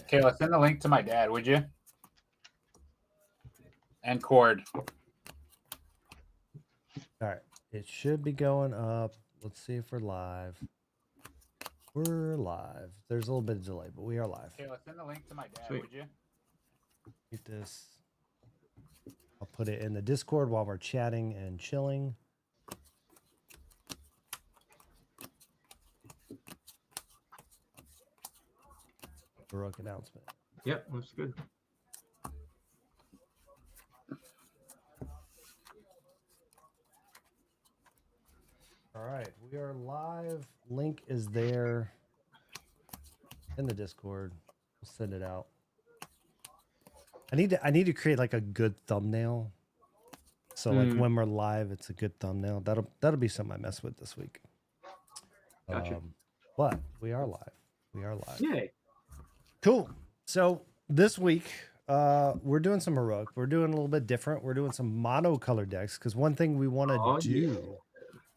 Kayla, send the link to my dad, would you? And Cord. All right. It should be going up. Let's see if we're live. We're live. There's a little bit of delay, but we are live. Kayla, send the link to my dad, Sweet. would you? Get this. I'll put it in the Discord while we're chatting and chilling. Baroque announcement. Yep, that's good. All right, we are live. Link is there in the Discord. We'll send it out. I need to create like a good thumbnail. So like when we're live, it's a good thumbnail. That'll be something I mess with this week. Gotcha. But we are live. We are live. Yay. Cool. So this week, we're doing some heroic. We're doing a little bit different. We're doing some monocolor decks because one thing we want to do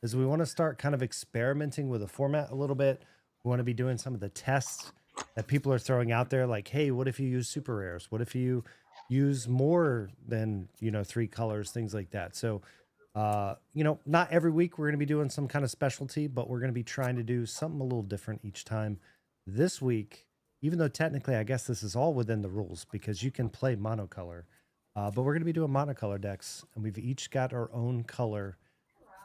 is we want to start kind of experimenting with the format a little bit. We want to be doing some of the tests that people are throwing out there, like, hey, what if you use super rares? What if you use more than 3 colors, things like that. So not every week we're going to be doing some kind of specialty, but we're going to be trying to do something a little different each time. This week, even though technically I guess this is all within the rules because you can play monocolor, but we're going to be doing monocolor decks, and we've each got our own color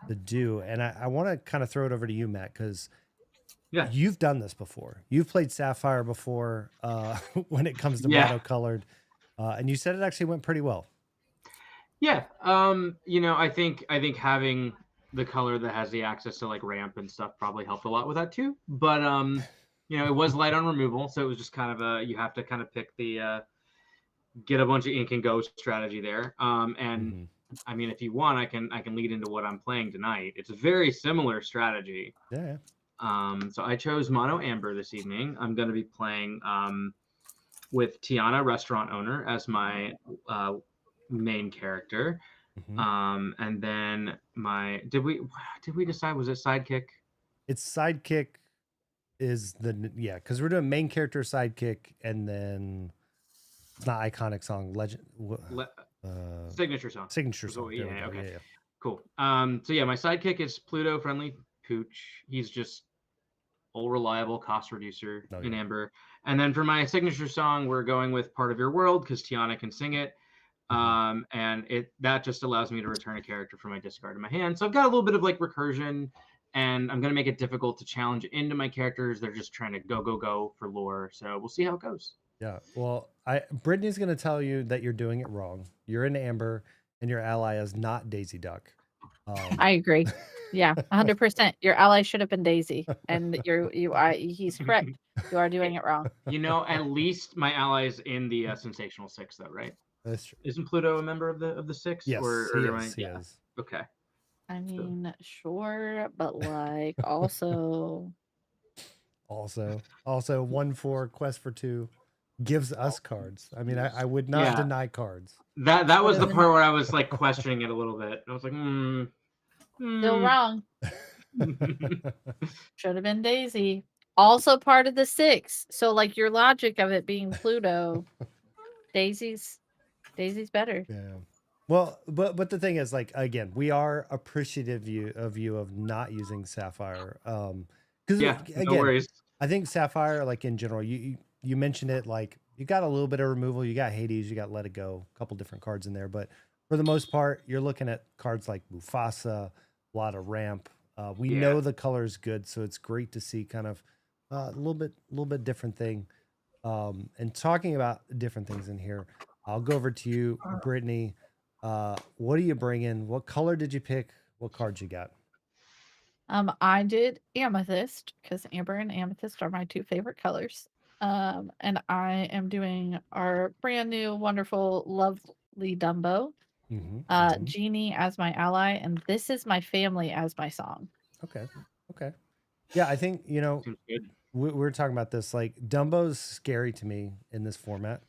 to do. And I want to kind of throw it over to you, Matt, because you've done this before. You've played Sapphire before when it comes to monocolored, and you said it actually went pretty well. Yeah. I think having the color that has the access to like ramp and stuff probably helped a lot with that too. But it was light on removal, so it was just kind of you have to kind of pick the get a bunch of ink and go strategy there. I mean, if you want, I can lead into what I'm playing tonight. It's a very similar strategy. Yeah. So I chose Mono Amber this evening. I'm going to be playing with Tiana, restaurant owner, as my main character. And then did we decide, was it sidekick? It's sidekick is because we're doing main character, sidekick, and then it's not iconic song, legend signature song. Yeah. Cool. So yeah, my sidekick is Pluto Friendly Pooch. He's just old reliable cost reducer in Amber. And then for my signature song, we're going with Part of Your World because Tiana can sing it. And that just allows me to return a character from my discard in my hand. So I've got a little bit of like recursion, and I'm going to make it difficult to challenge into my characters. They're just trying to go for lore. So we'll see how it goes. Yeah. Well, Brittany's going to tell you that you're doing it wrong. You're in Amber, and your ally is not Daisy Duck. I agree. Yeah, 100%. Your ally should have been Daisy, and he's correct. You are doing it wrong. At least my ally is in the Sensational Six, though, right? That's true. Isn't Pluto a member of the Six? Yes, he is. Okay. I mean, sure, but like also 1/4 quest for 2 gives us cards. I mean, I would not deny cards. That was the part where I was like questioning it a little bit. I was like, still wrong. Should have been Daisy. Also part of the 6. So like your logic of it being Pluto, Daisy's better. Yeah. Well, but the thing is, like, again, we are appreciative of you of not using Sapphire. Because no worries. I think Sapphire, like in general, you mentioned it, like you got a little bit of removal, you got Hades, you got Let It Go, a couple different cards in there, but for the most part, you're looking at cards like Mufasa, a lot of ramp. We know the color is good, so it's great to see kind of a little bit different thing. And talking about different things in here, I'll go over to you, Brittany. What are you bringing? What color did you pick? What cards you got? I did Amethyst because Amber and Amethyst are my 2 favorite colors. And I am doing our brand new, wonderful, lovely Dumbo, Genie as my ally, and This Is My Family as my song. Okay. Yeah, I think we're talking about this. Like Dumbo's scary to me in this format.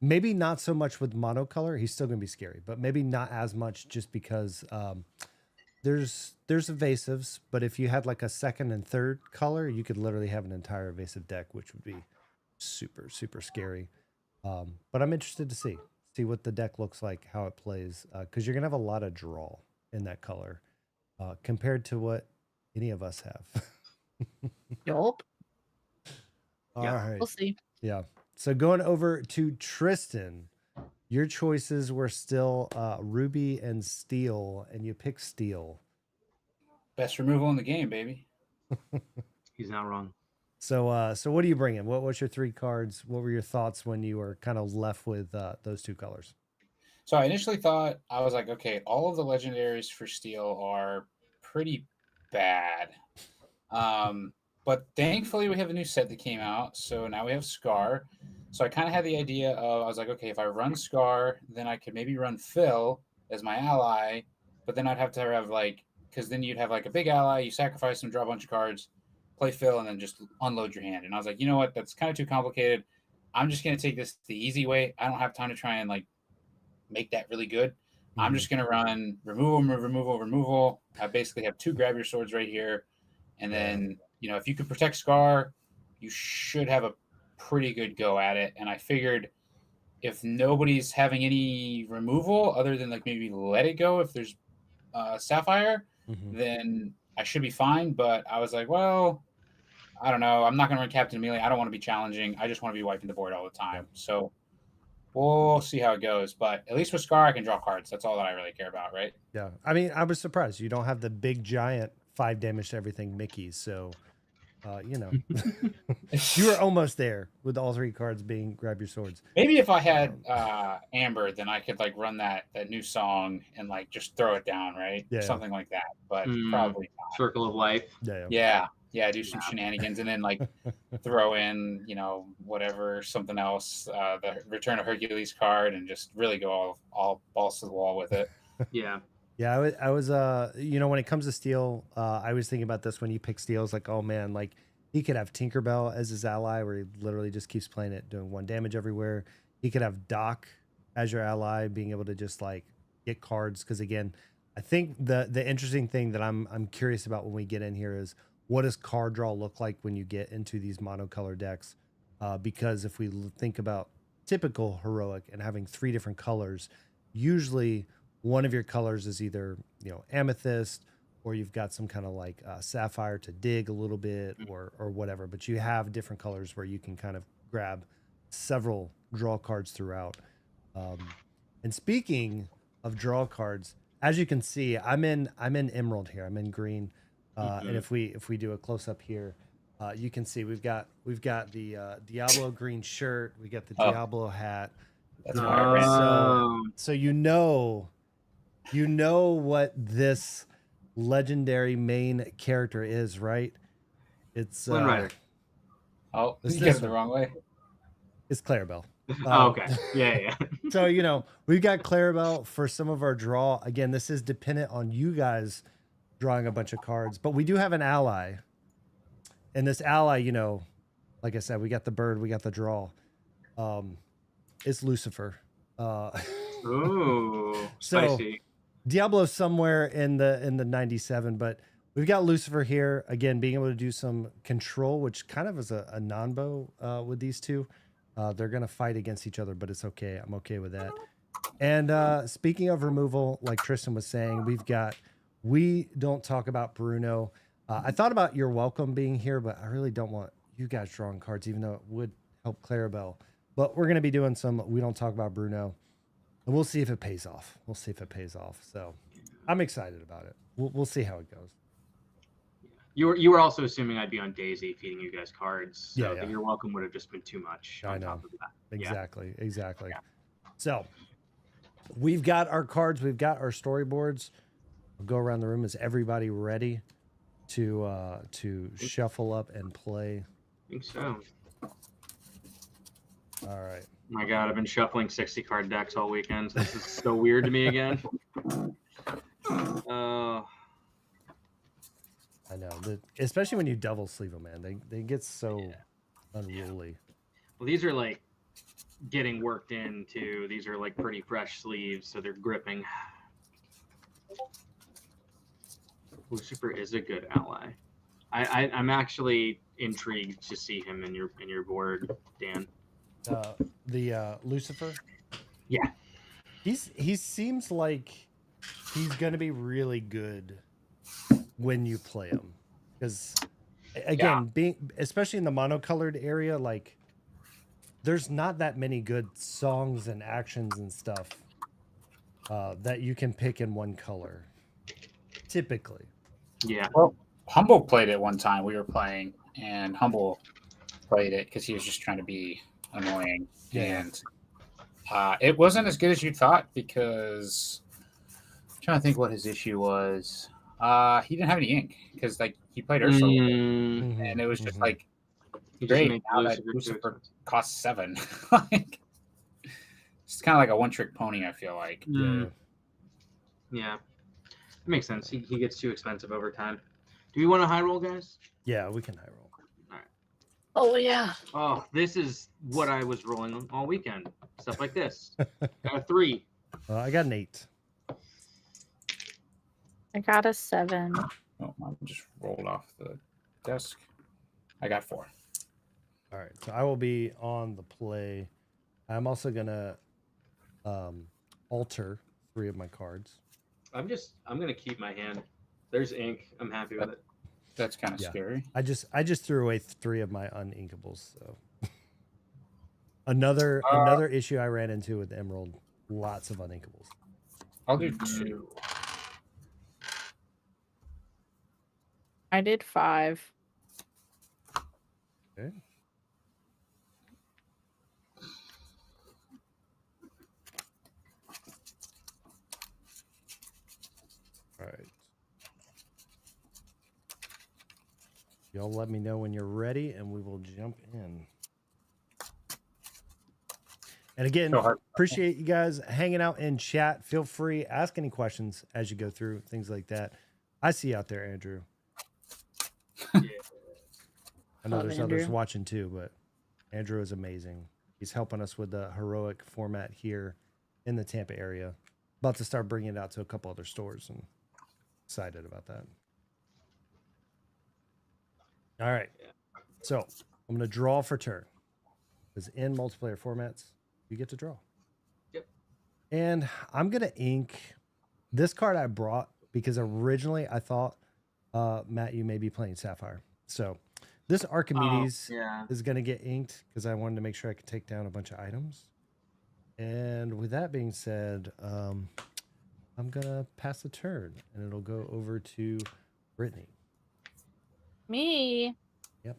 Maybe not so much with monocolor. He's still going to be scary, but maybe not as much just because there's evasives. But if you had like a second and third color, you could literally have an entire evasive deck, which would be super, super scary. But I'm interested to see what the deck looks like, how it plays, because you're gonna have a lot of draw in that color compared to what any of us have. Yup. All Yeah. right. We'll see. Yeah. So going over to Tristan, your choices were still Ruby and Steel, and you picked Steel. Best removal in the game, baby. He's not wrong. So so what are you bringing? What's your 3 cards? What were your thoughts when you were kind of left with those 2 colors? So I initially thought, I was like, okay, all of the legendaries for Steel are pretty bad. But thankfully we have a new set that came out. So now we have Scar. So I kind of had the idea of, I was like, okay, if I run Scar, then I could maybe run Phil as my ally, but then I'd have to have like, because then you'd have like a big ally, you sacrifice them, draw a bunch of cards, play Phil, and then just unload your hand. And I was like, you know what? That's kind of too complicated. I'm just going to take this the easy way. I don't have time to try and like make that really good. I'm just going to run removal. I basically have 2 grab your swords right here. And then, you know, if you could protect Scar, you should have a pretty good go at it. And I figured if nobody's having any removal other than like maybe let it go if there's Sapphire, then I should be fine. But I was like, well, I don't know. I'm not going to run Captain Amelia. I don't want to be challenging. I just want to be wiping the board all the time. So we'll see how it goes. But at least with Scar, I can draw cards. That's all that I really care about, right? Yeah. I mean, I was surprised. You don't have the big giant 5 damage to everything Mickey. So, you know, you were almost there with all 3 cards being grab your swords. Maybe if I had Amber, then I could like run that new song and like just throw it down, right? Yeah. Something like that. But probably not. Circle of Life. Yeah, do some shenanigans and then like throw in, you know, whatever, something else, the Return of Hercules card, and just really go all balls to the wall with it. Yeah. Yeah, I was you know, when it comes to Steel, I was thinking about this when you pick Steel. It's like, oh man, like he could have Tinkerbell as his ally where he literally just keeps playing it, doing 1 damage everywhere. He could have Doc as your ally, being able to just like get cards. Because again, I think the interesting thing that I'm curious about when we get in here is what does card draw look like when you get into these monocolor decks? Because if we think about typical heroic and having 3 different colors, usually one of your colors is either, you know, amethyst, or you've got some kind of like sapphire to dig a little bit, or whatever. But you have different colors where you can kind of grab several draw cards throughout. And speaking of draw cards, as you can see, I'm in emerald here. I'm in green. And if we do a close up here, you can see we've got the Diablo green shirt, we got the Diablo hat. That's why I ran. So you know what this legendary main character is, right? It's Flynn Rider. Oh, It's you this got it the one. wrong way. It's Clarabelle. Oh, okay. Yeah. So, you know, we've got Clarabelle for some of our draw. Again, this is dependent on you guys drawing a bunch of cards, but we do have an ally. And this ally, you know, like I said, we got the bird, we got the draw. It's Lucifer. Ooh, So- spicy. Diablo's somewhere in the 97, but we've got Lucifer here again, being able to do some control, which kind of is a non-bow with these 2. They're gonna fight against each other, but it's okay. I'm okay with that. And speaking of removal, like Tristan was saying, we don't talk about Bruno. I thought about You're Welcome being here, but I really don't want you guys drawing cards, even though it would help Clarabelle. But we're gonna be doing some We Don't Talk About Bruno. And we'll see if it pays off. So I'm excited about it. We'll see how it goes. You were also assuming I'd be on Daisy feeding you guys cards. So Yeah. You're Welcome would have just been too much. I on know. top of that. Exactly. Yeah. So we've got our cards. We've got our storyboards. We'll go around the room. Is everybody ready to shuffle up and play? I think so. All right. My God, I've been shuffling 60 card decks all weekend. So this is so weird to me again. I know, especially when you double sleeve them, man. They get so unruly. Well, these are like getting worked into. These are like pretty fresh sleeves, so they're gripping. Lucifer is a good ally. I'm actually intrigued to see him in your board, Dan. The Lucifer. Yeah. He seems like he's gonna be really good when you play him, because again, being especially in the monocolored area, like there's not that many good songs and actions and stuff that you can pick in one color. Typically. Yeah. Well, Humble played it one time. We were playing, and Humble played it because he was just trying to be annoying. Yeah. And it wasn't as good as you thought, because I'm trying to think what his issue was. He didn't have any ink because like he played Ursula, and it was just like, He just great, made now that Lucifer too Lucifer expensive. costs 7. Like, it's kind of like a one-trick pony, I feel like. Yeah. That makes sense. He gets too expensive over time. Do we want to high roll, guys? Yeah, we can high roll. Oh yeah. Oh, this is what I was rolling all weekend. Stuff like this. Got a 3. I got an 8. I got a 7. Oh, mine just rolled off the desk. I got 4. All right, so I will be on the play. I'm also gonna alter 3 of my cards. I'm gonna keep my hand. There's ink. I'm happy with it. That's kind of Yeah. scary. I just threw away 3 of my uninkables. So another issue I ran into with Emerald. Lots of uninkables. I'll do 2. I did 5. Okay. All right. Y'all let me know when you're ready, and we will jump in. And again, appreciate you guys hanging out in chat. Feel free, ask any questions as you go through, things like that. I see you out there, Andrew. Yeah. I know Love there's Andrew. others watching too, but Andrew is amazing. He's helping us with the heroic format here in the Tampa area. About to start bringing it out to a couple other stores, and excited about that. All right. So I'm going to draw for turn, because in multiplayer formats, you get to draw. Yep. And I'm going to ink this card I brought because originally I thought, Matt, you may be playing Sapphire. So this Archimedes is going to get inked because I wanted to make sure I could take down a bunch of items. And with that being said, I'm going to pass the turn, and it'll go over to Brittany. Me. Yep.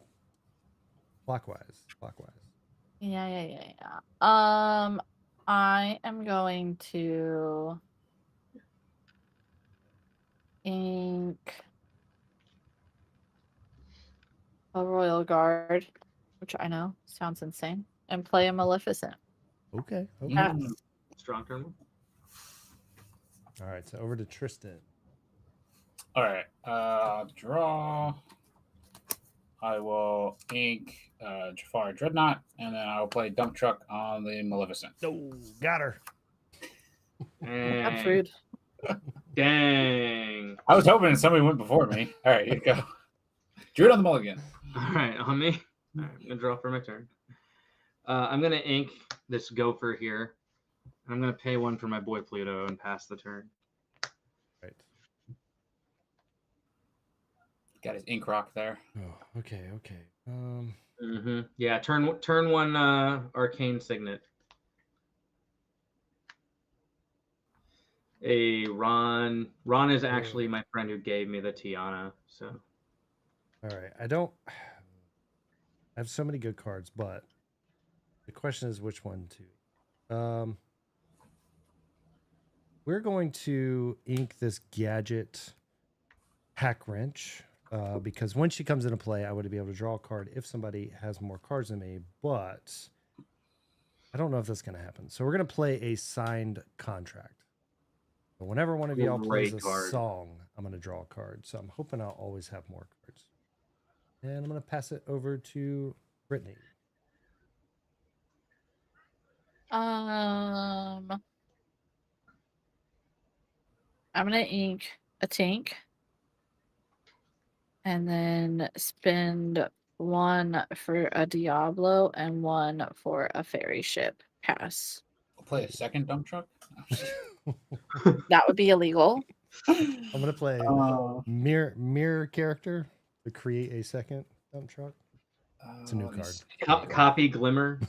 Clockwise. Yeah. I am going to ink a Royal Guard, which I know sounds insane, and play a Maleficent. Okay. Yeah. Strong turn. All right. So over to Tristan. All right. Draw. I will ink Jafar Dreadnought, and then I will play Dump Truck on the Maleficent. No, got her. That's rude. Dang. I was hoping somebody went before me. All right, here you go. Drew it on the mulligan. All right, on me. All right, I'm gonna draw for my turn. I'm gonna ink this gopher here. I'm gonna pay 1 for my boy Pluto and pass the turn. Right. Got his ink rock there. Oh, okay. Yeah, turn 1 arcane signet. Ron is actually my friend who gave me the Tiana. So. All right. I have so many good cards, but the question is which one to. We're going to ink this gadget Hack Wrench. Because when she comes into play, I would be able to draw a card if somebody has more cards than me, but I don't know if that's going to happen. So we're going to play a signed contract. So whenever one of y'all plays a song, I'm going to draw a card. So I'm hoping I'll always have more cards. And I'm going to pass it over to Brittany. I'm going to ink a tank. And then spend one for a Diablo, and one for a fairy ship. Pass. We'll play a second dump truck. That would be illegal. I'm gonna play Uh, mirror character to create a second dump truck. It's a new let me card. see. Copy Glimmer.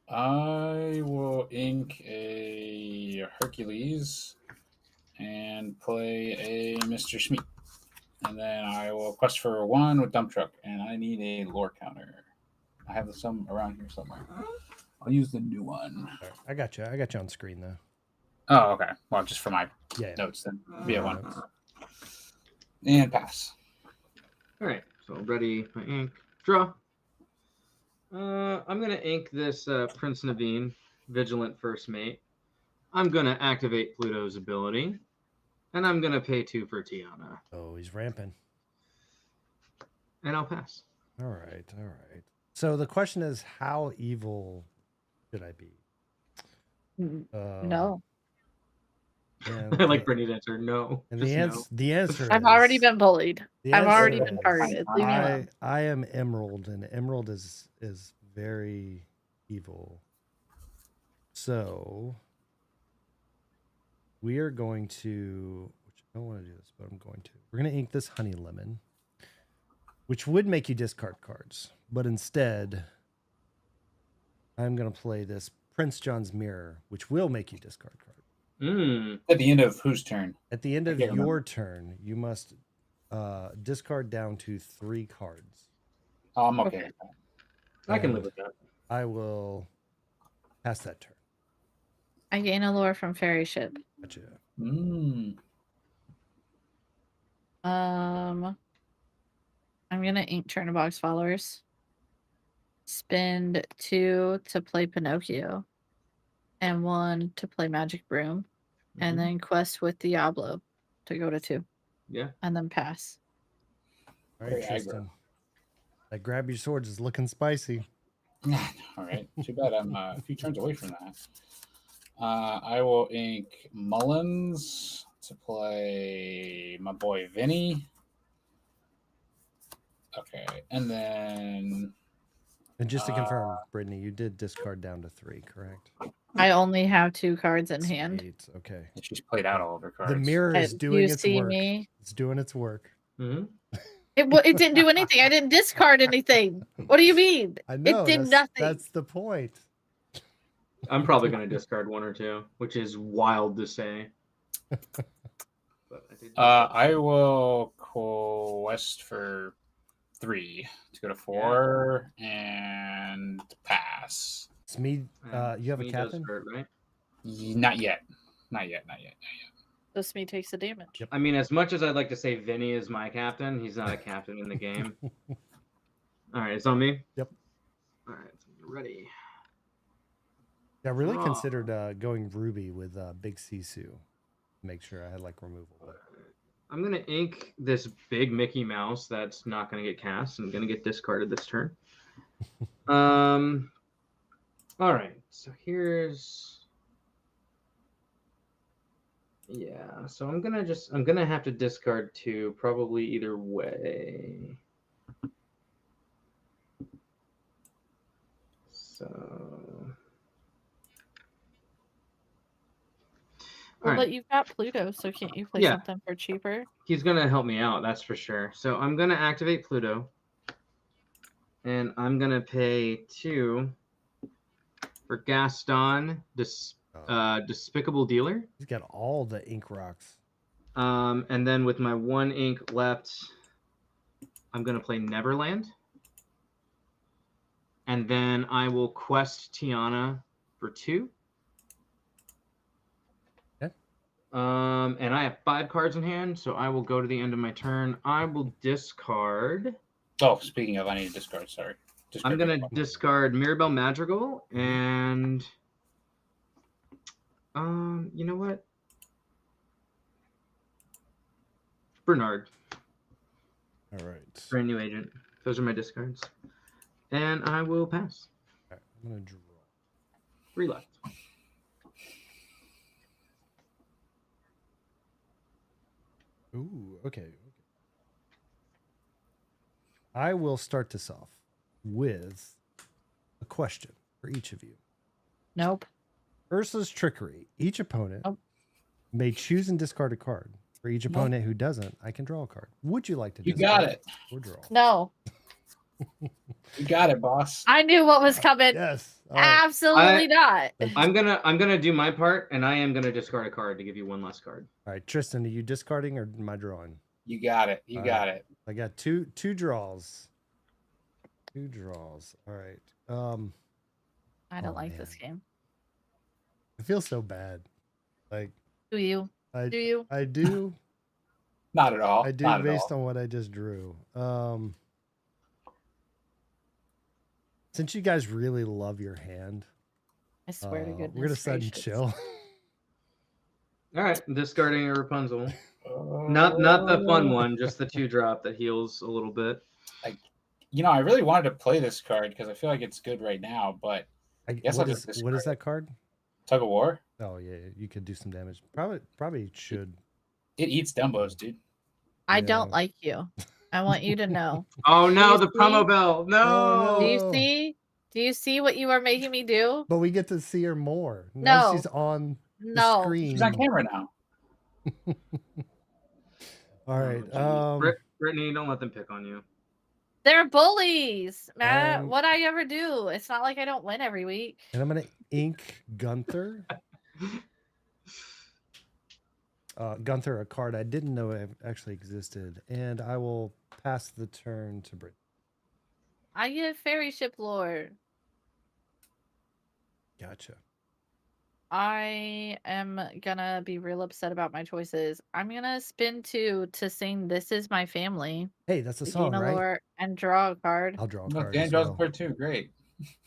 I will ink a Hercules and play a Mr. Schmeat. And then I will quest for one with dump truck, and I need a lore counter. I have some around here somewhere. I'll use the new one. All right, I got you. I got you on screen though. Oh, okay. Well, just for my Yeah. notes then. Yeah, one. And pass. All right, so ready, my ink, draw. I'm gonna ink this Prince Naveen, Vigilant First Mate. I'm gonna activate Pluto's ability, and I'm gonna pay 2 for Tiana, Oh, he's ramping. and I'll pass. All right. All right. So the question is, how evil should I be? No. And I like Brittany's answer. No. And just no. the answer I've already is- been bullied. the I've answer already been is targeted. Leave me alone. I am Emerald, and Emerald is very evil. So we are going to, which I don't want to do this, but I'm going to. We're going to ink this Honey Lemon, which would make you discard cards, but instead, I'm going to play this Prince John's Mirror, which will make you discard cards. At the end of whose turn? At the end I of can't your remember. turn, you must discard down to 3 cards. Oh, I'm okay Okay. with that. I can And live with that. I will pass that turn. I gain a lore from fairy ship. Gotcha. I'm gonna ink Chernobog's followers. Spend 2 to play Pinocchio, and 1 to play Magic Broom, and Mhm. then quest with Diablo to go to 2, Yeah. and then pass. All right, Very aggro. Tristan. That grab your swords is looking spicy. All right. Too bad I'm a few turns away from that. I will ink Mullins to play my boy Vinny. Okay. And then And just to confirm, Brittany, you did discard down to 3, correct? I only have 2 cards in hand. Sweet. Okay. she's played out all of her cards. The mirror is Do doing you its see work. me? It's doing its work. Mm-hmm. It didn't do anything. I didn't discard anything. What do you mean? I know. It did that's, nothing. That's the point. I'm probably going to discard 1 or 2, which is wild to say. But I did I will quest for 3 to go to 4 and pass. Smeed, you have a Smee does captain? hurt, right? Not yet. Not yet. So Smee takes the damage. Yep. I mean, as much as I'd like to say Vinny is my captain, he's not a captain in the game. All right, it's on me? Yep. All right, ready. I really Draw. considered going Ruby with Big Sisu to make sure I had like removal. I'm going to ink this big Mickey Mouse that's not going to get cast and going to get discarded this turn. All right, so here's... Yeah, so I'm gonna have to discard 2 probably either way. So Well, Alright. but you've got Pluto, so can't you play Yeah. something for cheaper? He's gonna help me out, that's for sure. So I'm gonna activate Pluto, and I'm gonna pay 2 for Gaston, Despicable Dealer. He's got all the ink rocks. And then with my 1 ink left, I'm going to play Neverland. And then I will quest Tiana for 2. Okay. And I have 5 cards in hand, so I will go to the end of my turn. I will discard. Oh, speaking of, I need to discard. Sorry. I'm going to discard Mirabelle Madrigal and... you know what? Bernard, All right. brand new agent. Those are my discards. And I will pass. All right, I'm gonna draw. 3 left. Ooh, okay. I will start this off with a question for each of you. Nope. Ursa's Trickery. Each opponent Oh. may choose and discard a card. For each Nope. opponent who doesn't, I can draw a card. Would you like to You discard got it. or draw? No. You got it, boss. I knew what was coming. Yes. All right. Absolutely not. I'm gonna do my part, and I am gonna discard a card to give you one less card. All right, Tristan, are you discarding or am I drawing? You got it. You All got right. it. I got two draws. Two draws. All right. I don't Oh, like man. this game. I feel so bad. Like Do you? I Do you? I do. Not at all. I do Not at based all. on what I just drew. Since you guys really love your hand, I swear to goodness. we're gonna set and gracious. chill. All right, discarding a Rapunzel. Not the fun one, just the 2-drop that heals a little bit. You know, I really wanted to play this card because I feel like it's good right now, but guess What I'll is just what is discard that card? Tug of War, Oh yeah, you could do some damage. Probably should. it eats Dumbos, dude. I Yeah. don't like you. I want you to know. Oh no, you the promo see? bell! No. Oh, Do no. you see? Do you see what you are making me do? But we get to see her more. Now No. she's on the No. screen. She's on camera now. All right. Brittany, don't let them pick on you. They're bullies, Matt. Um, What I ever do? It's not like I don't win every week. And I'm gonna ink Gunther. Gunther, a card I didn't know it actually existed, and I will pass the turn to Brit. I get Fairy Ship Lord. Gotcha. I am gonna be real upset about my choices. I'm gonna spin 2 to sing "This Is My Family," Hey, that's a to song, gain a right? lore and draw a card. I'll draw a Look, card. Dan as draws well. a card too. Great.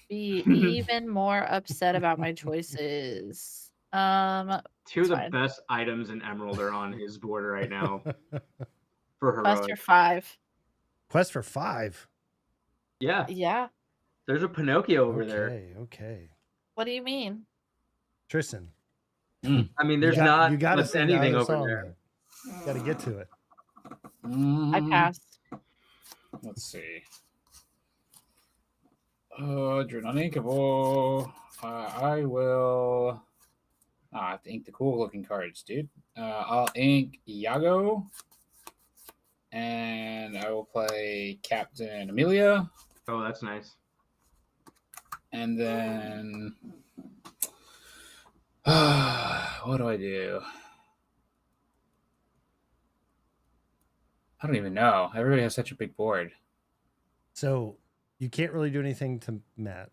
Be even more upset about my choices. 2 of the fine. best items in Emerald are on his board right now for Quest heroic. for 5. Quest for 5. Yeah, Yeah. there's a Pinocchio over there. Okay. What do you mean? Tristan, I mean, there's not you gotta much sing anything another over song there. there. Got to get to it. I Mm, passed. Let's see. Drew Uninkable. I will. I have to ink the cool looking cards, dude. I'll ink Iago. And I will play Captain Amelia. Oh, that's nice. And then. What do I do? I don't even know. Everybody has such a big board. So you can't really do anything to Matt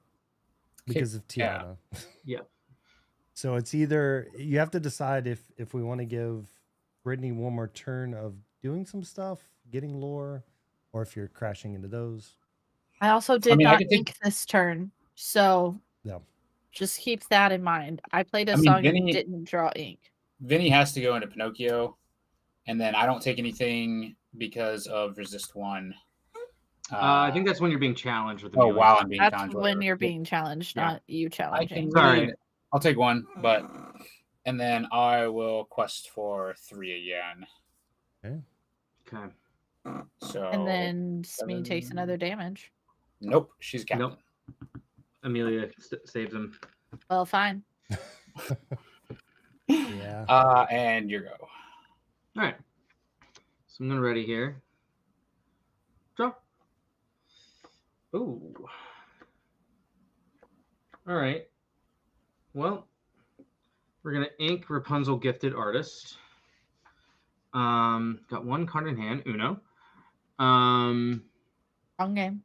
because of yeah. Tiana. Yeah. So it's either you have to decide if we want to give Brittany one more turn of doing some stuff, getting lore, or if you're crashing into those. I also did I not could take- ink this turn, so Yeah. just keep that in mind. I played a I mean, song Vinny- and didn't draw ink. Vinny has to go into Pinocchio, and then I don't take anything because of Resist 1. I think that's when you're being challenged with the Oh, melee. wow, I'm being That's challenged. when whatever. you're being challenged, Yeah. not you I challenging. can Sorry. really, I'll take one, but and then I will quest for 3 again. Okay. So And then Smee takes another damage. nope, she's captain. Nope. Amelia saves him. Well, fine. Yeah. And you go. All right. So I'm gonna ready here. Draw. Ooh. All right. Well, we're gonna ink Rapunzel Gifted Artist. Got one card in hand, Uno. Wrong game.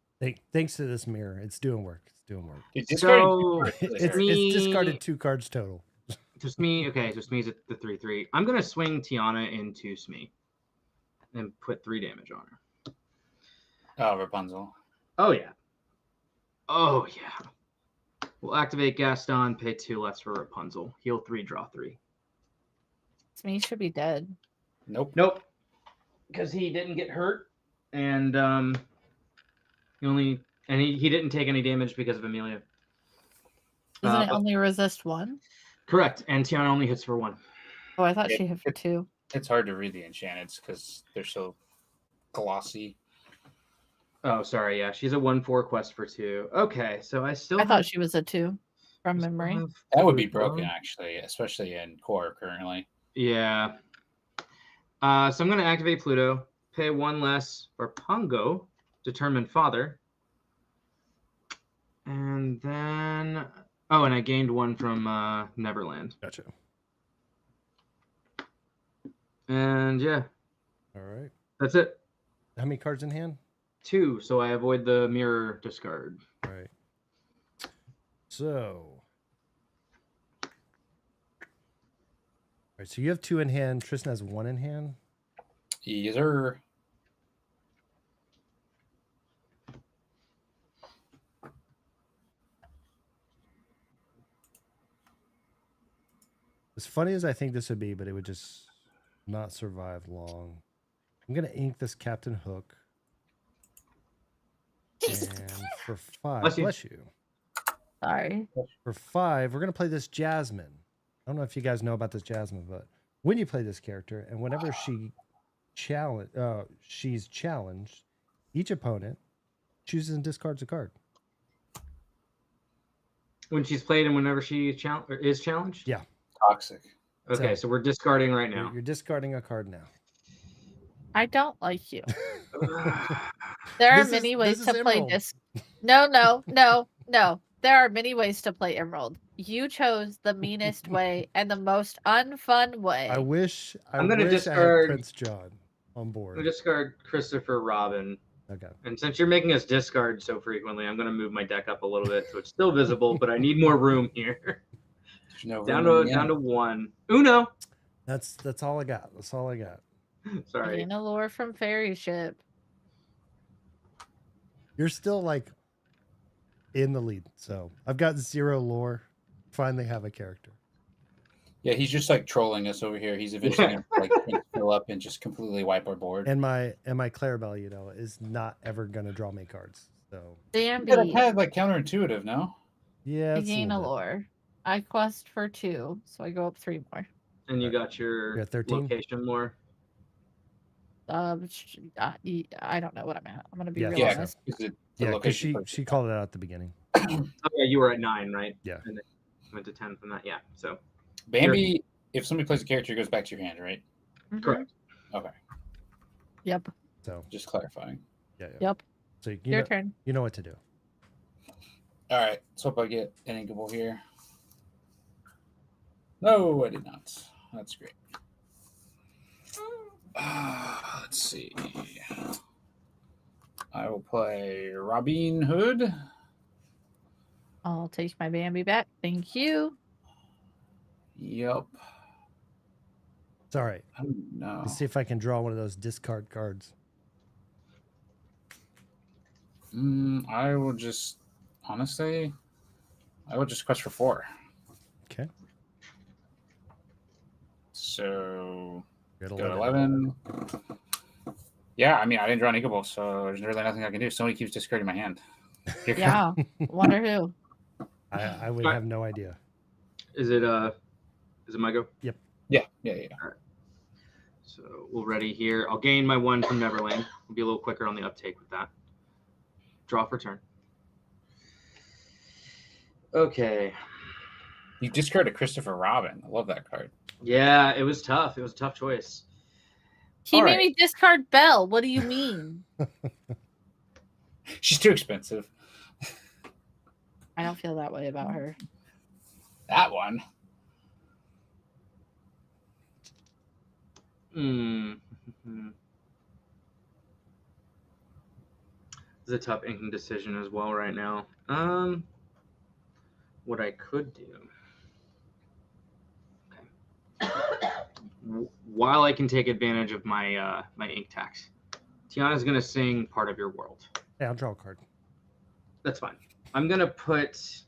Thanks to this mirror, it's doing work. It's doing work. Dude, So It's Me- discarded 2 cards total. to Smee, okay, so Smee's at the 3/3. I'm gonna swing Tiana into Smee and put 3 damage on her. Oh, Rapunzel. Oh yeah. Oh yeah. We'll activate Gaston, pay 2 less for Rapunzel. Heal 3, draw 3. Smee should be dead. Nope. Nope. Because he didn't get hurt, and he didn't take any damage because of Amelia. Isn't it but- only resist 1? Correct. And Tiana only hits for 1. Oh, I thought Yeah, she hit for 2. It's hard to read the enchanteds because they're so glossy. Oh, sorry. Yeah, she's a 1/4 quest for 2. Okay, so I still I thought have, she was a 2 from still memory. have That would be Pluto. broken, actually, especially in core currently. Yeah. So I'm going to activate Pluto, pay 1 less for Pongo, determine father, and then and I gained 1 from Neverland. Gotcha. And yeah, All right. that's it. How many cards in hand? 2, so I avoid the mirror discard. All right. So. All right. So you have 2 in hand. Tristan has 1 in hand. Either. As funny as I think this would be, but it would just not survive long. I'm going to ink this Captain Hook. And for 5, bless you. Sorry. For 5, we're going to play this Jasmine. I don't know if you guys know about this Jasmine, but when you play this character, and whenever she's challenged, each opponent chooses and discards a card. When she's played and whenever she is challenged? Yeah. Toxic. Okay, so we're discarding right now. You're discarding a card now. I don't like you. There are many ways to play this. No. There are many ways to play Emerald. You chose the meanest way and the most unfun way. I wish I gonna had discard Prince John on board. I'm going to discard Christopher Robin. Okay. And since you're making us discard so frequently, I'm going to move my deck up a little bit so it's still visible, but I need more room here. There's no down room to 1. Uno. That's all I got. That's all I got. Sorry. Gain a lore from Fairy Ship. You're still like in the lead. So I've got 0 lore. Finally have a character. Yeah, he's just like trolling us over here. He's eventually gonna like fill up and just completely wipe our board. And my Clarabelle, you know, is not ever gonna draw me cards. So Damn, Kind of like counterintuitive, no? yeah. I it's gain a little bit. lore. I quest for 2, so I go up 3 more. And you got your You're at 13? location more. I don't know what I'm at. I'm gonna be Yeah, real Yeah, honest. because Yeah, because location she called it out at the beginning. Oh, yeah, you were at 9, right? Yeah. And then went to 10 from that. Yeah. So Bambi, if somebody plays a character, it goes back to your hand, right? Mhm. correct. Okay, Yep. So just clarifying. yeah. Yep. So you Your know, turn. you know what to do. All right, let's hope I get an inkable here. No, I did not. That's great. Let's see. I will play Robin Hood. I'll take my Bambi back. Thank you. Yep. It's all right. I don't know. Let's see if I can draw one of those discard cards. I will just, honestly, I will just quest for 4. Okay. So You're at go to 11. Yeah, I mean, I didn't draw an inkable, so there's really nothing I can do. Somebody keeps discarding my hand. Here Yeah. Wonder who. I would have no idea. Is it my go? Yeah. So we'll ready here. I'll gain my 1 from Neverland. We'll be a little quicker on the uptake with that. Draw for turn. Okay. You discarded Christopher Robin. I love that card. Yeah, it was tough. It was a tough choice. He All made right. me discard Belle. What do you mean? She's too expensive. I don't feel that way about her. That one. It's a tough inking decision as well right now. What I could do. Okay. While I can take advantage of my my ink tax, Tiana's gonna sing "Part of Your World." Hey, I'll draw a card. That's fine. I'm gonna put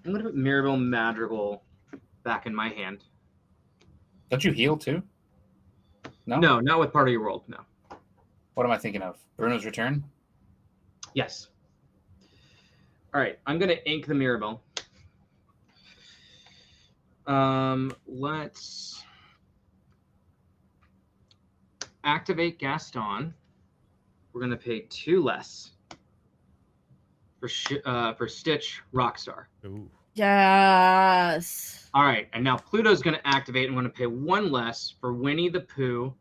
Mirabelle Madrigal back in my hand. Don't you heal too? No? No, not with Part of Your World. No. What am I thinking of? Bruno's Return? Yes. All right. I'm gonna ink the Mirabelle. Let's activate Gaston. we're gonna pay 2 less for Stitch Rockstar. Ooh. Yes. All right, and now Pluto's gonna activate. I'm gonna pay 1 less for Winnie the Pooh,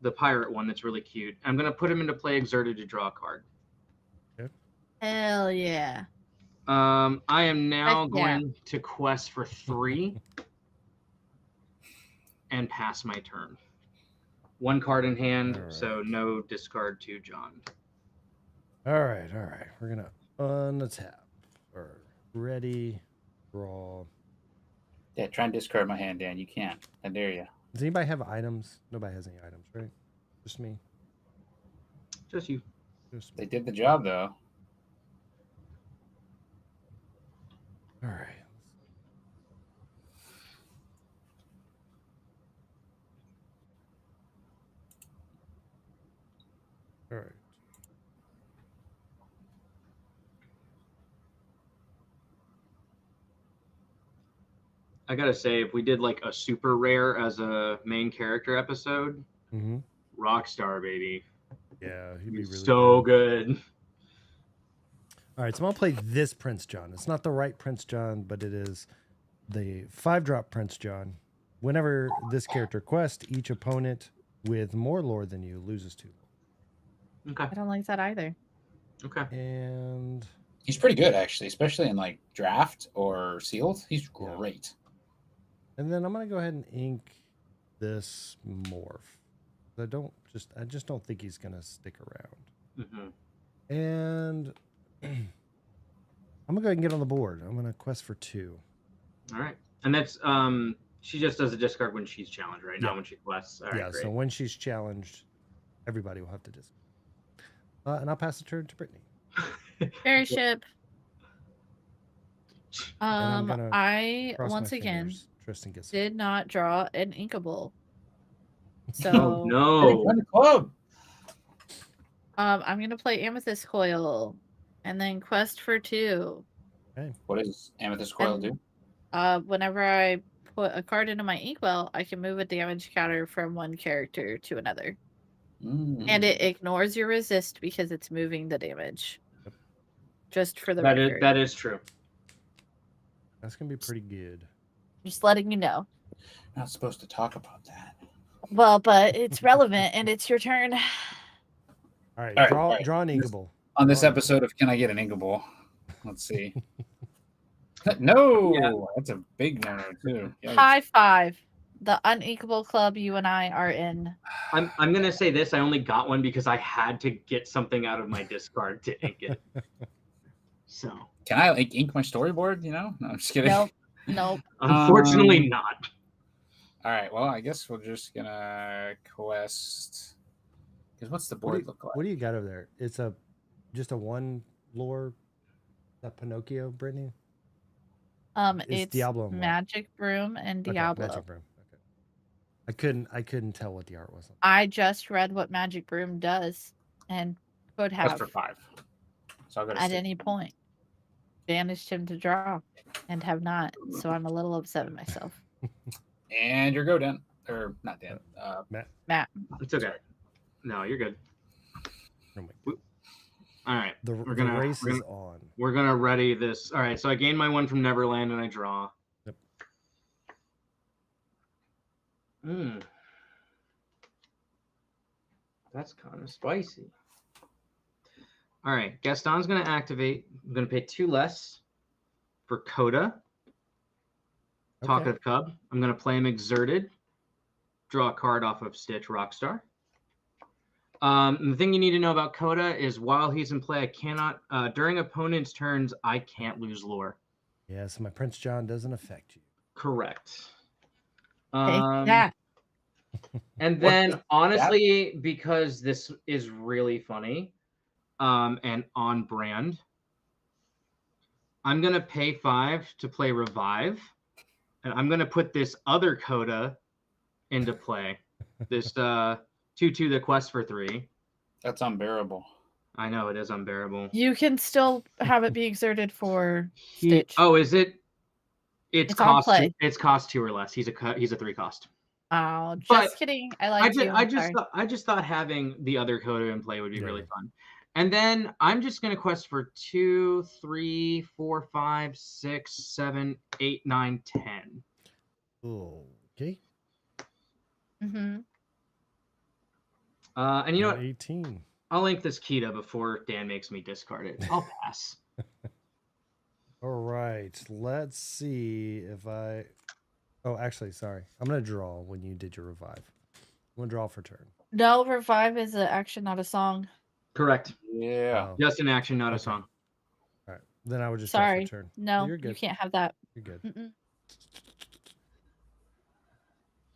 the pirate one that's really cute. I'm gonna put him into play exerted to draw a card. Hell yeah. I am now Heck yeah. going to quest for 3 and pass my turn. 1 card in hand, All right. so no discard to John. All right. We're gonna untap or ready, draw. Yeah, try and discard my hand, Dan. You can't. I dare you. Does anybody have items? Nobody has any items, right? Just me. Just you. Just They me. did the job, though. All right. All right. I gotta say, if we did like a super rare as a main character episode, Mm-hmm. Rockstar, baby. Yeah, he'd be really So good. All right, so I'm gonna play this Prince John. It's not the right Prince John, but it is the 5-drop Prince John. Whenever this character quests, each opponent with more lore than you loses 2. Okay. I don't like that either. Okay. And He's pretty good, actually, especially in like draft or sealed. He's Yeah. great. then I'm gonna go ahead and ink this morph. I just don't think he's gonna stick around. Mm-hmm. And I'm gonna go ahead and get on the board. I'm gonna quest for 2. All right. And that's she just does a discard when she's challenged, right? Yeah. Not when she quests. All right, Yeah, great. so when she's challenged, everybody will have to discard. And I'll pass the turn to Brittany. Fairy ship. I'm gonna I Cross my once again fingers. Tristan gets did not draw an inkable. So Oh no. Join the club. I'm gonna play Amethyst Coil and then quest for 2. What does Amethyst Coil And- do? Whenever I put a card into my inkwell, I can move a damage counter from one character to another. And it ignores your resist because it's moving the damage. Just for the record. That is true. That's gonna be pretty good. Just letting you know. Not supposed to talk about that. Well, but it's relevant and it's your turn. All right, All right, draw all right. draw an inkable. On this Oh. episode of Can I Get an Inkable? Let's see. No, Yeah. that's a big no too. Yikes. High five. The Uninkable Club you and I are in. I'm gonna say this. I only got one because I had to get something out of my discard to ink it. So Can I like ink my storyboard? You know? No, I'm just kidding. Nope. unfortunately not. All right. Well, I guess we're just gonna quest. Because what's the board look like? What do you got over there? It's just a 1 lore. That Pinocchio, Brittany? It's Diablo and what? Magic Broom and Okay, Diablo. Magic Broom. Okay. I couldn't tell what the art was. I just read what Magic Broom does and could Quest have for 5. So I'll go to at 6. any point banished him to draw and have not. So I'm a little upset at myself. And your go, Dan. Or not Dan. Matt. It's okay. No, you're good. Oh my- All right. The We're gonna- race we're is gonna- on. We're gonna ready this. All right. So I gain my 1 from Neverland and I draw. Yep. That's kind of spicy. All right. Gaston's gonna activate. I'm gonna pay 2 less for Coda. Talkative Cub. I'm going to play him exerted. Draw a card off of Stitch Rockstar. The thing you need to know about Coda is while he's in play, I cannot, during opponent's turns, I can't lose lore. Yeah, so my Prince John doesn't affect you. Correct. Take that. And then, honestly, because this is really funny and on brand, I'm going to pay 5 to play Revive. And I'm going to put this other Coda into play. This 2/2 the quest for 3. That's unbearable. I know it is unbearable. You can still have it be exerted for Stitch. Oh, is it? It's It's on cost. play. It's cost 2 or less. He's a 3 cost. Oh, just But kidding. I I like just, you. I just thought having the other Coda in play would be really Yeah. fun. And then I'm just gonna quest for 2, 3, 4, 5, 6, 7, 8, 9, 10. Okay. Mm-hmm. And you know what? 18. I'll link this Kita before Dan makes me discard it. I'll pass. All right. Let's see if I. Oh, actually, sorry. I'm gonna draw when you did your revive. I'm gonna draw for turn. No, Revive is an action, not a song. Correct. Yeah. Oh, Just an action, not a Okay. song. all right. Then I would just draw Sorry. for turn. No, You're you good. can't have that. You're good. Mm-mm.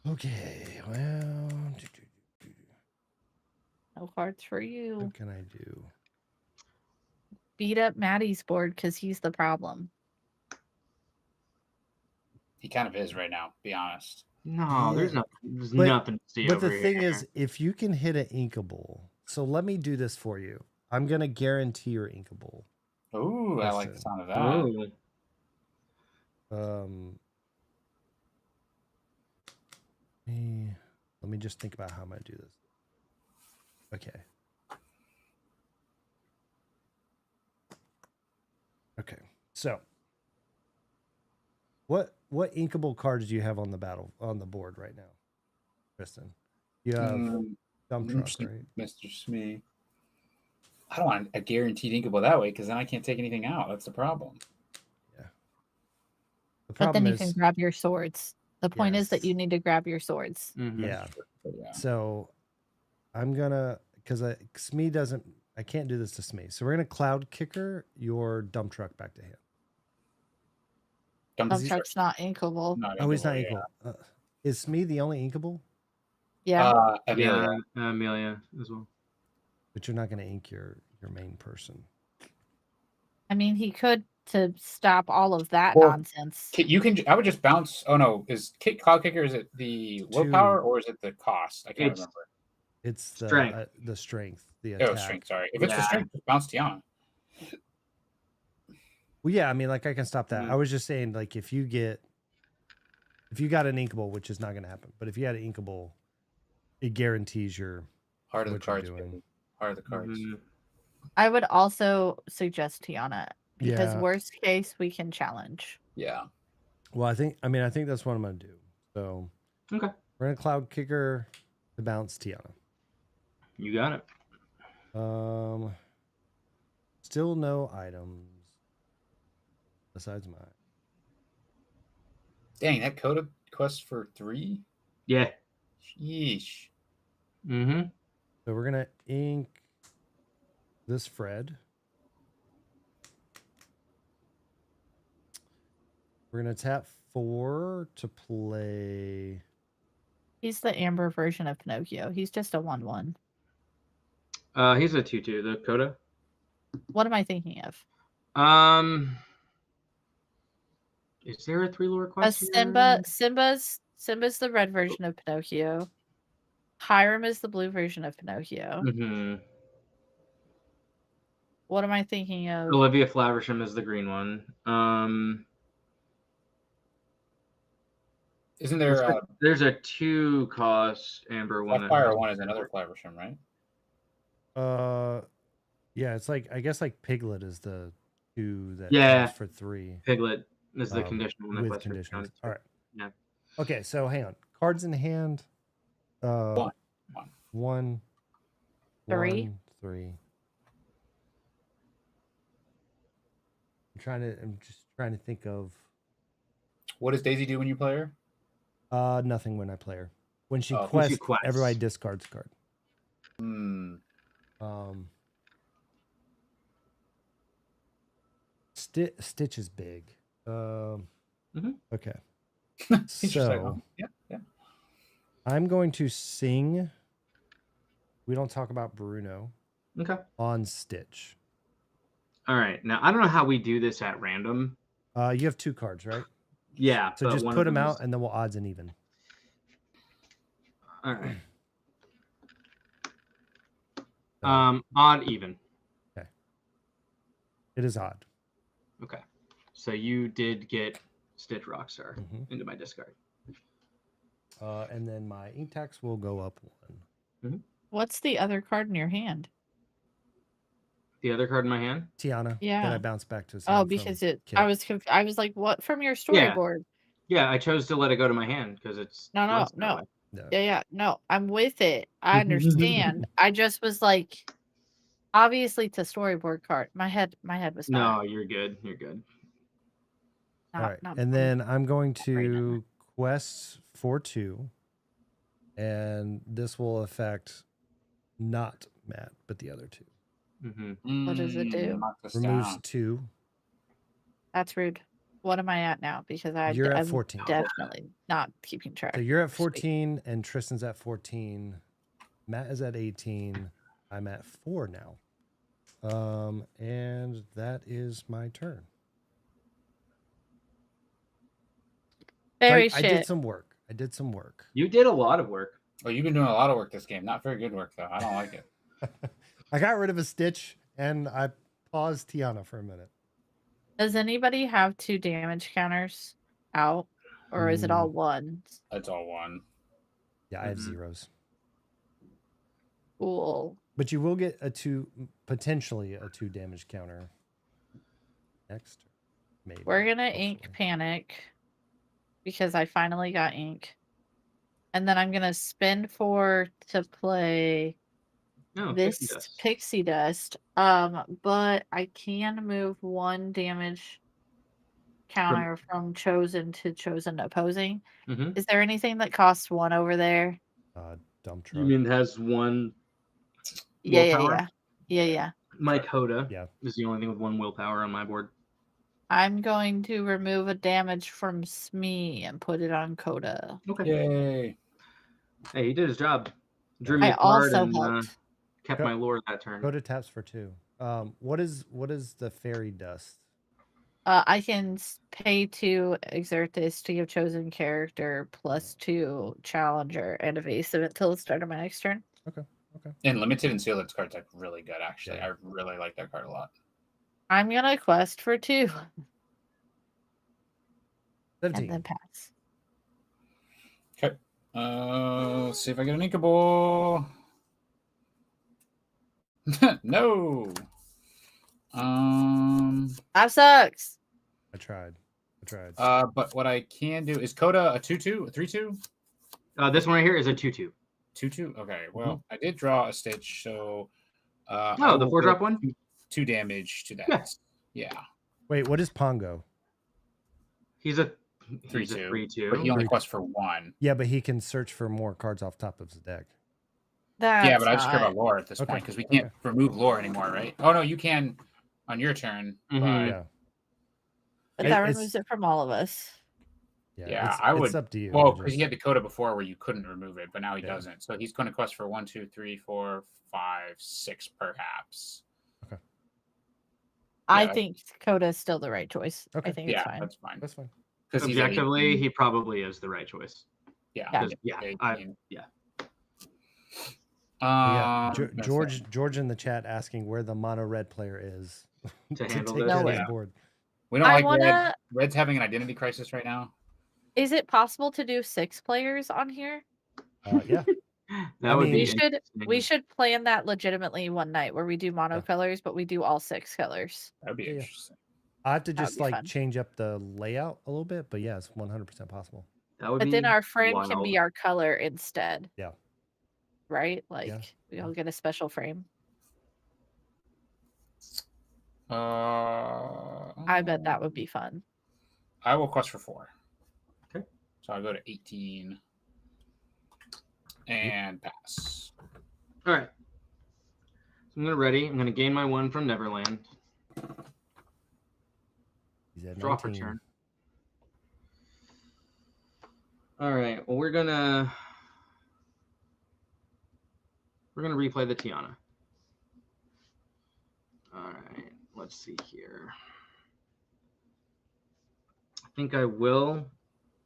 Okay. Well, No cards for you. what can I do? Beat up Maddie's board because he's the problem. He kind of is right now, be honest. No, there's Yeah. nothing to see But over the thing here. is, if you can hit an inkable, so let me do this for you. I'm gonna guarantee your inkable. Ooh, I like the Listen. sound of that. Ooh. Let me just think about how I'm gonna do this. Okay. Okay. So, what inkable cards do you have on the board right now, Kristen? You have Dump Truck, right? Mr. Smee. I don't want a guaranteed inkable that way because then I can't take anything out. That's the problem. Yeah. The But then problem you is, can grab your swords. The point is that Yes. you need to grab your swords. Mhm. yeah. But yeah. So, I'm gonna because Smee doesn't. I can't do this to Smee. So we're gonna Cloud Kicker your Dump Truck back to him. Dump Dump Truck's not inkable. Oh, he's not yeah. equal. Is Smee the only inkable? Yeah. Amelia. Yeah, Amelia as well. But you're not gonna ink your main person. I mean, he could to stop all of that Well, nonsense. You can. I would just bounce. Oh no, is Cloud Kicker? Is it the willpower or is it the cost? I can't It's remember. It's the Strength. The strength, the Oh, attack. strength. Sorry, if it's the Yeah. strength, just bounce Tiana. Well, yeah, I mean, like I can stop that. Mhm. I was just saying, like if you got an inkable, which is not going to happen, but if you had an inkable, it guarantees your Heart of the what you're cards. doing. Baby. Heart of the cards. Mhm. I would also suggest Tiana because Yeah. worst case we can challenge. Yeah. Well, I think that's what I'm going to do. So Okay. we're going to Cloud Kicker to bounce Tiana. You got it. Still no items besides mine. Dang, that Coda quest for 3. Yeah. Sheesh. Mm-hmm. So we're gonna ink this Fred. We're gonna tap 4 to play. He's the Amber version of Pinocchio. He's just a 1/1. He's a 2/2, the Coda. What am I thinking of? Is there a 3 lore A quest? Simba's the red version of Pinocchio. Hiram is the blue version of Pinocchio. Mm-hmm. What am I thinking of? Olivia Flaversham is the green one. Isn't there there's a 2 cost Amber one? Fire one is another Flaversham, right? Yeah, it's like I guess like Piglet is the 2 that Yeah. costs for 3 Piglet is the conditional one. with conditions. All right. Yeah. Okay, so hang on. Cards in hand. One. 3. 3. I'm just trying to think of What does Daisy do when you play her? nothing when I play her. When she Oh, quests, quests. everybody discards card. Hmm. Stitch is big. Okay. He's just like, So oh, yeah. I'm going to sing. We don't talk about Bruno Okay. on Stitch. All right. Now I don't know how we do this at random. You have 2 cards, right? Yeah. So but just one put of them them out is- and then we'll odds and even. All right. Odd, even. It is odd. Okay. So you did get Stitch Rockstar Mhm. into my discard. And then my ink tax will go up 1. What's the other card in your hand? The other card in my hand? Tiana. That Yeah. I bounced back to. Oh, because I was like, what from your Yeah. storyboard? Yeah, I chose to let it go to my hand because it's No. blessed that way. Yeah. No, I'm with it. I understand. I just was like, obviously, it's a storyboard card. My head was No, not. you're good. You're good. All right. And then I'm going to quest for 2. And this will affect not Matt, but the other 2. Mm-hmm. What does it do? Mark this Removes down. 2. That's rude. What am I at now? Because You're at I'm 14. definitely not keeping track. So you're at 14 and Tristan's at 14. Matt is at 18. I'm at 4 now. And that is my turn. Very I shit. did some work. You did a lot of work. Oh, you've been doing a lot of work this game. Not very good work though. I don't like it. I got rid of a stitch and I paused Tiana for a minute. Does anybody have 2 damage counters out, or is it all 1? It's all 1. Yeah, I have 0s. Cool. But you will get potentially a 2 damage counter next. Maybe. We're gonna hopefully. ink panic because I finally got ink, and then I'm gonna spend 4 to play this pixie dust. But I can move 1 damage counter from chosen to chosen opposing. Is there anything that costs 1 over there? Dump truck. You mean it has 1? Yeah. My Coda Yeah. is the only thing with 1 willpower on my board. I'm going to remove a damage from Smee and put it on Coda. Okay. Yay. Hey, he did his job. Drew me I a card also and helped. kept my lore that turn. Go to taps for 2. What is the fairy dust? I can pay to exert this to give chosen character +2 challenger and evasive until the start of my next turn. Okay. And limited and sealed card's like really good actually. Yeah. I really like that card a lot. I'm gonna quest for 2. 17. And then pass. Okay. Let's see if I get an inkable. No. That sucks. I tried. But what I can do is Coda a 2/2, a 3/2. This one right here is a 2/2. 2/2. Okay. Well, I did draw a stitch, so. The 4-drop one. 2 damage to that. Yeah. Wait, what is Pongo? He's a 3/2. But he only quests for 1. Yeah, but he can search for more cards off top of his deck. Yeah, but I just care about lore at this point because we can't remove lore anymore, right? Oh no, you can on your turn. Yeah. But that removes it from all of us. Yeah, I would. It's up to you. Well, because he had the Coda before where you couldn't remove it, but now he doesn't. So he's going to quest for 1, 2, 3, 4, 5, 6, perhaps. Okay. I think Coda is still the right choice. Okay. I think it's fine. That's fine. That's fine. Because objectively, he probably is the right choice. Yeah. George in the chat asking where the mono red player is to handle this board. We don't like red. Red's having an identity crisis right now. Is it possible to do 6 players on here? Yeah. We should plan that legitimately one night where we do monocolors, but we do all 6 colors. That'd be interesting. I have to just change up the layout a little bit, but yeah, it's 100% possible. But then our frame can be our color instead. Yeah. Right? Like we all get a special frame. I bet that would be fun. I will quest for 4. Okay. So I'll go to 18 and pass. All right. So I'm going to ready. I'm going to gain my 1 from Neverland. Draw for turn. All right. Well, we're gonna replay the Tiana. All right. Let's see here. I think I will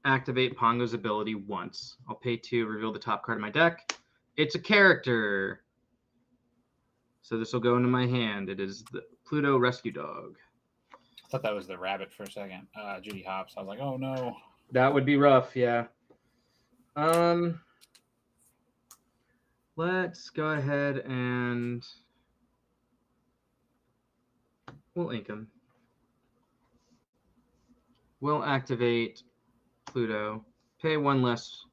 activate Pongo's ability once. I'll pay 2, reveal the top card of my deck. It's a character. So this will go into my hand. It is the Pluto Rescue Dog. I thought that was the rabbit for a second. Judy Hopps. I was like, oh no. That would be rough, yeah. Let's go ahead and we'll ink him. We'll activate Pluto. Pay 1 less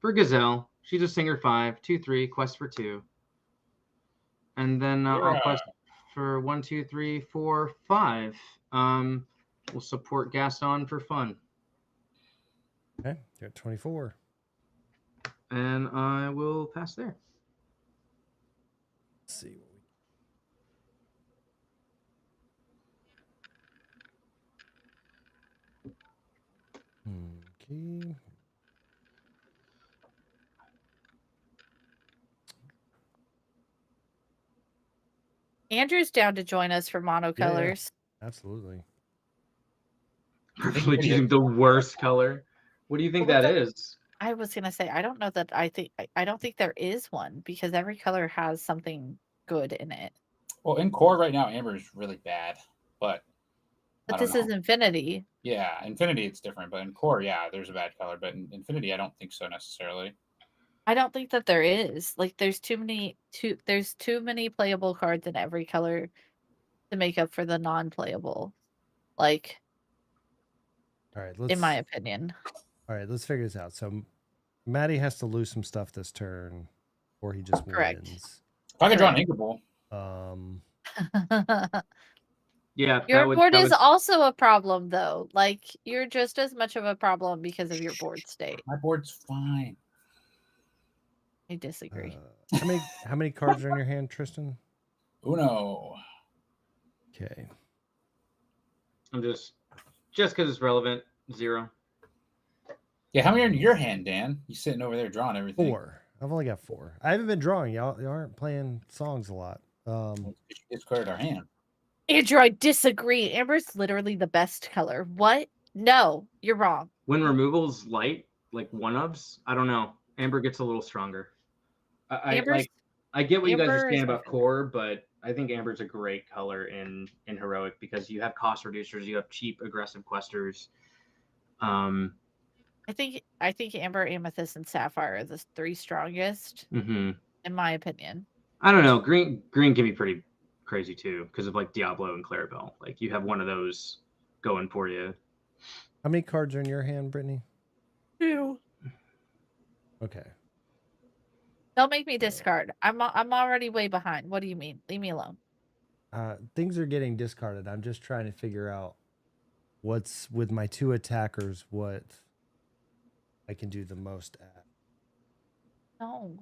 for Gazelle. She's a Singer 5, 2/3, quest for 2. And then I'll quest for 1, 2, 3, 4, 5. We'll support Gaston for fun. Okay, you're at 24. And I will pass there. Let's see. Okay. Andrew's down to join us for monocolors. Absolutely. Perfectly choosing the worst color. What do you think that is? I was gonna say I don't know that I don't think there is one because every color has something good in it. Well, in core right now, Amber is really bad, but this is Infinity. Yeah, Infinity it's different, but in core, yeah, there's a bad color, but in Infinity, I don't think so necessarily. I don't think that there is. Like, there's too many playable cards in every color to make up for the non-playable. Like, all right, in my opinion. All right, let's figure this out. So, Maddie has to lose some stuff this turn, or he just wins. If I could draw an Inkable. Yeah, your board is also a problem, though. Like, you're just as much of a problem because of your board state. My board's fine. I disagree. How many cards are in your hand, Tristan? Uno. Okay. I'm just because it's relevant, 0. Yeah, how many are in your hand, Dan? You sitting over there drawing everything? 4. I've only got 4. I haven't been drawing. Y'all aren't playing songs a lot. It's cleared our hand. Andrew, I disagree. Amber's literally the best color. What? No, you're wrong. When removal's light, like one-ofs, I don't know. Amber gets a little stronger. I get what you guys are saying about core, but I think Amber's a great color in Heroic because you have cost reducers, you have cheap, aggressive questers. I think Amber, Amethyst, and Sapphire are the 3 strongest, in my opinion. I don't know. Green can be pretty crazy too because of like Diablo and Clarabelle. Like you have one of those going for you. How many cards are in your hand, Brittany? 2. Okay. Don't make me discard. I'm already way behind. What do you mean? Leave me alone. Things are getting discarded. I'm just trying to figure out what's with my 2 attackers, what I can do the most at. No,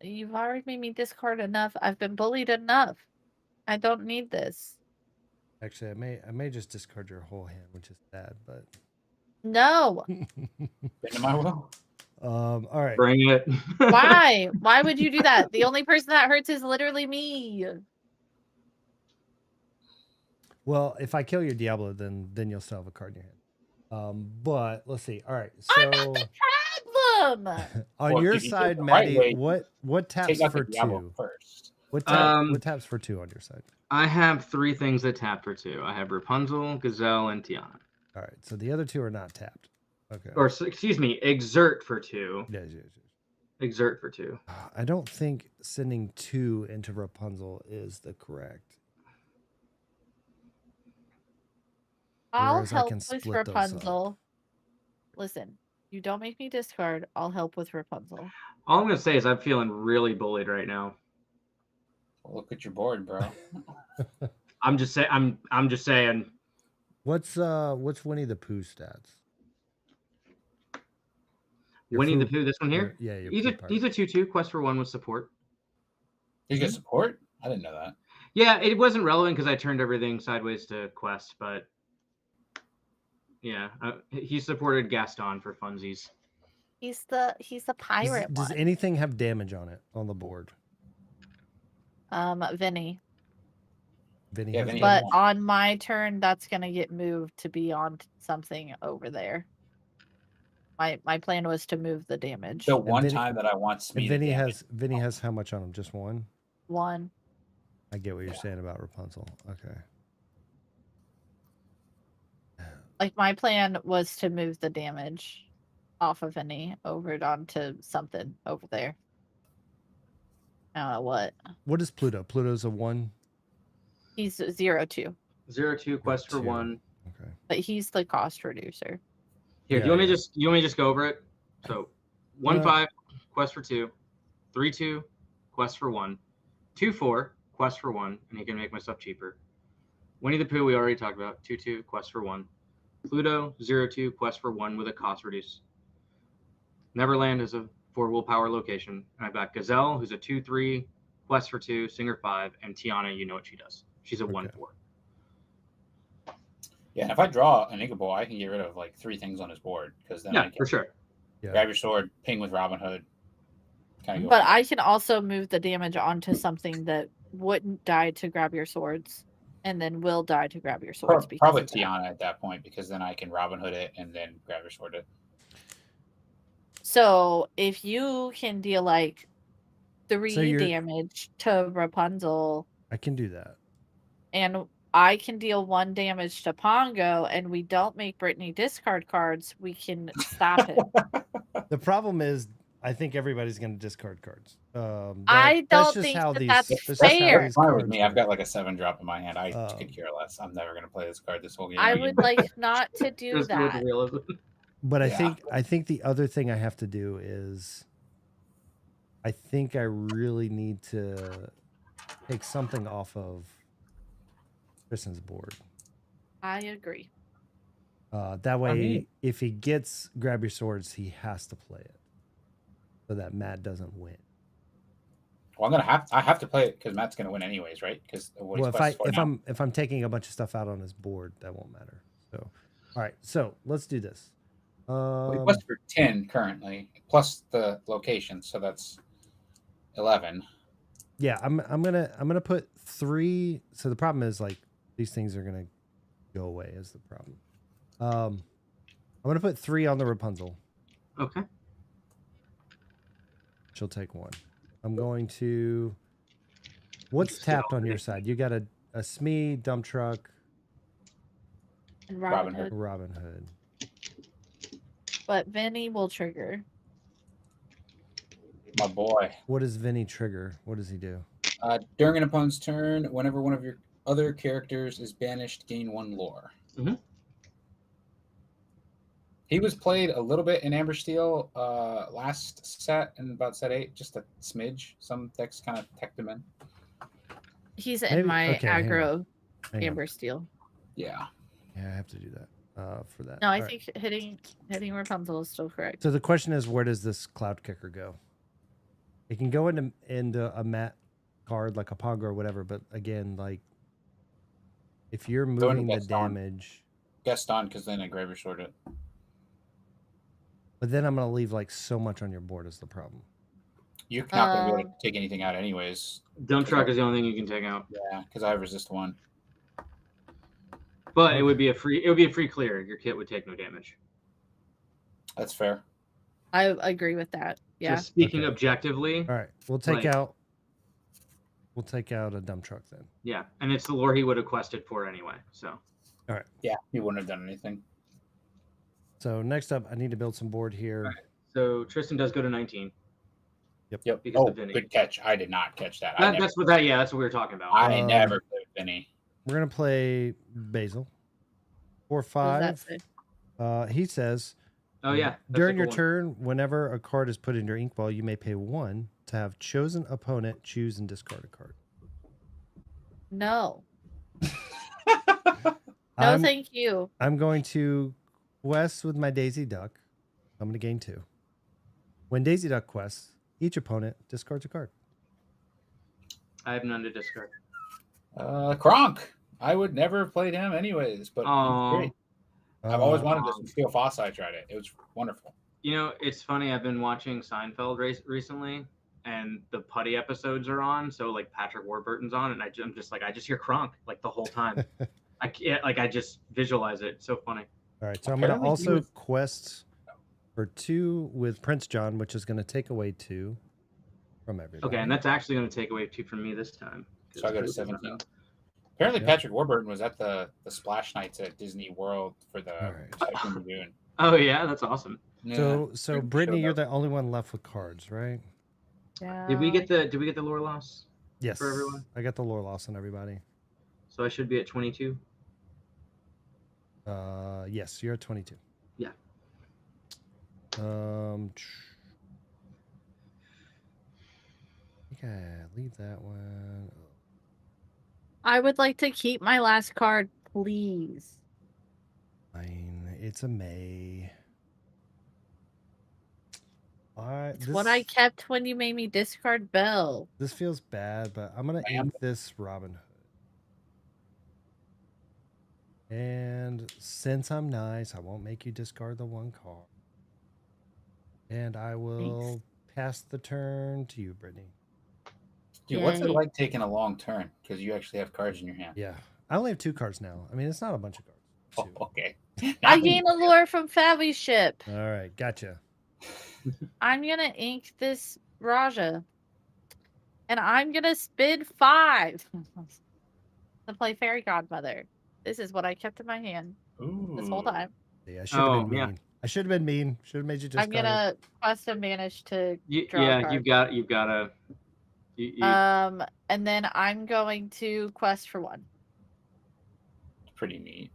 you've already made me discard enough. I've been bullied enough. I don't need this. Actually, I may just discard your whole hand, which is sad, but no. Into my will. All right. Bring it. Why? Why would you do that? The only person that hurts is literally me. Well, if I kill your Diablo, then you'll still have a card in your hand. But let's see. All right. So I'm not the problem. On your side, Maddie, what taps for 2? First. What taps for 2 on your side? I have 3 things that tap for 2. I have Rapunzel, Gazelle, and Tiana. All right. So the other 2 are not tapped. Okay. Or excuse me, exert for 2. Yes. Exert for 2. I don't think sending 2 into Rapunzel is the correct. I'll help with Rapunzel. Listen, you don't make me discard. I'll help with Rapunzel. All I'm gonna say is I'm feeling really bullied right now. Well, look at your board, bro. I'm just saying. What's Winnie the Pooh stats? Winnie the Pooh, this one here? Yeah, he's a 2/2, quest for 1 with support. You get support? I didn't know that. Yeah, it wasn't relevant because I turned everything sideways to quest, but yeah, he supported Gaston for funsies. He's the pirate. Does anything have damage on it on the board? Vinny. Vinny, but on my turn, that's gonna get moved to be on something over there. My plan was to move the damage. The one time that I want speed. Vinny has how much on him? Just 1? 1. I get what you're saying about Rapunzel. Okay. Like my plan was to move the damage. off of any over it onto something over there. I don't know what. What is Pluto? Pluto's a 1. He's 0-2, 0-2 quest for 2. 1. Okay. but he's the cost reducer. Here, Yeah, do you want me yeah. to just go over it? So 1-5 quest for 2, 3-2 quest for 1, 2-4 quest for 1, and he can make my stuff cheaper. Winnie the Pooh we already talked about, 2-2 quest for 1. Pluto 0-2 quest for 1 with a cost reduce. Neverland is a 4 willpower location. And I've got Gazelle, who's a 2-3 quest for 2, Singer 5, and Tiana, you know what she does. She's a 1-4. Yeah, and if I draw an Igabo, I can get rid of like 3 things on his board because then I Yeah, can for sure. Yeah. grab your sword, ping with Robin Hood. Kind of But I can also move the damage onto something that wouldn't die to grab your swords, and then will die to grab your swords. because probably of that. Tiana at that point because then I can Robin Hood it and then grab your sword it. So if you can deal like 3 you're- damage to Rapunzel, I can do that. and I can deal 1 damage to Pongo, and we don't make Brittany discard cards, we can stop it. The problem is, I think everybody's going to discard cards. I that's don't just think how that these. that's just how fair. these Fine with cards me. I've work. got like a 7-drop in my hand. I Um, could care less. I'm never gonna play this card this whole game. I would like not to do Just go with the that. realism. But Yeah. I think the other thing I have to do is, I think I really need to take something off of Kristen's board. I agree. That way, mean- if he gets grab your swords, he has to play it, so that Matt doesn't win. Well, I have to play it because Matt's gonna win anyways, right? Because Well, if I'm taking a bunch of stuff out on his board, that won't matter. So, all right, so let's do this. we Um, quest for 10 currently plus the location, so that's 11. yeah, I'm gonna put 3. So the problem is like these things are gonna go away is the problem. I'm gonna put 3 on the Rapunzel. Okay. She'll take 1. I'm going to. What's tapped on your side? You got a Smee, dump truck, And Robin Robin Hood. Hood. Robin Hood. But Vinny will trigger. My boy. What does Vinny trigger? What does he do? During an opponent's turn, whenever one of your other characters is banished, gain 1 lore. Mhm. He was played a little bit in Amber Steel last set and about set 8, just a smidge. Some decks kind of teched him in. He's in Maybe- my okay, hang on. aggro Hang on. Amber Steel. Yeah. Yeah, I have to do that for that. No, I All right. think hitting Rapunzel is still correct. So the question is, where does this Cloud Kicker go? It can go into a Matt card like a Pongo or whatever, but again, like if you're into moving the Gaston. damage, Gaston, because then I grab your sword it. but then I'm gonna leave like so much on your board is the problem. You're not going to be able to take anything out anyways. Dump truck is the only thing you can take out. Yeah, because I have resist 1. But it would be a free clear. Your kit would take no damage. That's fair. I agree with that. Yeah. Just speaking Okay. objectively, All right, we'll take Like- out a dump truck then. yeah. And it's the lore he would have quested for anyway. So Yeah, he wouldn't have done anything. So next up, I need to build some board here. All right. Tristan does go to 19. Yep. Because Oh, of Vinny. good catch. I did not catch that. I That's what we were talking about. never played Vinny. We're gonna play Basil. What does 4/5. that say? He says, Oh yeah. that's during a your cool one. turn, whenever a card is put in your ink ball, you may pay 1 to have chosen opponent choose and discard a card. No. No, I'm, thank you. I'm going to quest with my Daisy Duck. I'm going to gain 2. When Daisy Duck quests, each opponent discards a card. I have none to discard. Kronk. I would never have played him anyways, but Aw. he's great. I've always Uh, wanted to feel Foss. I tried it. It was wonderful. You know, it's funny. I've been watching Seinfeld recently, and the Putty episodes are on. So like Patrick Warburton's on, and I'm just like I just hear Kronk like the whole time. I can't like I just visualize it. It's so funny. All right, so I'm going to Apparently he also was- quest for 2 with Prince John, which is going to take away 2 from everybody. Okay, and that's actually going to take away 2 from me this time. So I go to 17. Apparently, Yeah. Patrick Warburton was at the Splash Nights at Disney World for the All right. Typhoon Lagoon. Oh yeah, that's awesome. So Brittany, you're the only one left with cards, right? Yeah. Did we get the lore loss? Yes. For everyone? I got the lore loss on everybody. So I should be at 22. Yes, you're at 22. Yeah. Okay, leave that one. I would like to keep my last card, please. Fine. It's a May. It's what I kept when you made me discard Bell. This feels bad, but I'm gonna ink this Robin Hood. And since I'm nice, I won't make you discard the one card. And I will pass the turn to you, Brittany. Dude, what's it like taking a long turn? Because you actually have cards in your hand. Yeah. I only have 2 cards now. I mean, it's not a bunch of cards. Oh, okay. I gain a lure from Fabi ship. All right, gotcha. I'm gonna ink this Raja. And I'm gonna spin 5 to play Fairy Godmother. This is what I kept in my hand this whole time. Yeah, I should have been mean. I should have been mean. Should have made you just. I'm gonna quest and manage to draw a card. you've gotta. And then I'm going to quest for 1. Pretty neat.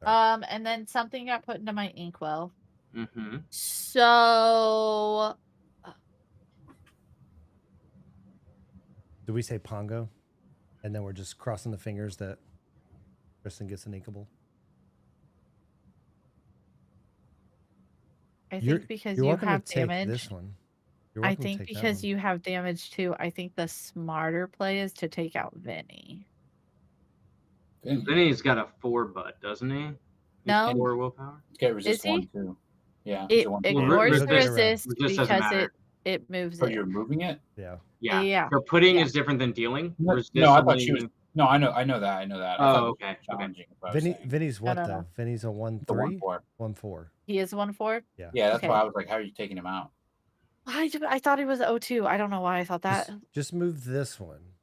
And then something got put into my inkwell. Mm-hmm. So. Do we say Pongo? And then we're just crossing the fingers that Kristen gets an inkable. I think because you have damage. This one. I think because you have damage too. I think the smarter play is to take out Vinny. Vinny's got a 4 butt, doesn't he? No. 4 willpower. He's got resist 1 too. Yeah. It ignores the resist because it moves it. Oh, you're moving it? Yeah. So putting is different than dealing. No, I thought she was. No, I know that. Oh, okay. Vinny's what though? Vinny's a 1/3? 1/4. He is 1/4? Yeah. Yeah, that's why I was like, how are you taking him out? I thought he was 0-2. I don't know why I thought that. Just move this one.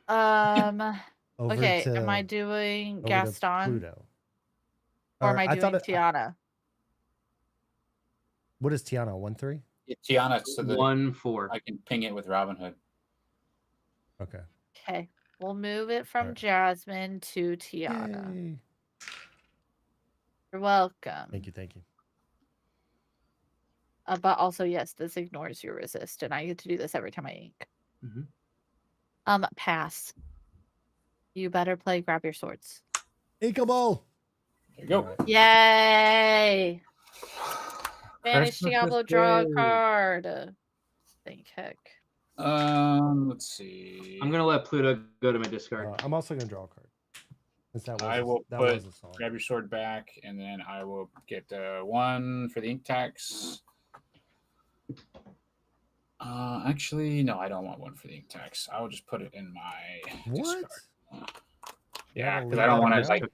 Okay, am I doing Gaston? Pluto. Or am I doing Tiana? What is Tiana? 1/3? Yeah, Tiana, so 1/4. I can ping it with Robin Hood. Okay. Okay. We'll move it from Jasmine to Tiana. Yay. You're welcome. Thank you. But also, yes, this ignores your resist, and I get to do this every time I ink. Mm-hmm. Pass. You better play Grab Your Swords. Inkable! There you go. Right. Yay! Vanish Diablo, draw a card. Think heck. Let's see. I'm gonna let Pluto go to my discard. I'm also gonna draw a card. I will grab your sword back, and then I will get 1 for the ink tax. Actually, no, I don't want 1 for the ink tax. I will just put it in my discard. Yeah, because I don't want to like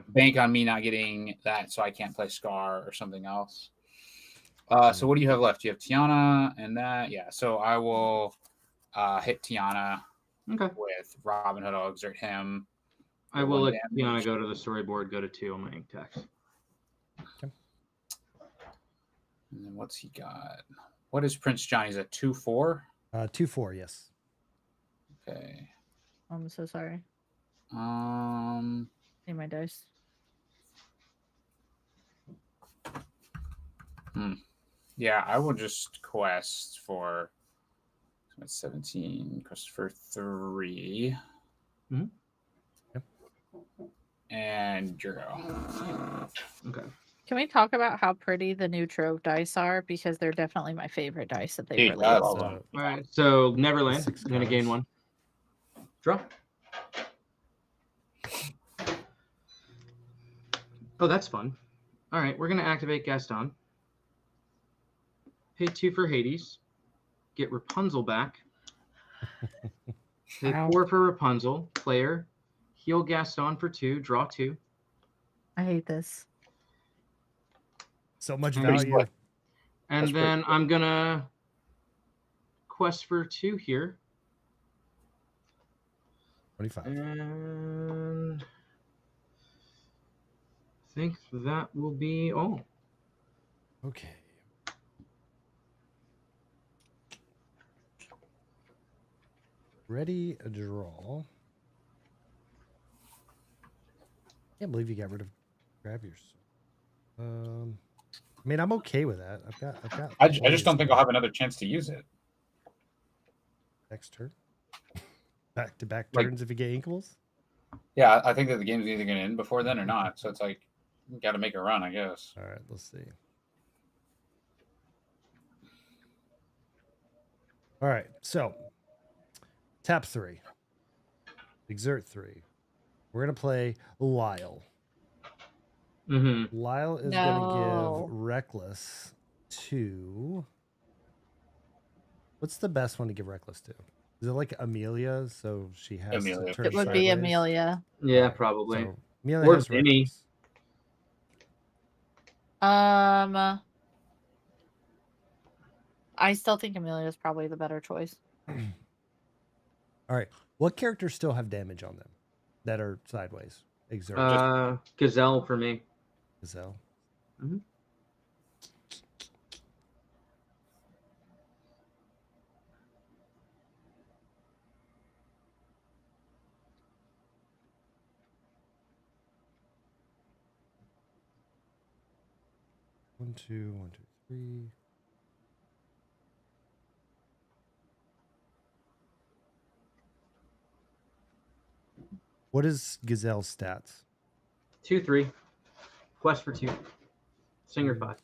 bank on me not getting that, so I can't play Scar or something else. So what do you have left? You have Tiana and that. Yeah, so I will hit Tiana with Robin Hood. I'll exert him. I will let Tiana go to the storyboard, go to 2 on my ink tax. Okay. And then what's he got? What is Prince Johnny's at 2/4? 2/4, yes. Okay. I'm so sorry. Need my dice. Yeah, I will just quest for 17, quest for 3. Mm-hmm. Yep. And you're go. Okay. Can we talk about how pretty the new Trove dice are? Because they're definitely my favorite dice that they've released. All right, so Neverland. I'm going to gain 1. Draw. Oh, that's fun. All right, we're going to activate Gaston. Pay 2 for Hades. Get Rapunzel back. Pay 4 for Rapunzel. Player. Heal Gaston for 2. Draw 2. I hate this. So much value. And then I'm going to quest for 2 here. 25. And I think that will be all. Okay. Ready a draw. Can't believe you got rid of grab your. I mean, I'm okay with that. I've got. I just don't think I'll have another chance to use it. Next turn. Back-to-back Like- turns if you get Inkables. Yeah, I think that the game's either going to end before then or not. So it's like, you got to make a run, I guess. All right, let's see. All right, so tap 3, exert 3. We're gonna play Lyle. Mm-hmm. Lyle is No. gonna give Reckless to. What's the best one to give Reckless to? Is it like Amelia? So she has Amelia, to for turn It would be sideways? Amelia. Yeah, Alright, probably. So Amelia Or has Vinny. Reckless. I still think Amelia is probably the better choice. All right. What characters still have damage on them that are sideways? Exert. Gazelle for me. Gazelle. Mhm. One, two, 3. What is Gazelle's stats? 2-3. Quest for 2. Singer 5.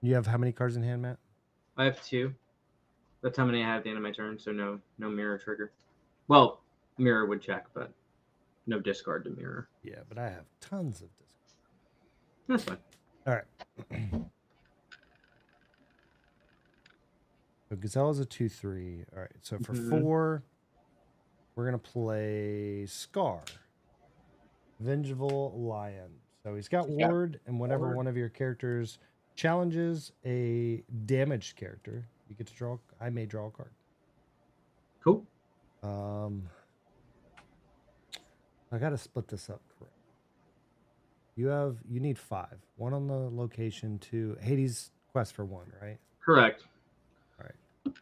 You have how many cards in hand, Matt? I have 2. That's how many I have at the end of my turn, so no mirror trigger. Well, mirror would check, but no discard to mirror. Yeah, but I have tons of this. That's fine. All right. So Gazelle is a 2/3. All right. So for Mhm. 4, we're gonna play Scar, Vengeful Lion. So he's got He's got Ward, and whenever Ward. one of your characters challenges a damaged character, you get to draw. I may draw a card. Cool. I got to split this up correct. You need 5. 1 on the location, 2 Hades quest for 1, right? Correct.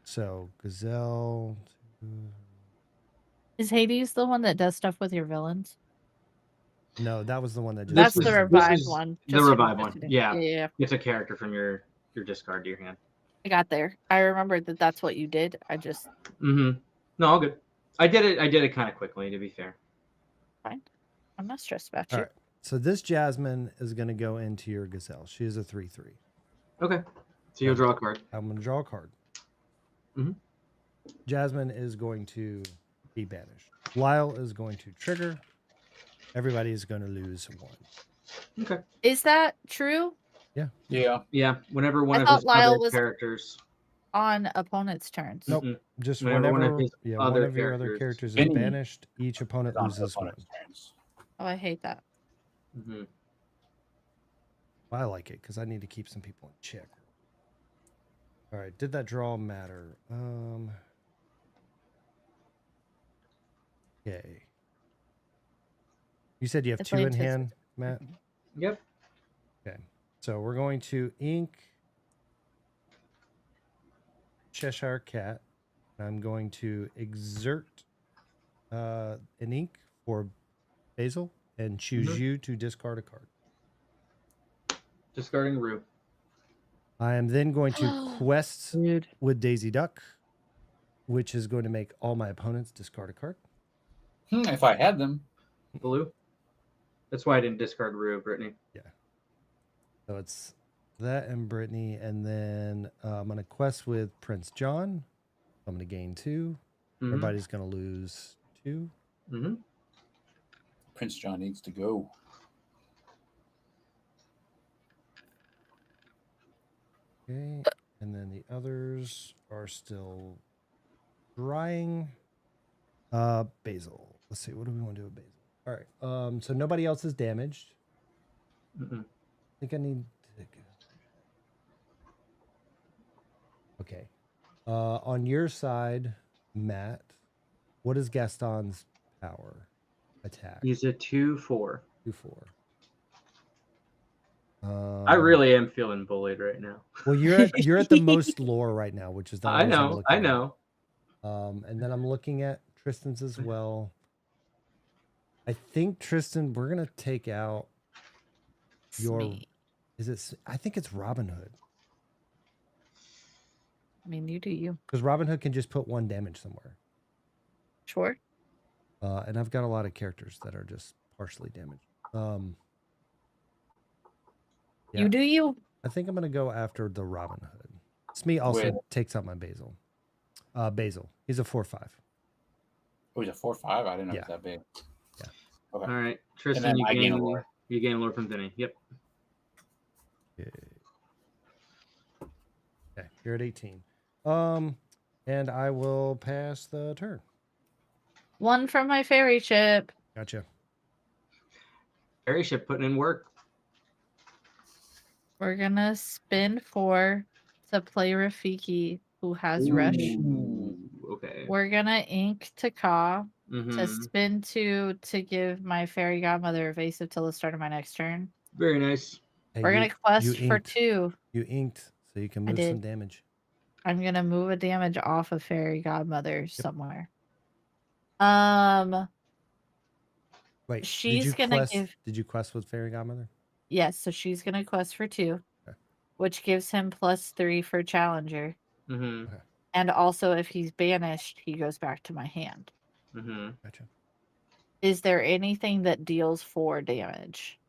So Gazelle. 2. Is Hades the one that does stuff with your villains? No, that was the one that just. That's This the is- revived is one. the just so you revived know one, today. yeah. Yeah. It's a character from your discard to your hand. I got there. I remembered that that's what you did. I just Mm-hmm. No, all good. I did it kind of quickly, to be fair. fine. I'm not stressed about All you. right. So this Jasmine is going to go into your Gazelle. She is a 3/3. Okay. So you'll draw a card. I'm going to draw a card. Mhm. Jasmine is going to be banished. Lyle is going to trigger. Everybody is going to lose 1. Okay. Is that true Yeah. Yeah. Whenever one I of thought his Lyle other was- characters. on opponent's turns? Nope. Mm-mm. Just Whenever whenever, one of his one other of your other characters- characters is Vinny banished, each opponent It's on loses 1. opponent's turns. Oh, I hate that. Mm-hmm. I like it because I need to keep some people in check. All right. Did that draw matter? Okay. You said you have I 2 played in Tits- hand, Matt? Yep. Okay. So we're going to ink Cheshire Cat. I'm going to exert an ink for Basil and choose Mhm. you to discard a card. Discarding Rue. I am then going to quest Rude. with Daisy Duck, which is going to make all my opponents discard a card. If I had them. Blue. That's why I didn't discard Rue, Brittany. So it's that and Brittany, and then I'm going to quest with Prince John. I'm going to gain 2. Mhm. Everybody's going to lose 2. Mhm. Prince John needs to go. Okay, and then the others are still drying. Basil. Let's see. What do we want to do with Basil? All right. So nobody else is damaged. Mm-mm. I think I need to go. Okay. On your side, Matt, what is Gaston's power attack? He's a 2/4. 2-4. I really am feeling bullied right now. Well, you're at the most lore right now, which is the I numbers I'm know. looking I at. know. And then I'm looking at Tristan's as well. I think Tristan, we're gonna take out your. Smee. Is it? I think it's Robin Hood I mean, you do you. because Robin Hood can just put 1 damage somewhere. Sure. And I've got a lot of characters that are just partially damaged. Yeah. You do you. I think I'm gonna go after the Robin Hood. Smee also Wait. takes out my Basil. Basil. He's a 4/5. Oh, he's a 4/5. I didn't know Yeah. it was that big. Yeah. Okay. All right, Tristan, then you I gain a gain lore. You gain lore from Vinny. Yep. Okay, you're at 18. And I will pass the turn. 1 from my fairy ship. Gotcha. Fairy ship putting in work. We're gonna spin 4 to play Rafiki, who has rush. Ooh, okay. We're gonna ink to Ka to Mhm. spin 2 to give my fairy godmother evasive till the start of my next turn. Very nice. Hey, We're gonna quest you for inked. 2. You inked, so you can I move some did. damage. I'm gonna move a damage off of fairy godmother somewhere. Wait, She's gonna give. Did you quest with Fairy Godmother? Yes, so she's gonna quest for 2, Okay. which gives him +3 for challenger. Mhm. And also, if he's banished, he goes back to my hand. Mhm. Gotcha. Is there anything that deals 4 damage?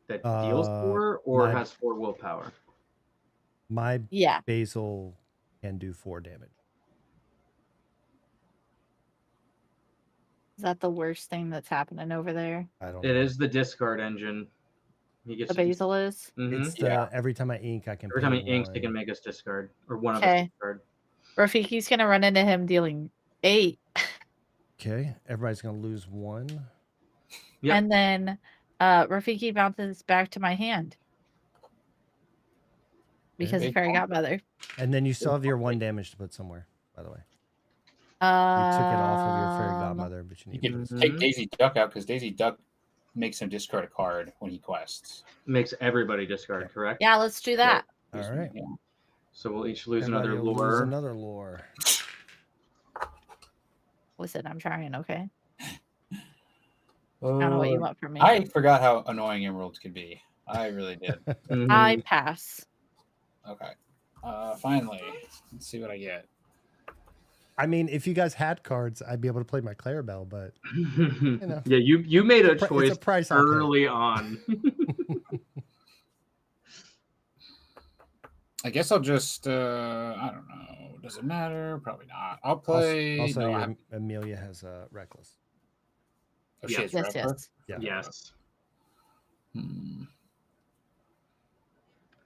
That deals 4 or my- has 4 willpower. My Yeah. Basil can do 4 damage. Is that the worst thing that's happening over there? I don't It know. is the discard engine. He gets The basil is? Mhm. It's the every time I ink, I can Every time he pay inks, he can 1. make us discard or one of us Okay. discard. Rafiki's gonna run into him dealing 8. Okay, everybody's gonna lose 1. Yep. And then Rafiki bounces back to my hand. Because Big of Fairy bump. Godmother. And then you still have your 1 damage to put somewhere, by the way. You took it off of your Fairy Godmother, but you You need can to put it take Daisy Duck out because Daisy Duck makes him discard a card when he quests. Makes everybody discard, correct? Yeah, let's do that. All right. Yeah. So we'll each lose Everybody another will lose lore. another lore. Listen, I'm trying, okay? I don't know what you want from me. I forgot how annoying Emerald could be. I really did. Mhm. I pass. Okay. Finally, let's see what I get. I mean, if you guys had cards, I'd be able to play my Clarabelle, but know. Yeah, you made a It's a choice price I'll pay. early on. I guess I'll just I don't know. Does it matter? Probably not. I'll play. Also, no, your Amelia has Reckless. oh, she Yeah. has Yes, Rev her? yes. Yeah. Yes. And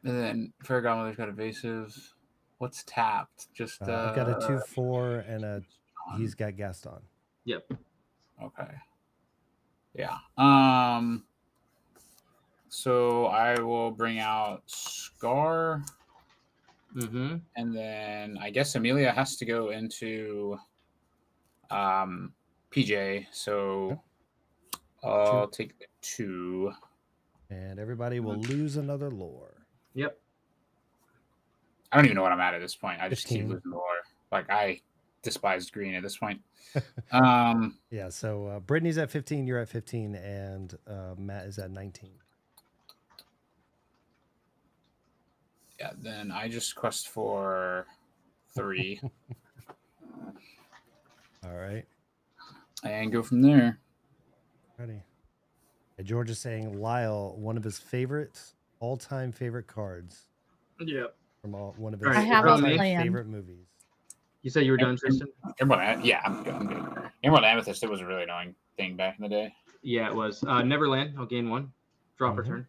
then Fairy Godmother's got evasive. What's tapped? Just I've got a 2/4 and he's got Gaston. Yep. Okay. Yeah. So I will bring out Scar, Mm-hmm. and then I guess Amelia has to go into PJ. So I'll take the 2. And everybody will lose another lore. Yep. I don't even know what I'm at this point. I just keep 15. losing the lore. Like I despised green at this point. Yeah, so Brittany's at 15, you're at 15, and Matt is at 19. Yeah, then I just quest for 3 All right. and go from there. Ready. George is saying Lyle, one of his all-time favorite cards Yep. from one of All his right, I have a all-time plan. favorite movies. You said you were done, Tristan? Emerald, yeah, I'm good. Emerald Amethyst, it was a really annoying thing back in the day. Yeah, it was. Neverland, I'll gain 1. Drop Mhm. return.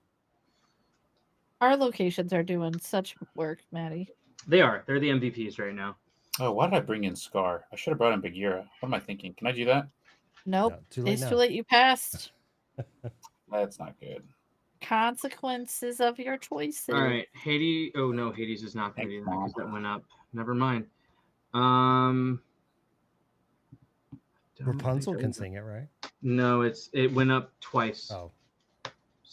Our locations are doing such work, Maddie. They are. They're the MVPs right now. Oh, why did I bring in Scar? I should have brought in Bagheera. What am I thinking? Can I do that? Nope. No, too late It's now. too late. You passed. That's not good. Consequences of your choices. All right, Hades. Oh no, Hades is not going to Thanks, do that because Mom. that went up. Never mind. Rapunzel can sing it, right? No, it went up twice. Oh,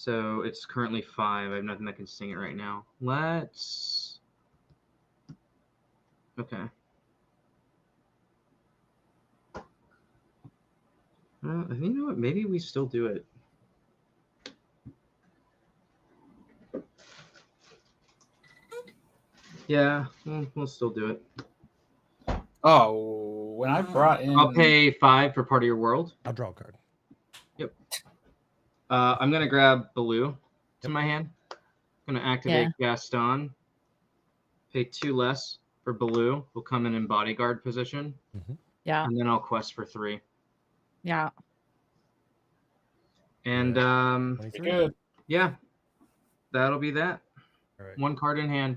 So it's currently 5. I have nothing that can sing it right now. Let's. Okay. I think, you know what? Maybe we still do it. Yeah, we'll still do it. Oh, when I brought in, I'll pay 5 for part of your world. I'll draw a card. Yep. I'm gonna grab Baloo to my hand. Gonna activate Gaston. Pay 2 less for Baloo. Will come in bodyguard position. Yeah. And then I'll quest for 3. Yeah. And 23. good. yeah, that'll be that. All right. 1 card in hand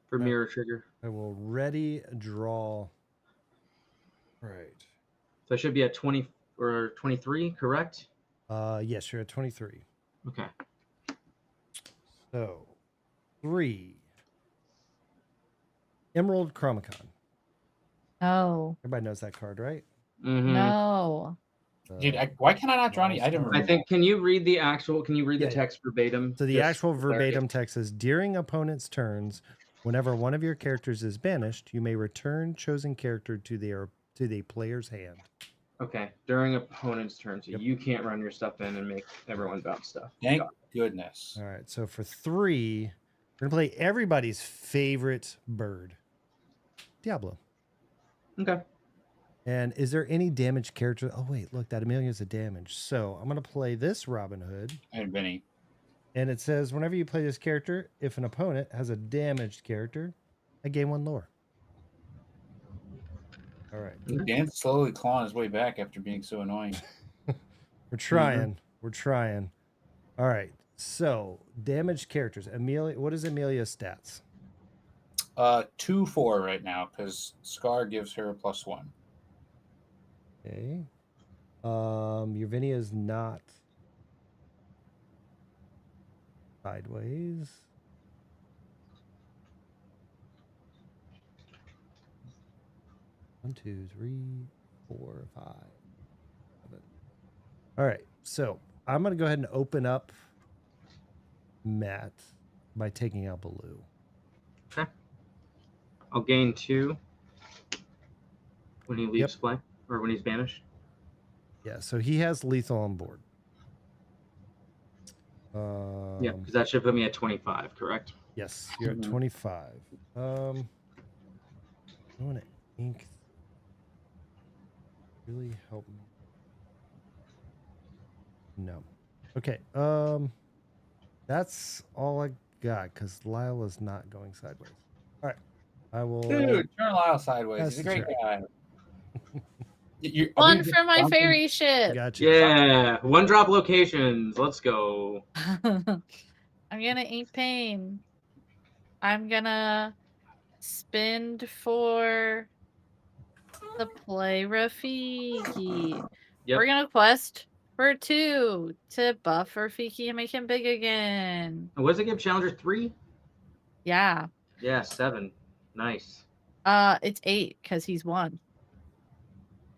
for Yeah. mirror trigger. I will ready draw. Right. So I should be at 20 or 23, correct? Yes, you're at 23. Okay. So 3. Emerald Chromicon. No. Everybody knows that card, right? Mm-hmm. No. Dude, why can I not draw any item I removal? think. Can you read the actual? Can you read Yeah. the text verbatim? So the Just actual for clarity? verbatim text is: during opponent's turns, whenever one of your characters is banished, you may return chosen character to the player's hand. Okay. During opponent's turn, so Yep. you can't run your stuff in and make everyone bounce stuff. Thank goodness. All right. So for 3, we're gonna play everybody's favorite bird, Diablo. Okay. And is there any damaged character? Oh wait, look, that Amelia's a damage. So I'm gonna play this Robin Hood. And Vinny. And it says, whenever you play this character, if an opponent has a damaged character, I gain 1 lore. All right. Dan's slowly clawing his way back after being so annoying. We're trying. We're trying. All right. So, damaged characters. Amelia, what is Amelia's stats? 2-4 right now because Scar gives her a +1. Okay. Urvinia is not sideways. One, 2, 3, 4, 5, 7. All right. So I'm gonna go ahead and open up Matt by taking out Baloo. Okay. I'll gain 2 when he leaves play or when he's banished. Yeah. So he has lethal on board. Yeah, because that should put me at 25, correct? Yes, you're at 25. I want to ink. Really help me. No. Okay. That's all I got because Lyle is not going sideways. All right. I will. Dude, turn Lyle sideways. That's He's a great true. guy. One for my fairy ship. Gotcha. Yeah, 1-drop locations. Let's go. I'm gonna ink pain. I'm gonna spend for the play Rafiki. Yep. We're gonna quest for 2 to buff Rafiki and make him big again. And what does it give Challenger 3? Yeah. Yeah, 7. Nice. It's 8 because he's 1.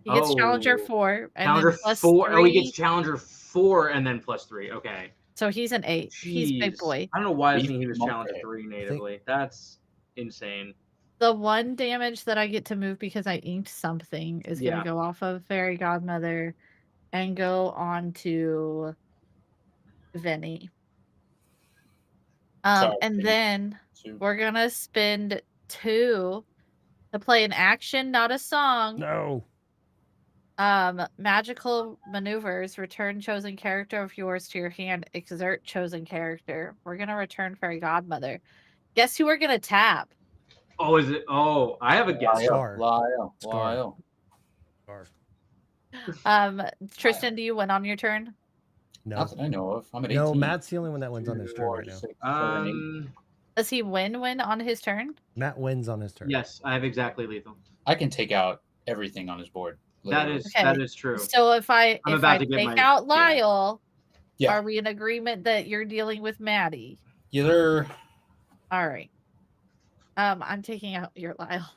He gets Challenger 4 and Challenger then plus 4. 3. Oh, he gets Challenger 4 and then +3. Okay. So he's an 8. He's big Jeez. boy. I don't know why I was Beefy thinking he was monkey. Challenger 3 natively. That's insane. The 1 damage that I get to move because I inked something is Yeah. gonna go off of Fairy Godmother and go on to Vinny. Sorry, And Vinny. then we're gonna spend 2 to play an action, not a song. No. Magical maneuvers. Return chosen character of yours to your hand. Exert chosen character. We're gonna return Fairy Godmother. Guess who we're gonna tap? Oh, is it? Oh, I have a guess. Scar. Lyle. Scar. Lyle. Tristan, do you win on your turn? No. Not that I know of. I'm at 18. No, Matt's the only one that wins on his turn right now. 6, 7, 8. Does he win on his turn? Matt wins on his turn. Yes, I have exactly lethal. I can take out everything on his board. That literally. is true. So if I I'm about to get take my- out Lyle, Yeah. are we in agreement that you're dealing with Maddie? Either All right. I'm taking out your Lyle.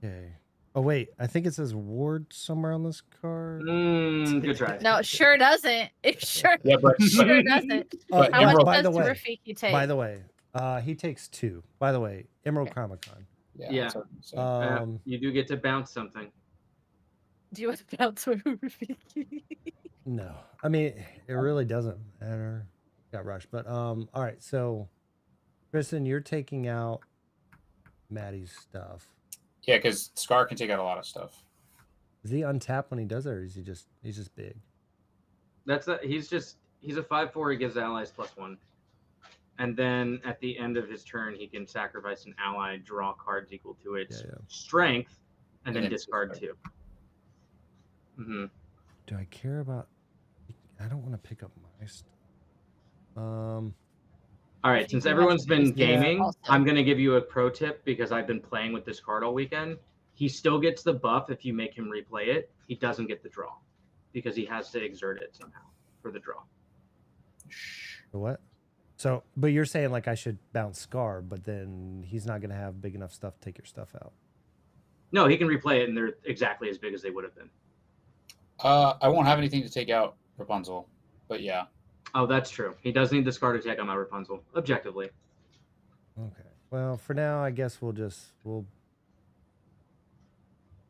Okay. Oh wait, I think it says ward somewhere on this card. Good try. No, it sure doesn't. It sure, Yeah, but sure doesn't. But How much Emerald- by does the way, Rafiki take? by the way, he takes 2. By the way, Emerald Okay. Chronicon. Yeah. that's what I'm saying. You do get to bounce something. Do you want to bounce with Rafiki? No, I mean it really doesn't matter. Got rushed, but all right. So, Kristen, you're taking out Maddie's stuff. Yeah, because Scar can take out a lot of stuff. Is he untapped when he does it, or is he's just big? He's a 5/4. He gives allies +1, and then at the end of his turn, he can sacrifice an ally, draw cards equal to its strength, and then discard 2. Mm-hmm. Do I care about? I don't want to pick up my stuff. All right, since everyone's been gaming, I'm going to give you a pro tip because I've been playing with this card all weekend. He still gets the buff if you make him replay it. He doesn't get the draw because he has to exert it somehow for the draw. What? So, but you're saying like I should bounce Scar, but then he's not going to have big enough stuff to take your stuff out. No, he can replay it, and they're exactly as big as they would have been. I won't have anything to take out Rapunzel, but yeah. Oh, that's true. He does need this card to take on my Rapunzel, objectively. Okay. Well, for now, I guess we'll.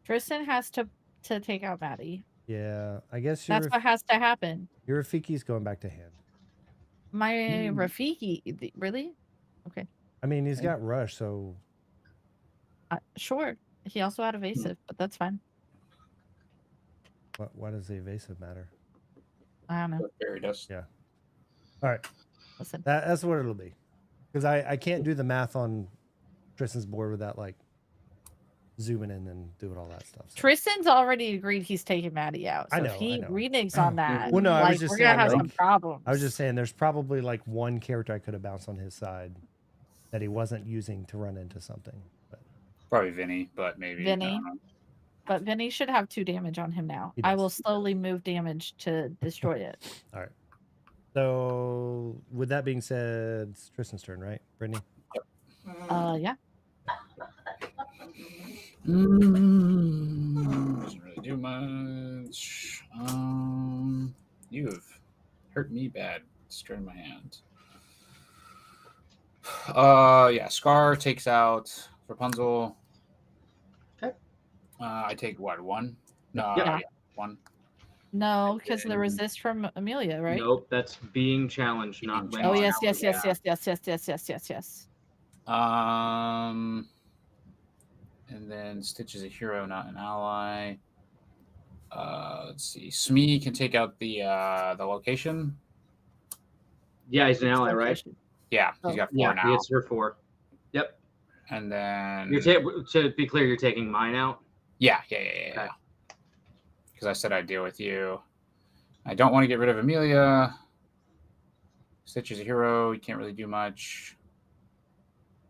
Tristan has to take out Maddie. Yeah, I guess that's what has to happen. Your Rafiki's going back to hand. My Rafiki, really? Okay. I mean, he's got rush, so. Sure. He also had evasive, but that's fine. Why does the evasive matter? I don't know. Barry does. Yeah. All right. Listen. That's what it'll be. Because I can't do the math on Tristan's board without like zooming in and doing all that stuff. So. Tristan's already agreed he's taking Maddie out. So I know, if he I know. reneges on that, well, no, I was just we're saying, gonna have some problems. I was just saying there's probably like one character I could have bounced on his side that he wasn't using to run into something. But. Probably Vinny, but maybe Vinny. But Vinny should have 2 damage on him now. I will slowly move damage to destroy it. All right. So, with that being said, it's Tristan's turn, right, Brittany? Yeah. Doesn't really do much. You've hurt me bad. Destroying my hand. Yeah. Scar takes out Rapunzel. Okay. I take what, 1? No, yeah. 1. No, because of the resist from Amelia, right? Nope, that's being challenged, not winning. Oh yes. And then Stitch is a hero, not an ally. Let's see. Smee can take out the location. Yeah, he's an ally, right? Yeah, he's got 4 now. It's for 4. Yep. And then to be clear, you're taking mine out. Yeah. Okay. Because I said I'd deal with you. I don't want to get rid of Amelia. Stitch is a hero. You can't really do much.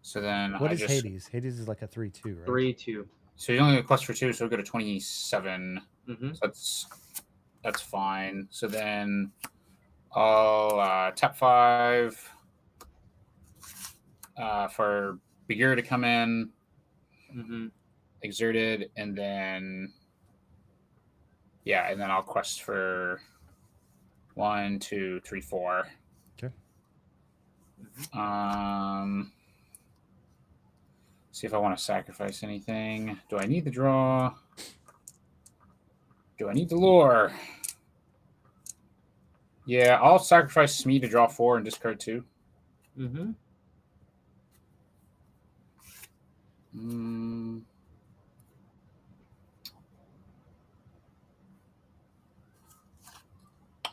So then what is Hades? Hades is like a 3/2, right? 3/2. So he's only a quest for 2, so we'll go to 27. Mm-hmm. So that's fine. So then I'll tap 5 for Bagheera to come in. Mm-hmm. Exerted, and then and then I'll quest for 1, 2, 3, 4. Okay. See if I want to sacrifice anything. Do I need the draw? Do I need the lore? Yeah, I'll sacrifice Smee to draw 4 and discard 2. Mm-hmm.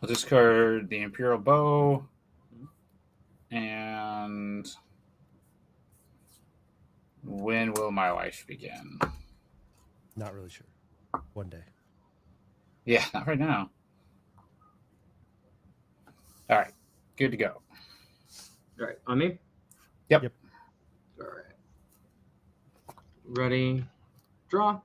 I'll discard the Imperial Bow and when will my life begin? Not really sure. One day. Yeah, not right now. All right, good to go. All right, on me? Yep. All right. Ready, draw.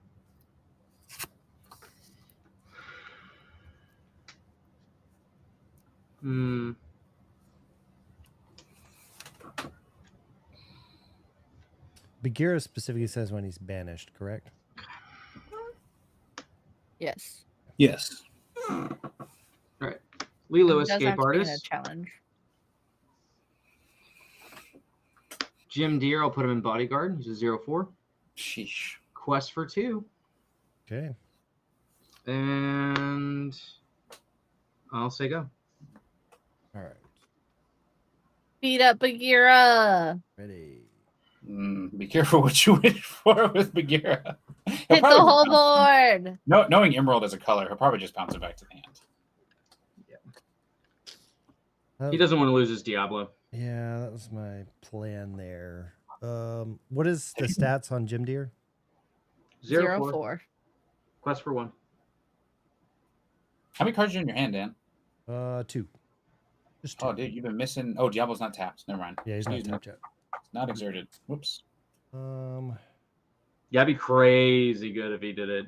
Bagheera specifically says when he's banished, correct? Yes. Yes. Lilo, It does escape have to be in a artist. challenge. Jim Deere, I'll put him in bodyguard. He's a 0/4. Sheesh. Quest for 2. Okay. And I'll say go. All right. Beat up Bagheera. Ready. Be careful what you wish for with Bagheera. Hit the whole board. Knowing Emerald as a color, he'll probably just bounce it back to the hand. He doesn't want to lose his Diablo. Yeah, that was my plan there. What is the stats on Jim Deere? 0/4. Quest for 1. How many cards are in your hand, Dan? 2. Just 2. Oh, dude, you've been missing. Oh, Diablo's not tapped. Never mind. Yeah, he's not Excuse me. tapped yet. It's not exerted. Whoops. Yeah, it'd be crazy good if he did it.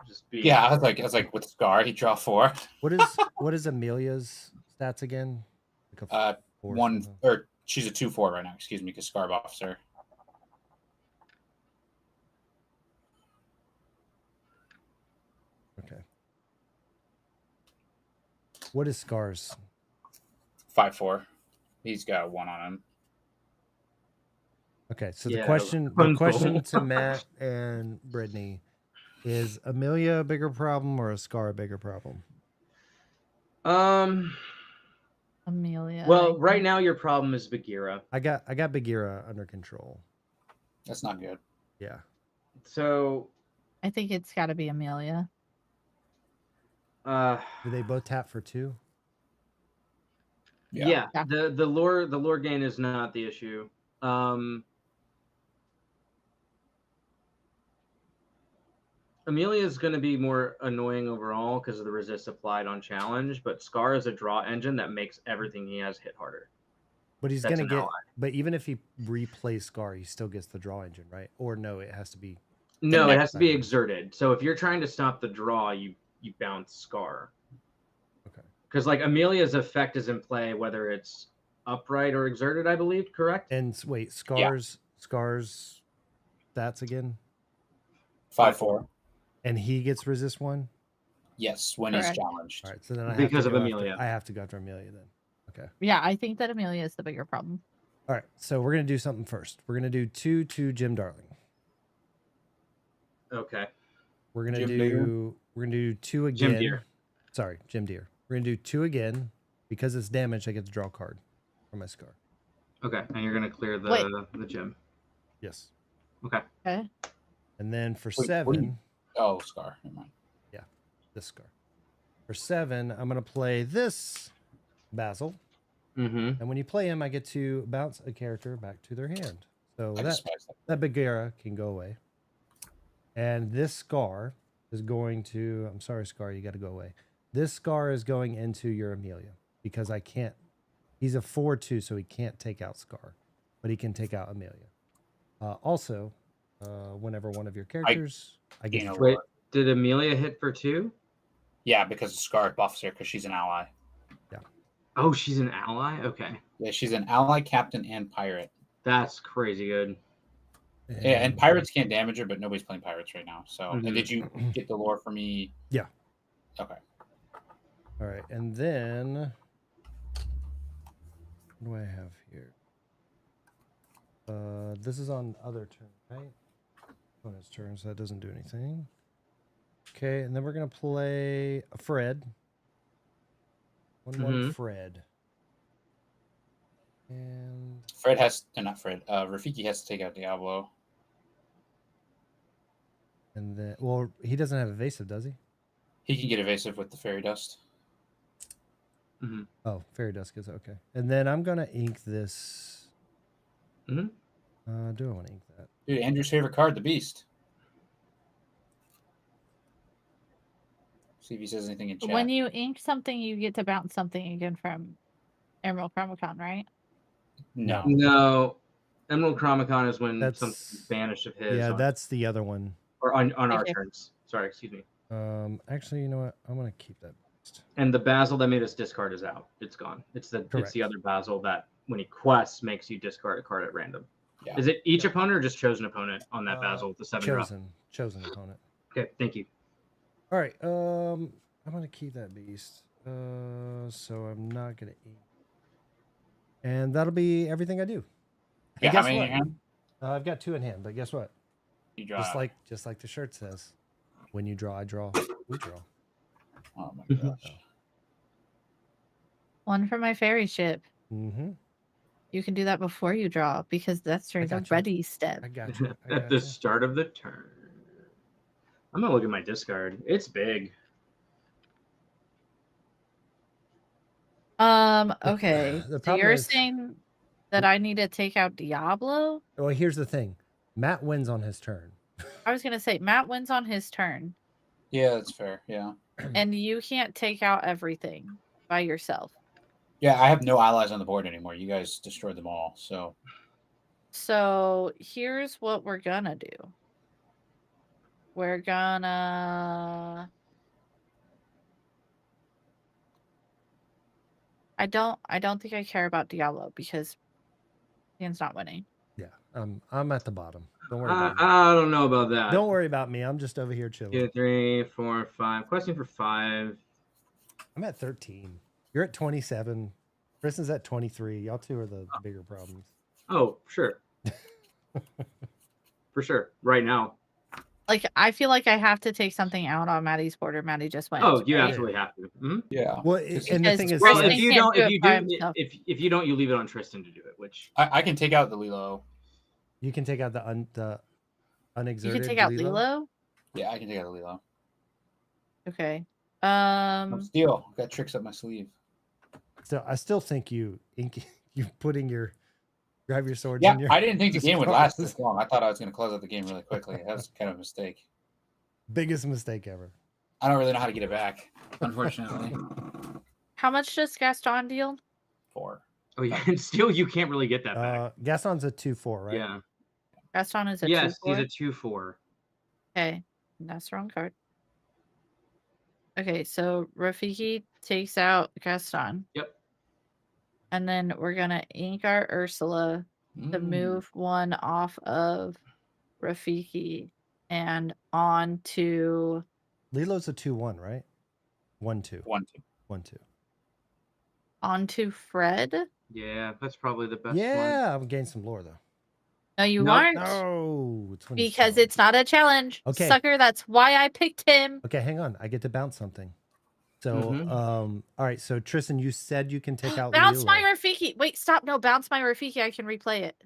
Just be. Yeah, I was like, with Scar, he draw 4. What is Amelia's stats again? Like a 4 1 something? or she's a 2/4 right now. Excuse me, because Scar buffs her. Okay. What is Scar's? 5/4. He's got 1 on him. Okay, so Yeah, the question Rapunzel. to Matt and Brittany is Amelia a bigger problem or is Scar a bigger problem? Amelia. Well, right now your problem is Bagheera. I got Bagheera under control. That's not good. Yeah. So, I think it's got to be Amelia. Do they both tap for 2? yeah. The lore gain is not the issue. Amelia is going to be more annoying overall because of the resist applied on challenge, but Scar is a draw engine that makes everything he has hit harder. But he's That's gonna an get. ally. But even if he replays Scar, he still gets the draw engine, right? Or no, it has to be. No, it next has to be time. exerted. So if you're trying to stop the draw, you bounce Scar. Okay. Because like Amelia's effect is in play whether it's upright or exerted, I believe, correct? And wait, Scar's stats again, 5/4. and he gets resist 1. Yes, when Correct. he's challenged. All right, so then I Because have of to go Amelia. After, I have to go after Amelia then. Okay. Yeah, I think that Amelia is the bigger problem. All right, so we're gonna do something first. We're gonna do 2 to Jim Darling. Okay. We're gonna Jim do Deere? 2 again. Jim Deere. Sorry, Jim Deere. We're gonna do 2 again because it's damaged. I get to draw a card from my Scar. Okay. And you're gonna clear the Wait. gym. Yes. Okay. Okay. And then for Wait, what do 7, you- Oh, Scar. Never mind. this Scar. For 7, I'm gonna play this Basil. Mm-hmm. And when you play him, I get to bounce a character back to their hand. So I that, despise that. that Bagheera can go away. And this Scar is going to... I'm sorry, Scar, you got to go away. This Scar is going into your Amelia because I can't... He's a 4/2, so he can't take out Scar. But he can take out Amelia. Also, whenever one of your characters... I get You know, Wait, did Amelia hit for 2? Yeah, because Scar buffs her because she's an ally. Oh, she's an ally? Okay. Yeah, she's an ally, captain, and pirate. That's crazy good. Yeah, and pirates can't damage her, but nobody's playing pirates right now. So, Mhm. and did you get the lore for me? Yeah. Okay. All right, and then... What do I have here? This is on other turn, right? Opponent's turn, so that doesn't do anything. Okay, and then we're gonna play a Fred. 1/1 Mhm. Fred. And Fred has, not Fred. Rafiki has to take out Diablo. then, well, he doesn't have evasive, does he? He can get evasive with the fairy dust. Oh, Fairy Dusk is okay. And then I'm gonna ink this. Mhm. Do I want to ink that? Dude, Andrew's favorite card, the Beast. See if he says anything in chat. When you ink something, you get to bounce something again from Emerald Chromicon, right? No. No. Emerald Chromicon is when That's- something's banished of his. Yeah, on- that's the other one. or on our Okay. turns. Sorry, excuse me. Actually, you know what? I'm gonna keep that. And the Basil that made us discard is out. It's gone. It's the Correct. other Basil that when he quests makes you discard a card at random. Yeah. Is it each opponent or just chosen opponent on that Uh, Basil with the 7 drop? Chosen opponent. Okay, thank you. All right. I'm gonna keep that beast. So I'm not gonna eat. And that'll be everything I do. Hey, Yeah, how guess many in what? your hand? I've got 2 in hand, but guess what? You draw. Just like the shirt says, when you draw, I draw. We draw. Oh my gosh. One for my fairy ship. Mm-hmm. You can do that before you draw because that's during the got you. ready step. I got you. I At got the you. start of the turn. I'm gonna look at my discard. It's big. Okay. The So problem you're is- saying that I need to take out Diablo? Well, here's the thing. Matt wins on his turn. I was gonna say Matt wins on his turn, Yeah, that's fair. Yeah. and you can't take out everything by yourself. Yeah, I have no allies on the board anymore. You guys destroyed them all. So So here's what we're gonna do. We're gonna. I don't think I care about Diablo because Dan's not winning. Yeah. I'm at the bottom. Don't worry about me. I don't know about that. Don't worry about me. I'm just over here chilling. 2, 3, 4, 5. Question for 5. I'm at 13. You're at 27. Kristen's at 23. Y'all two are the bigger problems. Oh, sure. For sure. Right now. Like I feel like I have to take something out on Maddie's board, or Maddie just wins. Oh, you right? absolutely have to. Mhm. yeah, Well, and the Because thing is, Well, Tristan if you can't don't, do if it you by do, himself. if you don't, you leave it on Tristan to do it. Which I can take out the Lilo. you can take out the You unexerted. can take out Lilo. Lilo. Yeah, I can take out the Lilo. Okay. No steal. Got tricks up my sleeve. So I still think you putting your grab your swords. Yeah, in your, I didn't think the just game would last close. this long. I thought I was going to close out the game really quickly. That was kind of a mistake. Biggest mistake ever. I don't really know how to get it back, unfortunately. How much does Gaston deal? 4. oh yeah, and still you can't really get that back. Gaston's a 2/4, right? Yeah. Gaston is a Yes, 2/4? he's a 2/4. Okay, that's the wrong card. Okay, so Rafiki takes out Gaston. Yep. And then we're gonna ink our Ursula to move one off of Rafiki and on to Lilo's a 2/1, right? 1/2. 1, 2. 1/2. onto Fred. Yeah, that's probably the best one. Yeah, I'm getting some lore though. No, you Nope. aren't. No, it's when he's Because selling. it's not a challenge. Okay. Sucker, that's why I picked him. Okay, hang on. I get to bounce something. So, Mhm. all right. So Tristan, you said you can take out Bounce Lilo. my Rafiki. Wait, stop. No, bounce my Rafiki. I can replay it.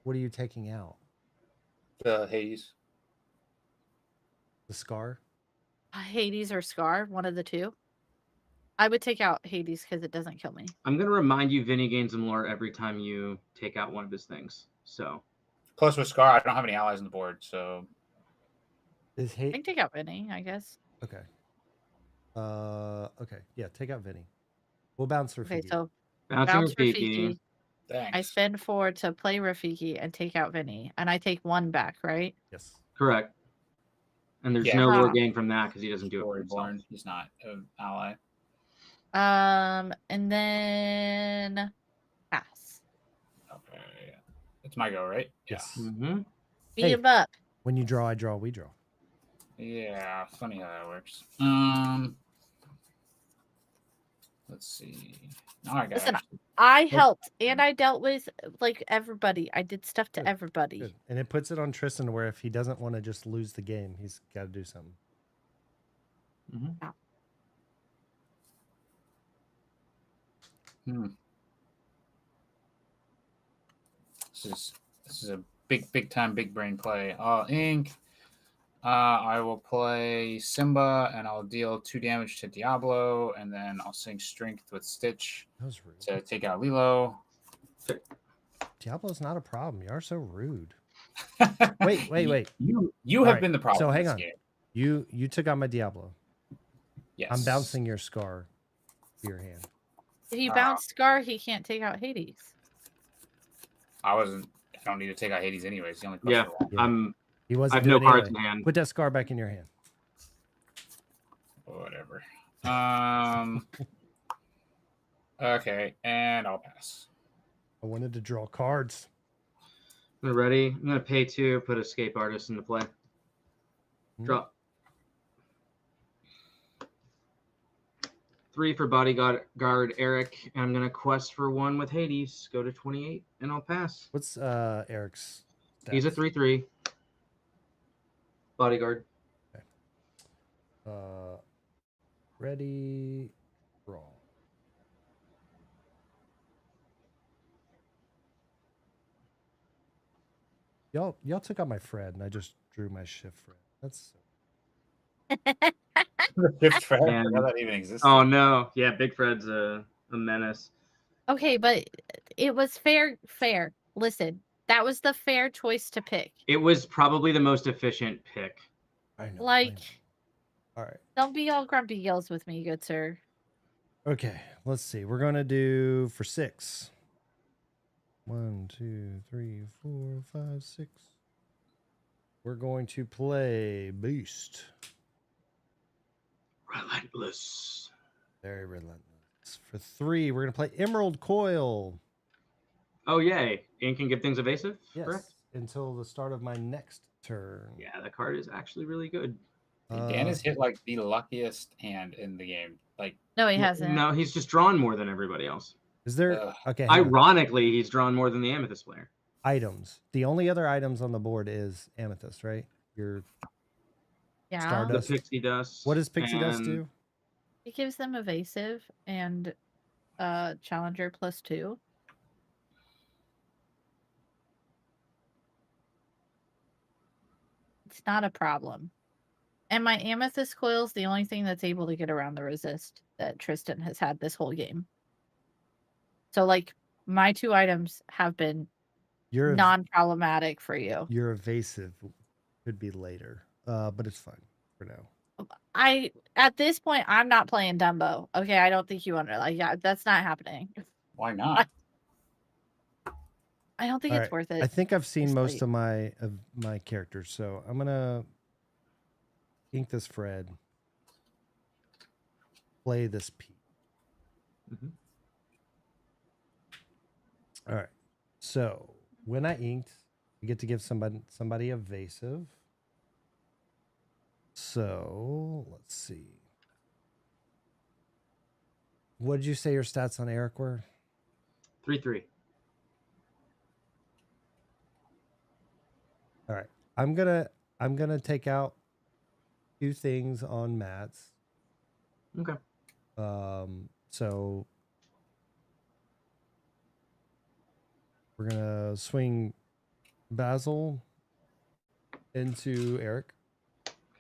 What are you taking out? The Hades. The scar? Hades or Scar, one of the two. I would take out Hades because it doesn't kill me. I'm gonna remind you, Vinny gains some lore every time you take out one of his things. So Plus with Scar, I don't have any allies on the board, so Is I hate can take out Vinny, I guess. okay? Okay. Yeah, take out Vinny. We'll bounce Rafiki. Okay, so bouncing bounce Rafiki. Rafiki. thanks. I spend 4 to play Rafiki and take out Vinny, and I take 1 back, right? Yes. Correct. And there's Yeah. no lore Ah. gain from that because he doesn't do it for Story himself. born. He's not an ally. And then pass. Okay. It's my go, right? Yes. Mm-hmm. Beat Hey. him up. When you draw, I draw. We draw. Yeah, funny how that works. Let's see. Now I got Listen, I helped and I dealt with like everybody. I did stuff to Good, everybody. Good. And it puts it on Tristan where if he doesn't want to just lose the game, he's got to do something. Mm-hmm. This is a big time big brain play. Ink. I will play Simba and I'll deal 2 damage to Diablo, and then I'll sink Strength with Stitch That was rude. to take out Lilo. Diablo's not a problem. You are so rude. Wait. You All have right, been the problem. so in hang this on. game. You took out my Diablo. Yes. I'm bouncing your scar to your hand. If he Ah. bounced Scar, he can't take out Hades. I don't need to take out Hades anyways. The only Yeah. question. Yeah. He I wasn't have no doing it cards anyway. in hand. Put that scar back in your hand. Whatever. Okay, and I'll pass. I wanted to draw cards. Ready? I'm gonna pay 2, put Escape Artist into play. Hmm. Drop. 3 for bodyguard Eric, and I'm gonna quest for 1 with Hades. Go to 28, and I'll pass. What's Eric's He's a stats? 3/3 bodyguard. Ready, roll. Y'all took out my Fred, and I just drew my shift Fred. That's Fifth Fred. And- How that even exists? Oh no, yeah, Big Fred's a menace. Okay, but it was fair. Listen, that was the fair choice to pick. It was probably the most efficient pick. I know. I Like, know. All right. don't be all grumpy gills with me, good sir. Okay, let's see. We're gonna do for 6. 1, 2, 3, 4, 5, 6. We're going to play Beast. Relentless. Very relentless. For 3, we're gonna play Emerald Coil. Oh yay! And can give things evasive. Yes. Correct. Until the start of my next turn. Yeah, that card is actually really good. Dan has hit like the luckiest hand in the game. Like, No, he hasn't. No, he's just drawn more than everybody else. Is there Ugh. okay? hang on. Ironically, he's drawn more than the Amethyst player. Items. The only other items on the board is Amethyst, right? Your Yeah, The Stardust. Pixie Dust. what does Pixie Dust and- do? it gives them evasive and Challenger +2. It's not a problem. And my Amethyst Coil's the only thing that's able to get around the resist that Tristan has had this whole game. So, like, my 2 items have been Your non-problematic for you. your evasive could be later, but it's fine for now. At this point, I'm not playing Dumbo. Okay, I don't think you yeah, that's not happening. why not? I don't think All it's right, worth it. I think I've seen Just most like- of my characters, so I'm gonna ink this Fred. Play this P. Mhm. All right. So when I inked, you get to give somebody evasive. So let's see. What did you say your stats on Eric were? 3/3. All right. I'm gonna take out 2 things on Matt's. Okay. So we're gonna swing Basil into Eric,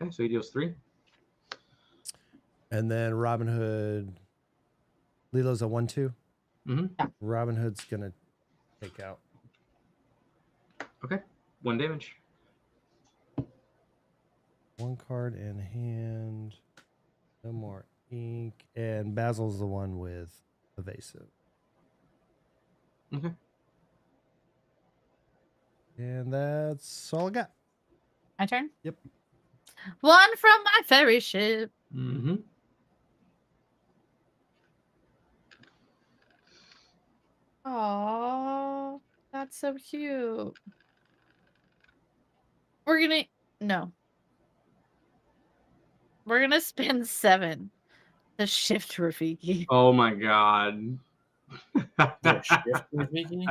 Okay, so he deals 3. and then Robin Hood. Lilo's a 1/2. Mm-hmm. Robin Hood's gonna take out. Okay. 1 damage. 1 card in hand. No more ink. And Basil's the one with evasive. Okay. And that's all I got. My turn? Yep. One from my ferry ship. Mm-hmm. Oh, that's so cute. We're gonna spend 7 to shift Rafiki. Oh my god. Shift Rafiki?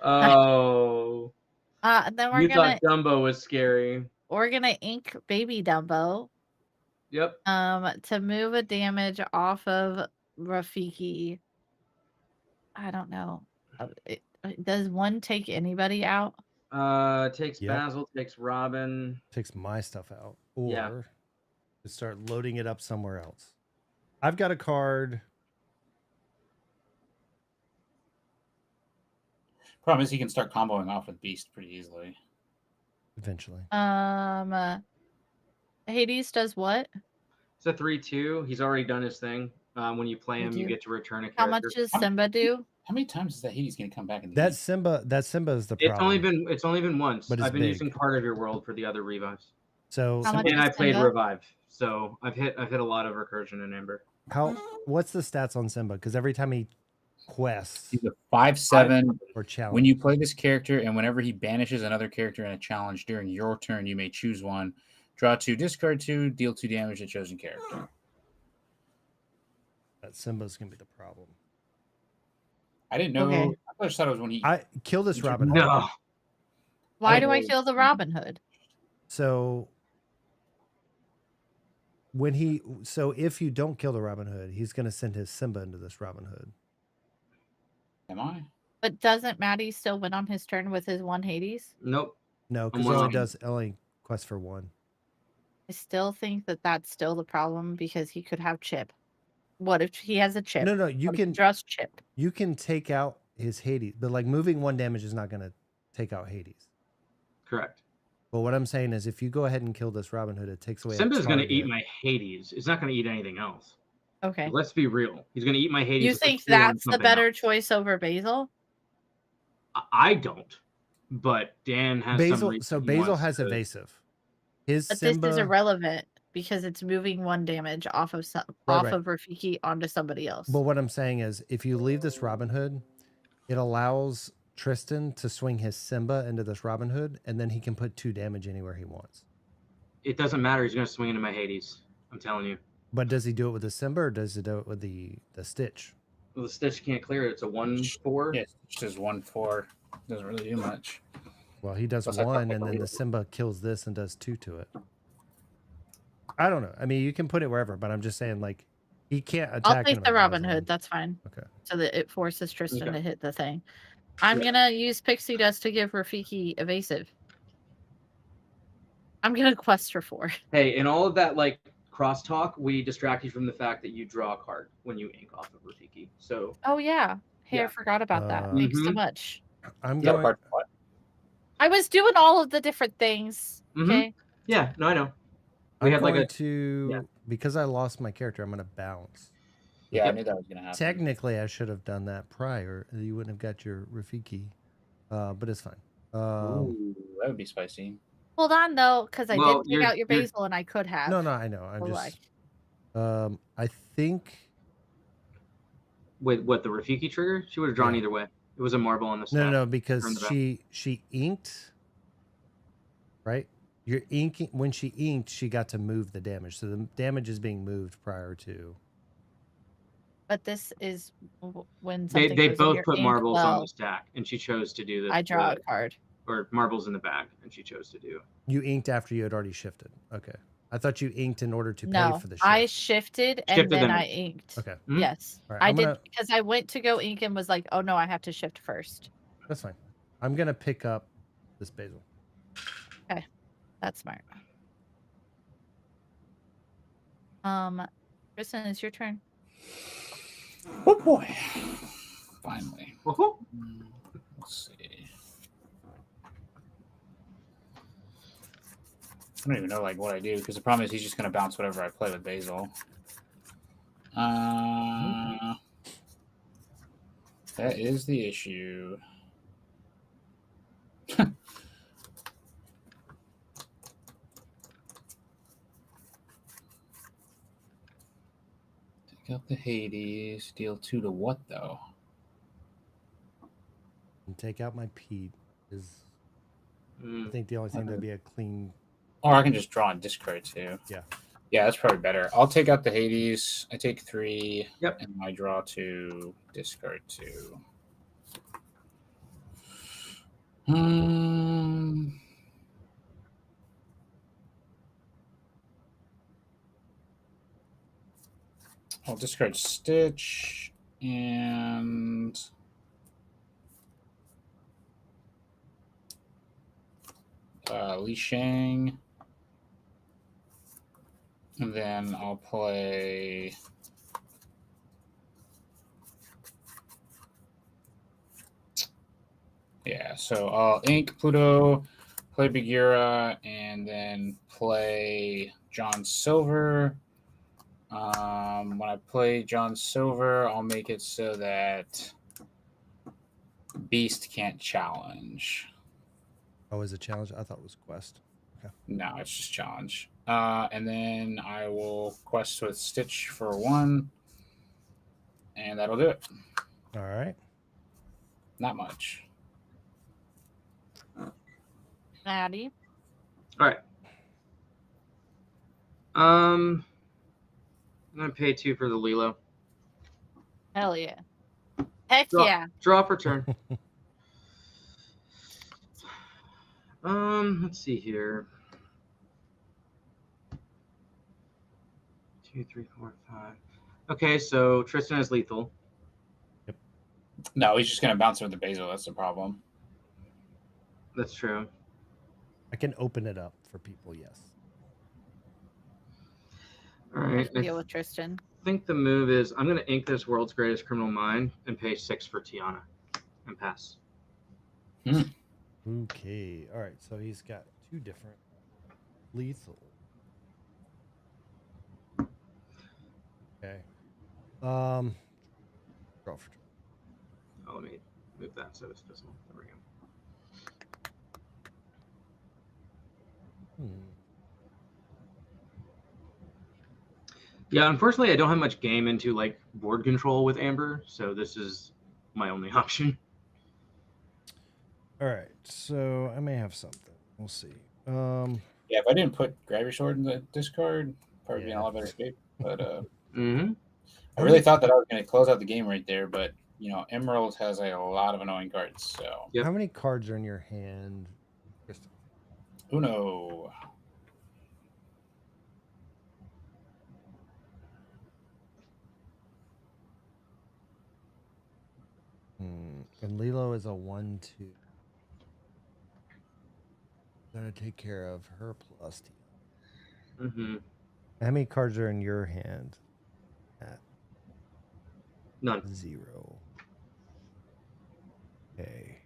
Oh. Then we're You gonna thought Dumbo was scary. ink baby Dumbo Yep. to move a damage off of Rafiki. I don't know. Does 1 take anybody out? Takes Yep. Basil, takes Robin. Takes my stuff out. Or Yeah. to start loading it up somewhere else. I've got a card. Problem is, he can start comboing off with Beast pretty easily. Eventually. Hades does what? It's a 3/2. He's already done his thing. When you play him, you 3/2. get to return a character. How much does Simba do? How many times is that Hades going to come back in the That game? Simba is the It's problem. only been once. But it's I've been using big. part of your world for the other revives. So How much And I is played Simba? revive. So I've hit a lot of recursion in Amber. what's the stats on Simba? Because every time he quests He's a 5/7. or challenge. When you play this character, and whenever he banishes another character in a challenge during your turn, you may choose one. Draw 2, discard 2, deal 2 damage to chosen character. That Simba's gonna be the problem. I didn't know. Okay. I just thought it was when he. I kill this Robin Hood. No. Why I do I will- kill the Robin Hood? So if you don't kill the Robin Hood, he's gonna send his Simba into this Robin Hood. Am I? But doesn't Maddie still win on his turn with his one Hades? Nope. No, because I'm he watching. only quest for one. I still think that that's still the problem because he could have Chip. What if he has a Chip? No, you What if he can draws Chip. you can take out his Hades, but like moving one damage is not gonna take out Hades. Correct. But what I'm saying is, if you go ahead and kill this Robin Hood, it takes away. Simba's going to eat target. my Hades. He's not going to eat anything else. Okay. Let's be real. He's going to eat my Hades. You and put think 4 on that's the something better else. choice over Basil? I don't. But Dan has some Basil. reason So he Basil wants has to- evasive. His But Simba. this is irrelevant because it's moving one damage off of Right. of Rafiki onto somebody else. But what I'm saying is, if you leave this Robin Hood, it allows Tristan to swing his Simba into this Robin Hood, and then he can put 2 damage anywhere he wants. It doesn't matter. He's going to swing into my Hades. I'm telling you. But does he do it with the Simba, or does he do it with the Stitch? Well, the Stitch can't clear it. It's a 1/4. Yeah, it's just 1/4. Doesn't really do much. Well, he does Plus I 1, thought and then they the were- Simba kills this and does 2 to it. I don't know. I mean, you can put it wherever, but I'm just saying, like, he can't attack. I'll take him the at Robin Basil. Hood. That's fine. Okay. So that it forces Tristan Okay. to hit the thing. I'm gonna use Pixie Dust to give Rafiki evasive. I'm gonna quest for 4. Hey, in all of that like crosstalk, we distract you from the fact that you draw a card when you ink off of Rafiki. So Oh yeah. Hey, I Yeah. forgot about that. Thanks so Mhm. much. I'm You got a going. card for what? I was doing all of the different things. Mhm. Okay. yeah, no, I know. We I'm had like going a to yeah. because I lost my character. I'm going to bounce. Yeah, I Yep. knew that was gonna happen. Technically, I should have done that prior. You wouldn't have got your Rafiki, but it's fine. Ooh, that would be spicy. Hold on though, because I Well, did take you're- out your you're- basil and I could have. No, I know. I'm So, just. like, I think. with what the Rafiki trigger, she would have drawn Yeah. either way. It was a marble on the stack. No, Turn because the back. she inked. Right, you're inking when she inked. She got to move the damage, so the damage is being moved prior to. but this is when They something they goes in both your put ink, marbles on well, the stack, and she chose to do the I draw a card. or marbles in the bag, and she chose to do. You inked after you had already shifted. Okay, I thought you inked in order to pay No, for the shift. I shifted and Shifted then them. I inked. Okay, Mhm. Yes, All right, I I'm did gonna- because I went to go ink and was like, oh no, I have to shift first. that's fine. I'm gonna pick up this basil. That's smart. Tristan, it's your turn. Oh boy! Finally. Woohoo! Let's see. I don't even know like what I do because the problem is he's just gonna bounce whatever I play with Basil. That is the issue. Take out the Hades. Deal 2 to what though? And take out my Pete is. I Mm. think the only thing that'd be a clean. Or I can just draw and discard too. Yeah. Yeah, that's probably better. I'll take out the Hades. I take 3. Yep. And I draw 2, discard 2. I'll discard Stitch and Li Shang. And then I'll play yeah, so I'll ink Pluto, play Bagheera, and then play John Silver. When I play John Silver, I'll make it so that Beast can't challenge. Oh, is it challenge? I thought it was quest. No, it's just challenge. And then I will quest with Stitch for 1. And that'll do it. All right. Not much. Maddie. All right. I'm gonna pay 2 for the Lilo. Hell yeah. Heck Draw, yeah. draw per turn. Let's see here. 2, 3, 4, 5. Okay, so Tristan is lethal. No, he's just gonna bounce with the basil. That's the problem. That's true. I can open it up for people. Yes. All I right. can deal with Tristan. I think the move is I'm going to ink this World's Greatest Criminal Mind and pay 6 for Tiana and pass. Okay. All right. So he's got 2 different lethal. Okay. Draw for turn. Oh, let me move that so it's visible. There we go. Yeah, unfortunately, I don't have much game into like board control with Amber, so this is my only option. All right. So I may have something. We'll see. Yeah, if I didn't put Grab Your Sword in the discard, probably be in a lot better shape. But I really thought that I was going to close out the game right there, but you know, Emerald has a lot of annoying cards. So How many cards are in your hand, Kristen? Uno. And Lilo is a 1/2. Gotta take care of her plus T. How many cards are in your hand? None. 0. Okay.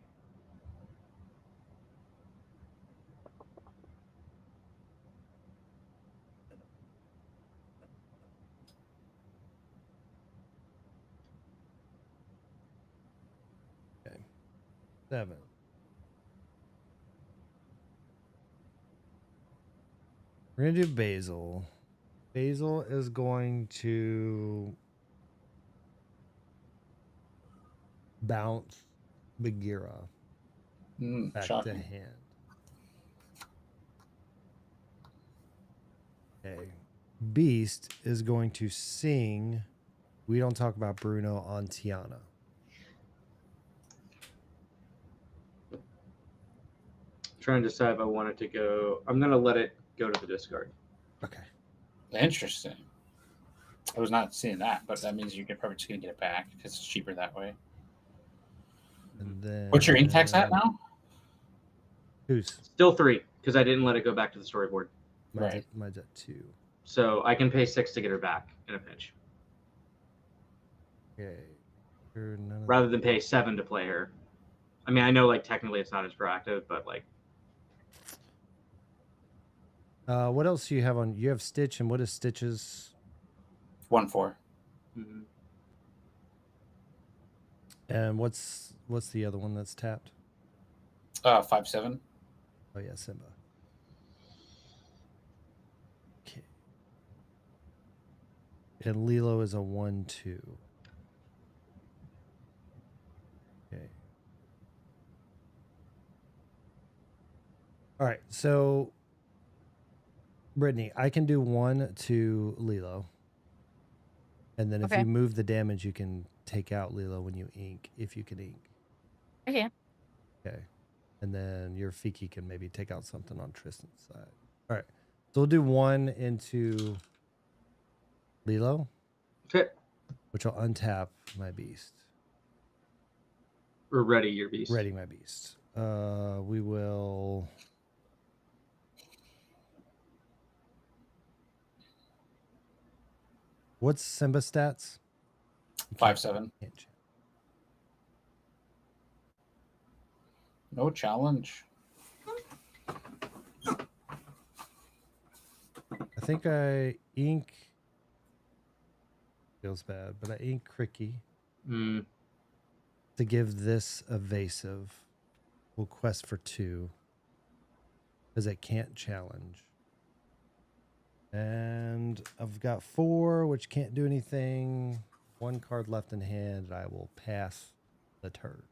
Okay. 7. We're gonna do Basil. Basil is going to bounce Bagheera back Shocking. to hand. Okay. Beast is going to sing We Don't Talk About Bruno on Tiana. Trying to decide if I want it to go. I'm going to let it go to the discard. Okay. Interesting. I was not seeing that, but that means you're probably just going to get it back because it's cheaper that way. And then What's your ink tax at now? Who's? Still 3 because I didn't let it go back to the storyboard. Mine's at 2. So I can pay 6 to get her back in a pinch. Okay. Rather than pay 7 to play her. I mean, I know like technically it's not as proactive, but like. What else do you have on? You have Stitch, and what is Stitch's? 1/4. And what's the other one that's tapped? 5/7. Oh yeah, Simba. Okay. And Lilo is a 1/2. Okay. All right, so Brittany, I can do 1 to Lilo. And then if you move the damage, you can take out Lilo when you ink, if you can ink. Okay. Okay. And then your Fiki can maybe take out something on Tristan's side. All right. So we'll do 1 into Lilo. Okay. Which will untap my beast. Or ready your beast. Ready my beast. We will... What's Simba stats? 5/7. No challenge. I think I ink. Feels bad, but I ink Cricky to give this evasive. We'll quest for 2 because it can't challenge. And I've got 4, which can't do anything. 1 card left in hand. I will pass the turn.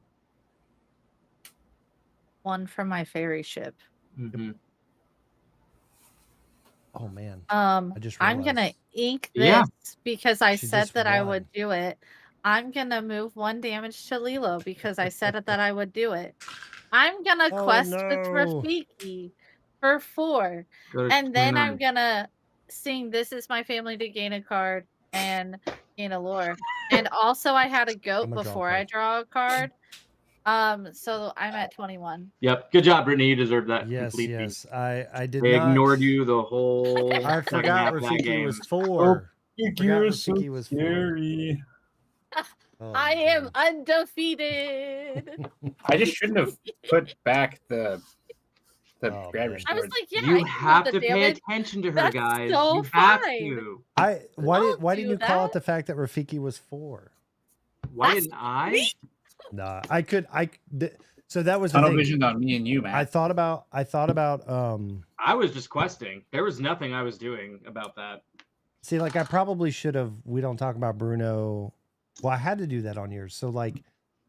1 from my fairy ship. Oh man. I'm gonna ink this because I said that I would do it. I'm gonna move 1 damage to Lilo because I said it that I would do it. I'm gonna Oh, quest with no. Rafiki for 4. Go to And then I'm 29. gonna sing This Is My Family to gain a card and gain a lore. And also I had a goat gonna draw a before I card. draw a card. So I'm at 21. Yep. Good job, Brittany. You deserved that Yes, completely. yes. I did They not ignored you the whole I second forgot half of that Rafiki game. was 4. You're so Rafiki was 4. scary. Oh, I am man. undefeated. I just shouldn't have put back the Oh, grab man. I was sword. like, yeah, I You can have do to the pay damage. attention to her, That's guys. so You have fine. to. Why Don't didn't do you call out that. the fact that Rafiki was 4? Why That's didn't I? me. Nah, so that was the Tunnel thing. vision on me and you, man. I thought about I was just questing. There was nothing I was doing about that. see, like I probably should have. We don't talk about Bruno. Well, I had to do that on yours. So like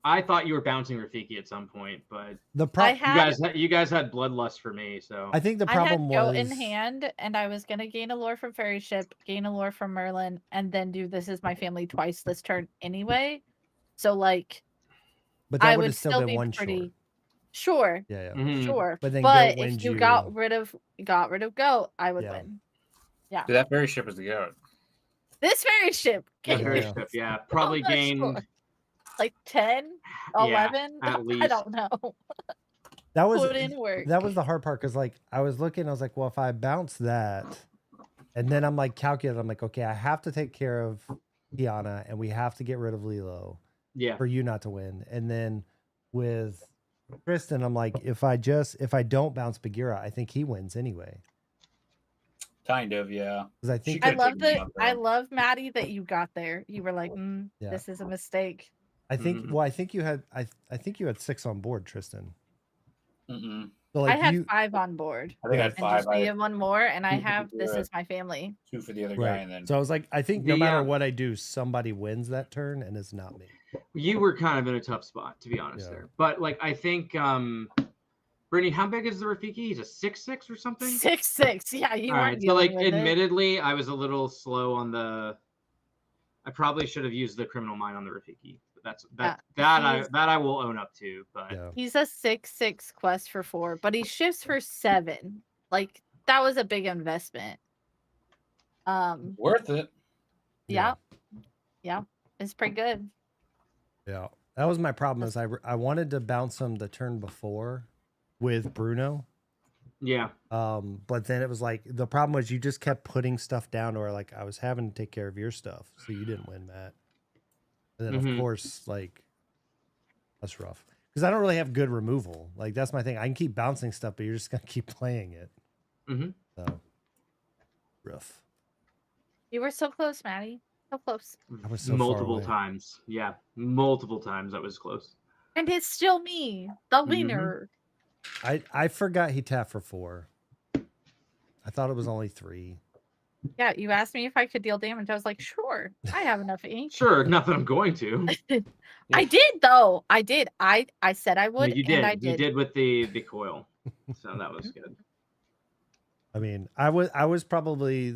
I thought you were bouncing Rafiki at some point, but the I problem. you guys had bloodlust for me, so I think the I had problem goat was in hand, and I was gonna gain a lore from Fairy Ship, gain a lore from Merlin, and then do This Is My Family twice this turn anyway. So like, but that I would would have still still been be one pretty short. sure, Yeah, yeah. Mhm. sure. But then But goat wins if you you. got rid of goat, I would Yeah. win. Dude, that very ship was the goat. This Fairy Ship the Yeah, gained Fairy yeah. Ship, yeah, probably much gained more? Like 10, yeah, 11. at I least. don't know. That was Put in work. that was the hard part because like I was looking, I was like, well, if I bounce that, and then I'm like calculating, I'm like, okay, I have to take care of Tiana, and we have to get rid of Lilo Yeah, for you not to win. And then with Tristan, I'm like, if I don't bounce Bagheera, I think he wins anyway. Kind of, yeah. Because I She think I could've love taken me the out, I though. love Maddie that you got there. You were like, Yeah. this is a mistake. Mhm. well, I think you had I think you had 6 on board, Tristan. Mm-mm. So like I had you 5 on board. I think I had And 5. just I needed had one more, and I two for have This Bagheera, Is My Family. 2 for the other guy, right. and then So I was like, I think no The, matter what I do, somebody wins that turn, and it's not me. you were kind of in a tough spot, to be honest Yeah. there. But like, I think, Brittany, how big is the Rafiki? He's a 6'6" or something. 6'6". Yeah, you All weren't right, so like, dealing with it. admittedly, I was a little slow on the. I probably should have used the Criminal Mind on the Rafiki. But that I will own up to. But Yeah. He's a 6'6" quest for 4, but he shifts for 7. Like, that was a big investment. worth it. Yeah. It's pretty good. Yeah, that was my problem. Is I wanted to bounce him the turn before with Bruno, yeah, but then it was like the problem was you just kept putting stuff down, or like I was having to take care of your stuff, so you didn't win, Matt. And then Mhm. of course, like that's rough because I don't really have good removal. Like that's my thing. I can keep bouncing stuff, but you're just gonna keep playing it. Mhm. So rough. You were so close, Maddie. So close. I was so far multiple away. times. Yeah, multiple times that was close. And it's still me, the Mhm. winner. I forgot he tapped for 4. I thought it was only 3. Yeah, you asked me if I could deal damage. I was like, sure, I have enough ink. Sure, not that I'm going to. I did though. I did. I said I No, would, you did. and I You did. did with the coil, so that was good. I mean, I was probably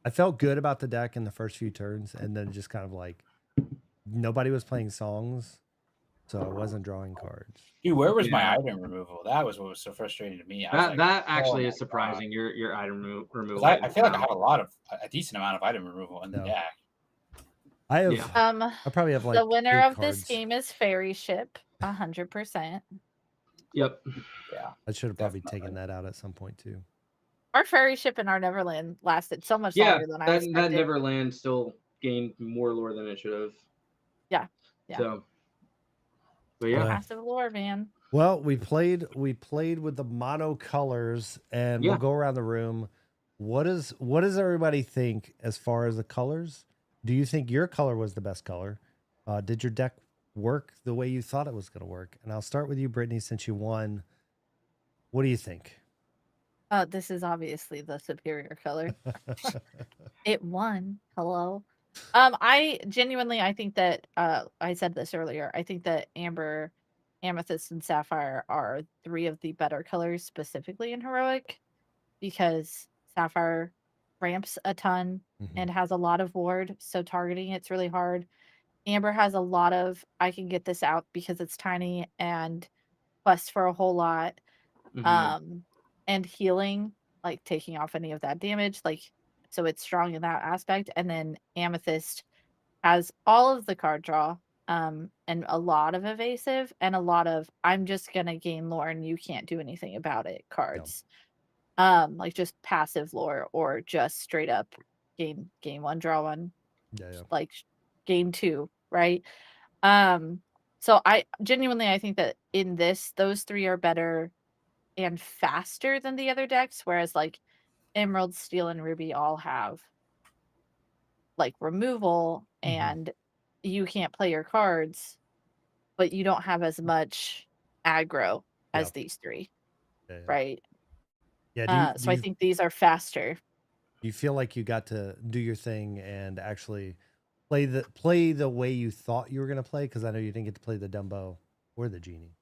I felt good about the deck in the first few turns, and then just kind of like nobody was playing songs, so I wasn't drawing cards. Dude, where was my Yeah. item removal? That was what was so frustrating to me. I was That like, that oh actually my is surprising. Your item removal. God. I feel like I items. have a decent amount of item removal in the No. deck. I have, Yeah. I probably have like The winner 8 of this cards. game is Fairy Ship, 100%. Yep. Yeah. I should have probably definitely. taken that out at some point too. Our Fairy Ship in our Neverland lasted so much Yeah, longer than I that expected. Neverland still gained more lore than it should have. Yeah. So, but yeah, Massive lore, man. Well, we played with the mono colors, and Yeah. we'll go around the room. What does everybody think as far as the colors? Do you think your color was the best color? Did your deck work the way you thought it was going to work? And I'll start with you, Brittany, since you won. What do you think? This is obviously the superior color. It won. Hello. I genuinely, I think that I said this earlier. I think that Amber, Amethyst, and Sapphire are 3 of the better colors specifically in Heroic, because Sapphire ramps a ton Mhm. and has a lot of ward, so targeting it's really hard. Amber has a lot of I can get this out because it's tiny and quest for a whole lot. Mhm. And healing, like taking off any of that damage, like so it's strong in that aspect. And then Amethyst has all of the card draw, and a lot of evasive and a lot of I'm just gonna gain lore and you can't do anything about it Yeah. cards. Like just passive lore or just straight up gain one, draw one, Yeah. like gain two, right? Um, so I genuinely I think that in this, those three are better and faster than the other decks, whereas like Emerald, Steel, and Ruby all have like removal Mhm. and you can't play your cards, but you don't have as much aggro Yeah. as these three, Yeah. right? Yeah. So I think these are faster. You feel like you got to do your thing and actually play the way you thought you were gonna play? Because I know you didn't get to play the Dumbo or the Genie.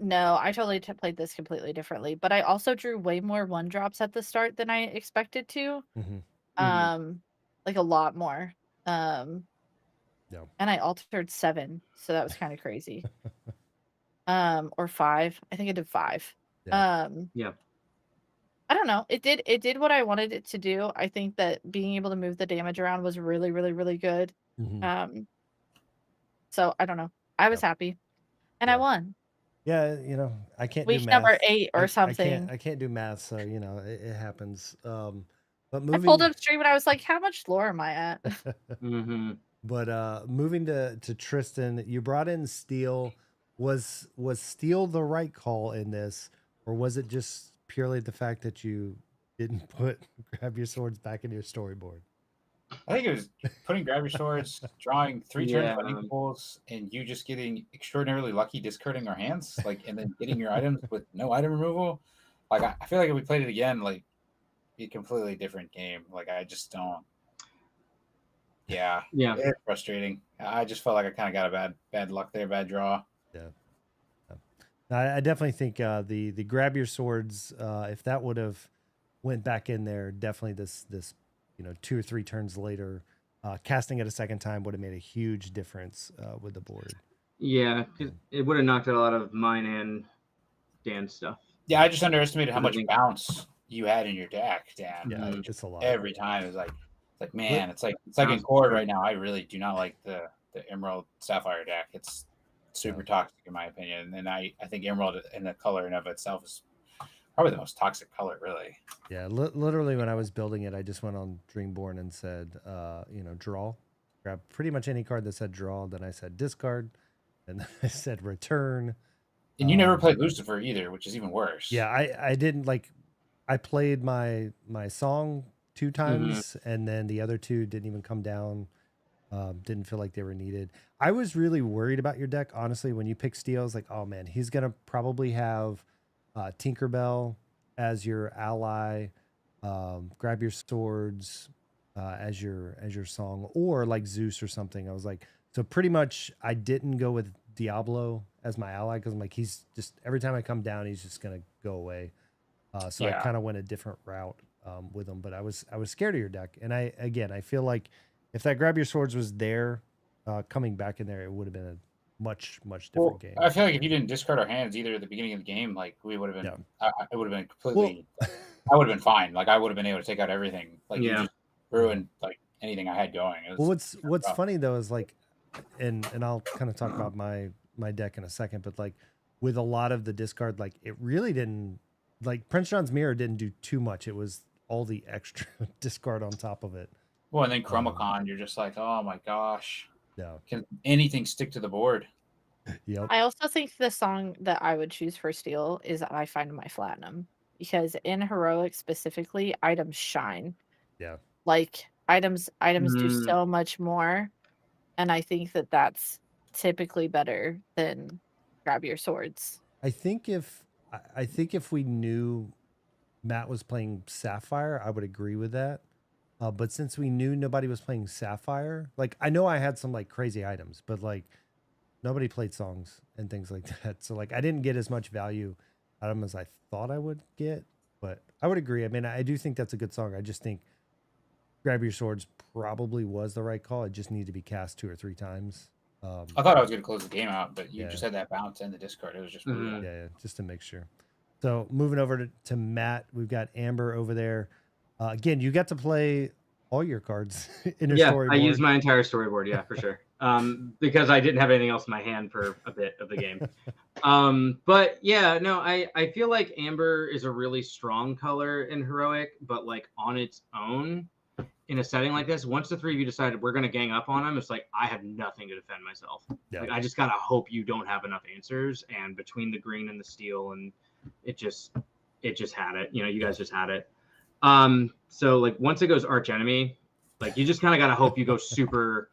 No, I totally played this completely differently, but I also drew way more one drops at the start than I expected to. Mhm. Mhm. Like a lot more. Um, Yeah. and I altered 7, so that was kind of crazy. Or 5. I think I did 5. Yeah. Yeah. I don't know. It did what I wanted it to do. I think that being able to move the damage around was really, really, really good. Mhm. So I don't know. I was Yeah. happy. And I Yeah. won. Yeah, I can't do Week number math. 8 or something. I can't do math, so it happens. But I pulled moving up stream and I was like, how much lore am I at? Mhm. but moving to Tristan, you brought in Steel. Was Steel the right call in this, or was it just purely the fact that you didn't put grab your swords back in your storyboard? I think it was putting grab your swords, drawing 3 turns Yeah. lightning pools, and you just getting extraordinarily lucky discarding our hands, like, and then getting your items with no item removal. Like, I feel like if we played it again, like, be a completely different game. Like, I just don't. Yeah, Yeah. it's frustrating. I just felt like I kind of got a bad luck there, bad draw. Yeah. I definitely think the grab your swords, if that would have went back in there, definitely this 2 or 3 turns later, casting it a second time would have made a huge difference with the board. Yeah, 'cause it would have knocked out a lot of mine and Dan's stuff. Yeah, I just underestimated how I much think- bounce you had in your deck, Dan. Yeah, Mhm. it's a lot. Every time it's like man, it's like in Bounce. cord right now. I really do not like the Emerald Sapphire deck. It's super toxic in my opinion, and I think Emerald and the color in of itself is probably the most toxic color, really. Yeah, literally when I was building it, I just went on Dreamborn and said, draw, grab pretty much any card that said draw. Then I said discard, and then I said return. And you never played Lucifer either, which is even worse. Yeah, I didn't like. I played my song 2 times, and then the other 2 didn't even come down. Didn't feel like they were needed. I was really worried about your deck, honestly. When you pick Steel, I was like, oh man, he's gonna probably have Tinkerbell as your ally, grab your swords as your song, or like Zeus or something. I was like, so pretty much I didn't go with Diablo as my ally because I'm like, he's just every time I come down, he's just gonna go away. So I kind of went a different route with him, but I was scared of your deck, and I feel like if that grab your swords was there, coming back in there, it would have been a much different game. I feel like if you didn't discard our hands either at the beginning of the game, like we would have been, it would have been completely. I would have been fine. Like I would have been able to take out everything. Like you just ruined like anything I had going. Well, what's funny though is like, and I'll kind of talk about my deck in a second, but like with a lot of the discard, like it really didn't. Like Prince John's Mirror didn't do too much. It was all the extra discard on top of it. Well, and then Chromacon, you're just like, oh my gosh. Yeah. Can anything stick to the board? Yep. I also think the song that I would choose for Steel is I Find My Platinum. Because in Heroic specifically, items shine. Yeah. Like items do so much more. And I think that that's typically better than grab your swords. I think if we knew Matt was playing Sapphire, I would agree with that. But since we knew nobody was playing Sapphire, like I know I had some like crazy items, but like nobody played songs and things like that. So like I didn't get as much value out of them as I thought I would get. But I would agree. I mean, I do think that's a good song. I just think Grab Your Swords probably was the right call. It just needed to be cast 2 or 3 times. I thought I was going to close the game out, but you Yeah. just had that bounce and the discard. It was just Mhm. Yeah, just to make sure. So moving over to Matt, we've got Amber over there. Again, you got to play all your cards in your storyboard. I used my entire storyboard, yeah, for sure. Because I didn't have anything else in my hand for a bit of the game. But yeah, no, I feel like Amber is a really strong color in Heroic, but like on its own, in a setting like this, once the 3 of you decided we're gonna gang up on him, it's like I have nothing to defend myself. Yeah. Like I just gotta hope you don't have enough answers. And between the green and the steel, and it just had it. You know, you guys just had it. So like once it goes arch enemy, like you just kind of gotta hope you go super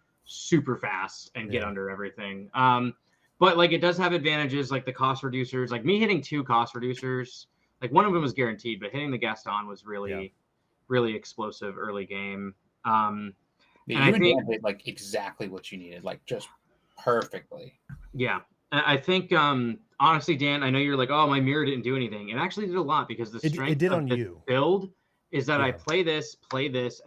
fast and get under everything. But like it does have advantages, like the cost reducers. Like me hitting 2 cost reducers, like one of them was guaranteed, but hitting the Gaston was really explosive early game. And I think did like exactly what you needed, like just perfectly. Yeah, I think honestly, Dan, I know you're like, oh, my mirror didn't do anything. It actually did a lot because the strength it did of on the you. build is that I play this,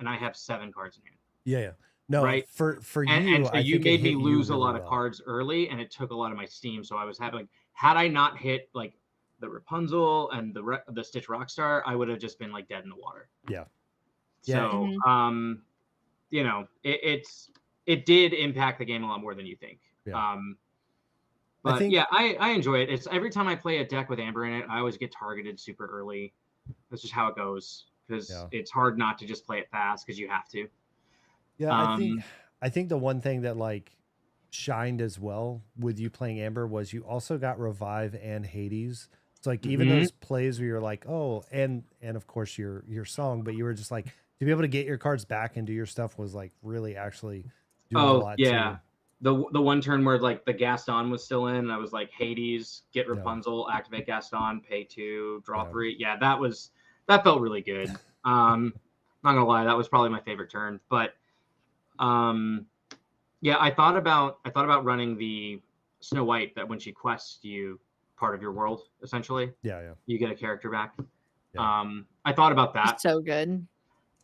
and I have 7 cards in hand. Yeah. No, right. For you, and so I you think it made me hit you lose a really lot of well. cards early, and it took a lot of my steam. So I was having, had I not hit like the Rapunzel and the Stitch Rockstar, I would have just been like dead in the water. Yeah. So you know, it did impact the game a lot more than you think. Yeah. But I enjoy it. It's every time I play a deck with Amber in it, I always get targeted super early. That's just how it goes, because it's hard not to just play it fast because you have to. Yeah, I think the one thing that like shined as well with you playing Amber was you also got Revive and Hades. It's like even those plays where you're like, oh, and of course your song, but you were just like to be able to get your cards back and do your stuff was like really actually doing a lot too. The one turn where like the Gaston was still in, and I was like Hades, get Rapunzel, activate Gaston, pay 2, draw 3. Yeah, that felt really good. Not gonna lie, that was probably my favorite turn. But I thought about running the Snow White, that when she quests you part of your world, essentially. Yeah. You get a character back. Yeah. I thought about that. It's so good.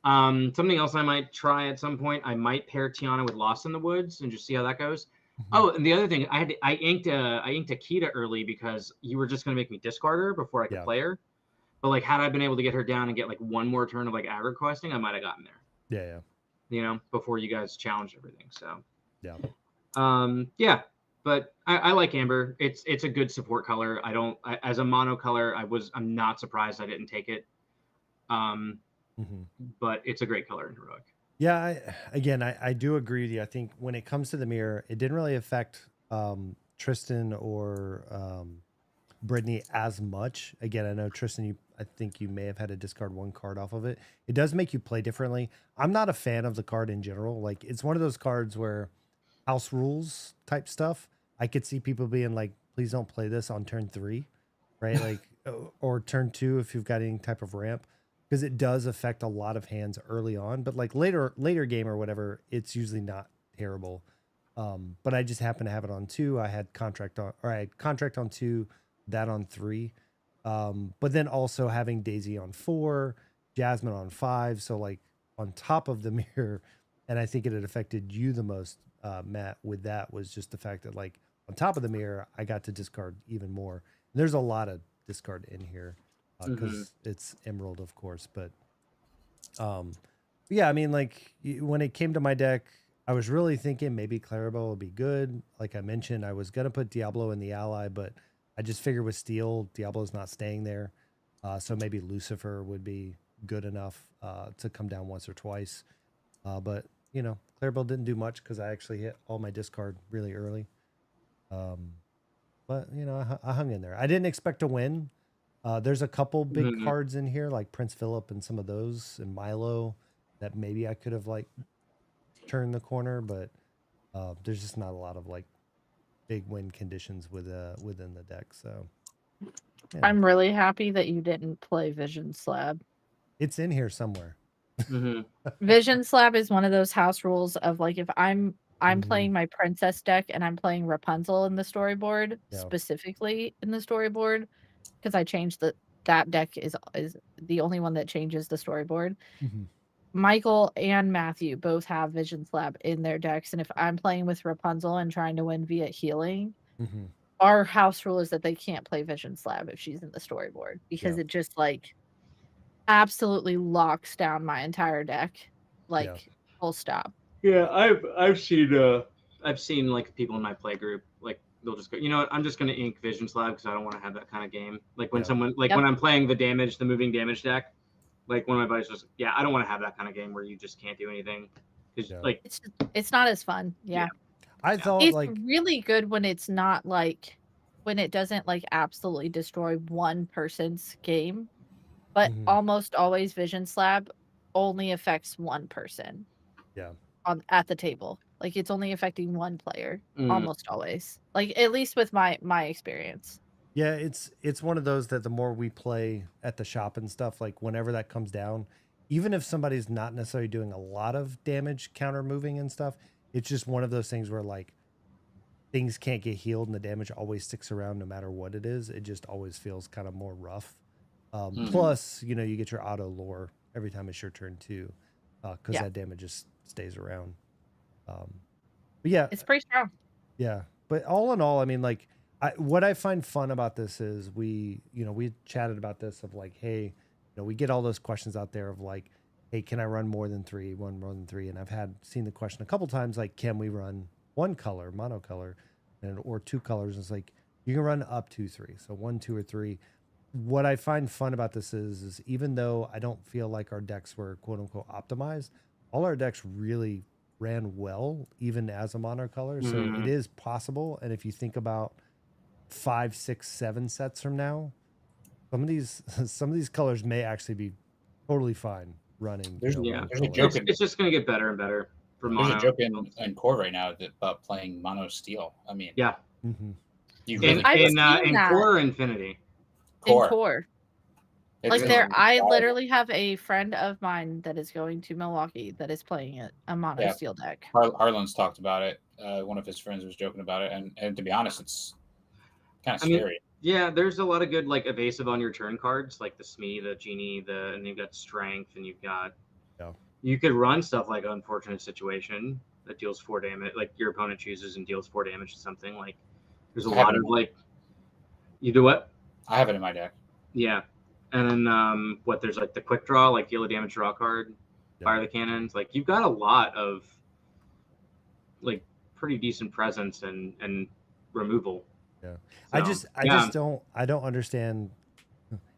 Something else I might try at some point, I might pair Tiana with Lost in the Woods and just see how that goes. Oh, and the other thing, I inked Akita early because you were just gonna make me discard her before I could play her. But like, had I been able to get her down and get like one more turn of like aggro questing, I might have gotten there. Yeah. You know, before you guys challenged everything. So yeah. But I like Amber. It's a good support color. As a mono color, I'm not surprised I didn't take it. But it's a great color in Heroic. Yeah, I do agree with you. I think when it comes to the mirror, it didn't really affect Tristan or Brittany as much. Again, I know Tristan, I think you may have had to discard 1 card off of it. It does make you play differently. I'm not a fan of the card in general. Like, it's one of those cards where house rules type stuff, I could see people being like, please don't play this on turn 3, right? Like, or turn 2 if you've got any type of ramp, because it does affect a lot of hands early on. But like later game or whatever, it's usually not terrible. But I just happen to have it on 2. I had contract on 2, that on 3. But then also having Daisy on 4, Jasmine on 5. So like on top of the mirror, and I think it had affected you the most, Matt, with that was just the fact that like on top of the mirror, I got to discard even more. And there's a lot of discard in here because it's Emerald, of course. But yeah, I mean, like when it came to my deck, I was really thinking maybe Clarabelle would be good. Like I mentioned, I was going to put Diablo in the ally, but I just figured with Steel, Diablo's not staying there. So maybe Lucifer would be good enough to come down once or twice. But, you know, Clarabelle didn't do much because I actually hit all my discard really early. But, you know, I hung in there. I didn't expect to win. There's a couple big cards in here, like Prince Philip and some of those, and Milo, that maybe I could have, like, turned the corner. But there's just not a lot of, like, big win conditions within the deck. So yeah. I'm really happy that you didn't play Vision Slab. It's in here somewhere. Vision Slab is one of those house rules of like, if I'm playing my princess deck and I'm playing Rapunzel in the storyboard, specifically in the storyboard, because I changed that deck is the only one that changes the storyboard. Michael and Matthew both have Vision Slab in their decks, and if I'm playing with Rapunzel and trying to win via healing, Mhm. our house rule is that they can't play Vision Slab if she's in the storyboard because Yeah. it just like absolutely locks down my entire deck, like full stop. Yeah, I've seen like people in my play group like they'll just go, you know what, I'm just gonna ink Vision Slab because I don't want to have that kind of game. Like when Yeah. someone like Yep. when I'm playing the moving damage deck, like one of my buddies was, yeah, I don't want to have that kind of game where you just can't do anything. Because Yeah. like It's not as fun. Yeah. I thought It's like really good when it's not like when it doesn't like absolutely destroy one person's game, but Mhm. almost always Vision Slab only affects one person. Yeah. At the table. Like it's only affecting one player Mm. almost always. Like at least with my experience. Yeah, it's one of those that the more we play at the shop and stuff, like whenever that comes down, even if somebody's not necessarily doing a lot of damage counter moving and stuff, it's just one of those things where like things can't get healed and the damage always sticks around no matter what it is. It just always feels kind of more rough. Mhm. Plus, you know, you get your auto lore every time it's your turn too, because Yeah. that damage just stays around. But yeah, It's pretty strong. yeah, but all in all, I mean, like, what I find fun about this is we chatted about this of like, hey, you know, we get all those questions out there of like, hey, can I run more than three, one more than three? And I've seen the question a couple times, like, can we run one color, monocolor, or two colors? It's like you can run up to three, so 1, 2, or 3. What I find fun about this is even though I don't feel like our decks were quote unquote optimized, all our decks really ran well, even as a monocolor. So it is possible. And if you think about 5, 6, 7 sets from now, some of these colors may actually be totally fine running. There's- monocolor. there's a joke in- it's just gonna get better and better for There's mono. a joke in core right now about playing mono steel. I mean, Yeah, Mhm. you in really I've in, seen in that. core or Infinity. core. In core. It's Like really I wild. literally have a friend of mine that is going to Milwaukee that is playing a mono Yeah. steel deck. Harlan's talked about it. One of his friends was joking about it, and to be honest, it's kind of I mean, scary. Yeah, there's a lot of good like evasive on your turn cards, like the Smee, the Genie, and you've got Strength, and you've got. Yeah. You could run stuff like Unfortunate Situation that deals 4 damage, like your opponent chooses and deals 4 damage to something. Like there's a I have lot it of in like. You do what? I have it in my deck. Yeah, and then there's like the quick draw, like deal a damage draw card, Yeah. fire the cannons. Like you've got a lot of like pretty decent presence and removal. Yeah. So, I just don't understand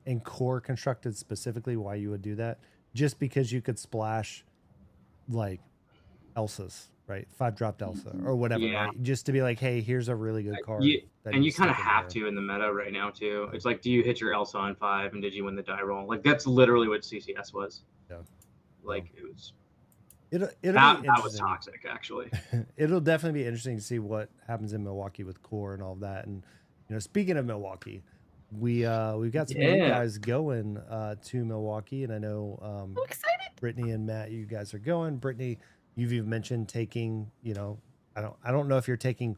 in core constructed specifically why you would do that. Just because you could splash like Elsa's, right? 5-dropped Elsa or whatever, Yeah. right? Just to be like, hey, here's a really good card. And you kind of have to in the meta right now too. It's like, do you hit your Elsa on 5 and did you win the die roll? Like that's literally what CCS was. Yeah. Like it was. It'll That be was interesting. toxic, actually. It'll definitely be interesting to see what happens in Milwaukee with core and all of that. And speaking of Milwaukee, we've got some of you guys going to Milwaukee, and I know I'm excited. Brittany and Matt, you guys are going. Brittany, you've even mentioned taking, I don't know if you're taking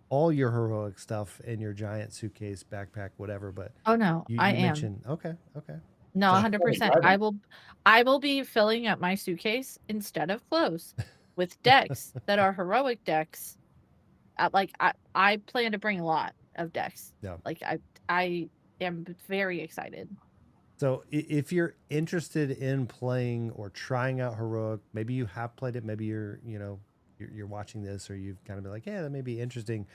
all your heroic stuff in your giant suitcase, backpack, whatever, but Oh no, you I am. mentioned okay. No, Just 100%. driving. I will be filling up my suitcase instead of clothes with decks that are heroic decks. I plan to bring a lot of decks. Yeah. Like I am very excited. So if you're interested in playing or trying out heroic, maybe you have played it, maybe you're watching this or you've kind of been like, yeah, that may be interesting.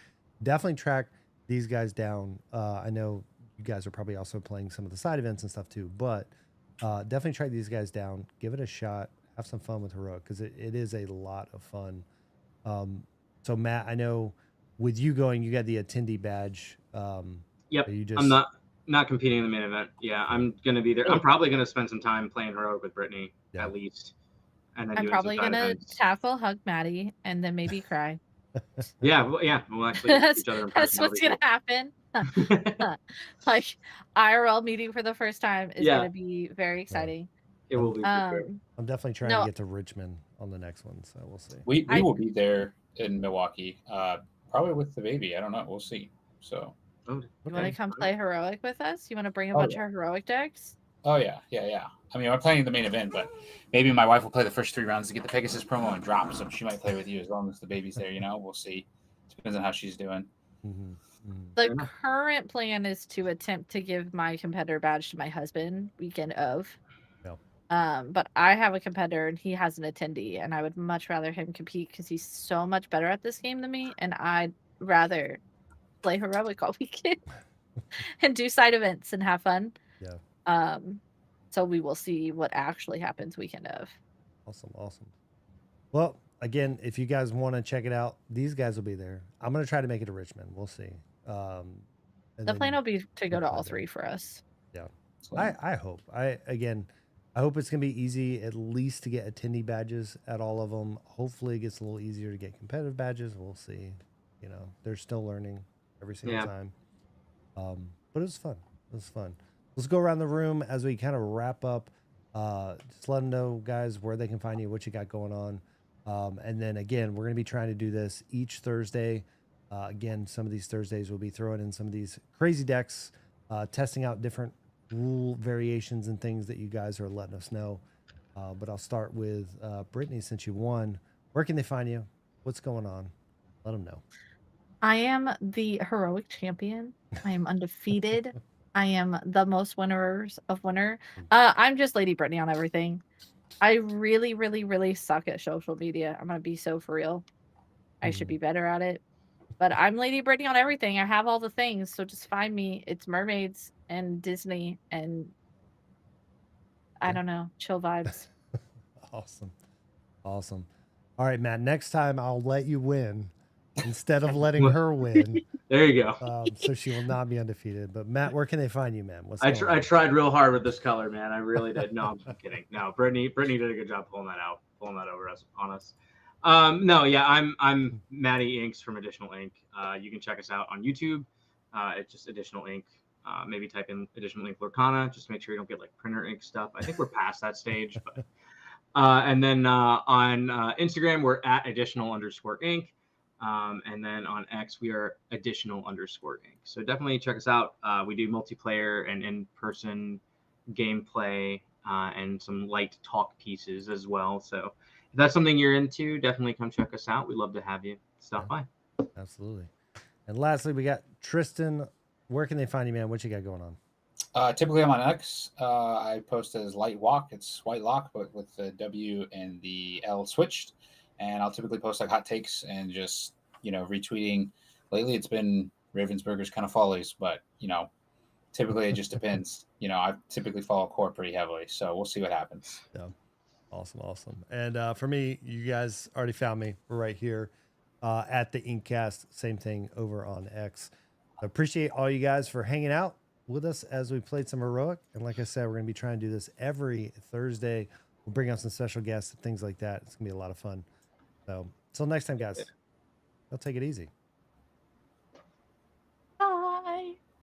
Definitely track these guys down. I know you guys are probably also playing some of the side events and stuff too, but definitely track these guys down. Give it a shot. Have some fun with heroic because it is a lot of fun. So Matt, I know with you going, you got the attendee badge. Yep. You just, I'm not competing in the main event. Yeah, I'm gonna be there. I'm probably gonna spend some time playing heroic with Brittany at least, and then I'm doing probably some side gonna events. tackle, hug Maddie, and then maybe cry. Yeah, we'll actually get that's each other in that's person. what's gonna happen. Like IRL meeting for the first time is gonna be very exciting. It will be. I'm definitely trying to get to Richmond on the next one, so we'll see. We will be there in Milwaukee, probably with the baby. I don't know. We'll see. So You want to come play heroic with us? You want to bring a bunch of heroic decks? Oh yeah. I mean, I'm playing the main event, but maybe my wife will play the first 3 rounds to get the Pegasus promo and drop. So she might play with you as long as the baby's there. We'll see. Depends on how she's doing. Mm-hmm. The current plan is to attempt to give my competitor badge to my husband weekend of. But I have a competitor and he has an attendee, and I would much rather him compete because he's so much better at this game than me, and I'd rather play heroic all weekend and do side events and have fun. Yeah. So we will see what actually happens weekend of. Awesome. Well, again, if you guys want to check it out, these guys will be there. I'm gonna try to make it to Richmond. We'll see. The plan will be to go to all 3 for us. Yeah. I hope. I hope it's gonna be easy at least to get attendee badges at all of them. Hopefully, it gets a little easier to get competitive badges. We'll see. They're still learning every single time. But it was fun. Let's go around the room as we kind of wrap up. Just let them know, guys, where they can find you, what you got going on. And then again, we're gonna be trying to do this each Thursday. Again, some of these Thursdays we'll be throwing in some of these crazy decks, testing out different rule variations and things that you guys are letting us know. But I'll start with Brittany, since you won. Where can they find you? What's going on? Let them know. I am the heroic champion. I am undefeated. I am the most winners of winner. I'm just Lady Brittany on everything. I really, really, really suck at social media. I'm gonna be so for real. I should be better at it. But I'm Lady Brittany on everything. I have all the things, so just find me. It's mermaids and Disney and I don't know, chill vibes. Awesome. All right, Matt. Next time I'll let you win instead of letting her win. There you go. So she will not be undefeated. But Matt, where can they find you, man? I tried real hard with this color, man. I really did. No, I'm kidding. No, Brittany did a good job pulling that over on us. No, yeah, I'm Maddie Inks from Additional Ink. You can check us out on YouTube. It's just Additional Ink. Maybe type in Additional Ink Lorcana, just to make sure you don't get like printer ink stuff. I think we're past that stage, but and then on Instagram we're at additional_ink. And then on X we are additional_ink. So definitely check us out. We do multiplayer and in-person gameplay and some light talk pieces as well. So if that's something you're into, definitely come check us out. We'd love to have you stop by. Absolutely. And lastly, we got Tristan. Where can they find you, man? What you got going on? Typically I'm on X. I post as Light Walk. It's White Lock, but with the W and the L switched. And I'll typically post like hot takes and just, retweeting. Lately it's been Ravensburger's kind of follies, but, typically it just depends. I typically follow Core pretty heavily, so we'll see what happens. Yeah. Awesome. And for me, you guys already found me. We're right here at the Inkcast. Same thing over on X. I appreciate all you guys for hanging out with us as we played some Heroic. And like I said, we're going to be trying to do this every Thursday. We'll bring out some special guests and things like that. It's going to be a lot of fun. So until next time, guys, I'll take it easy.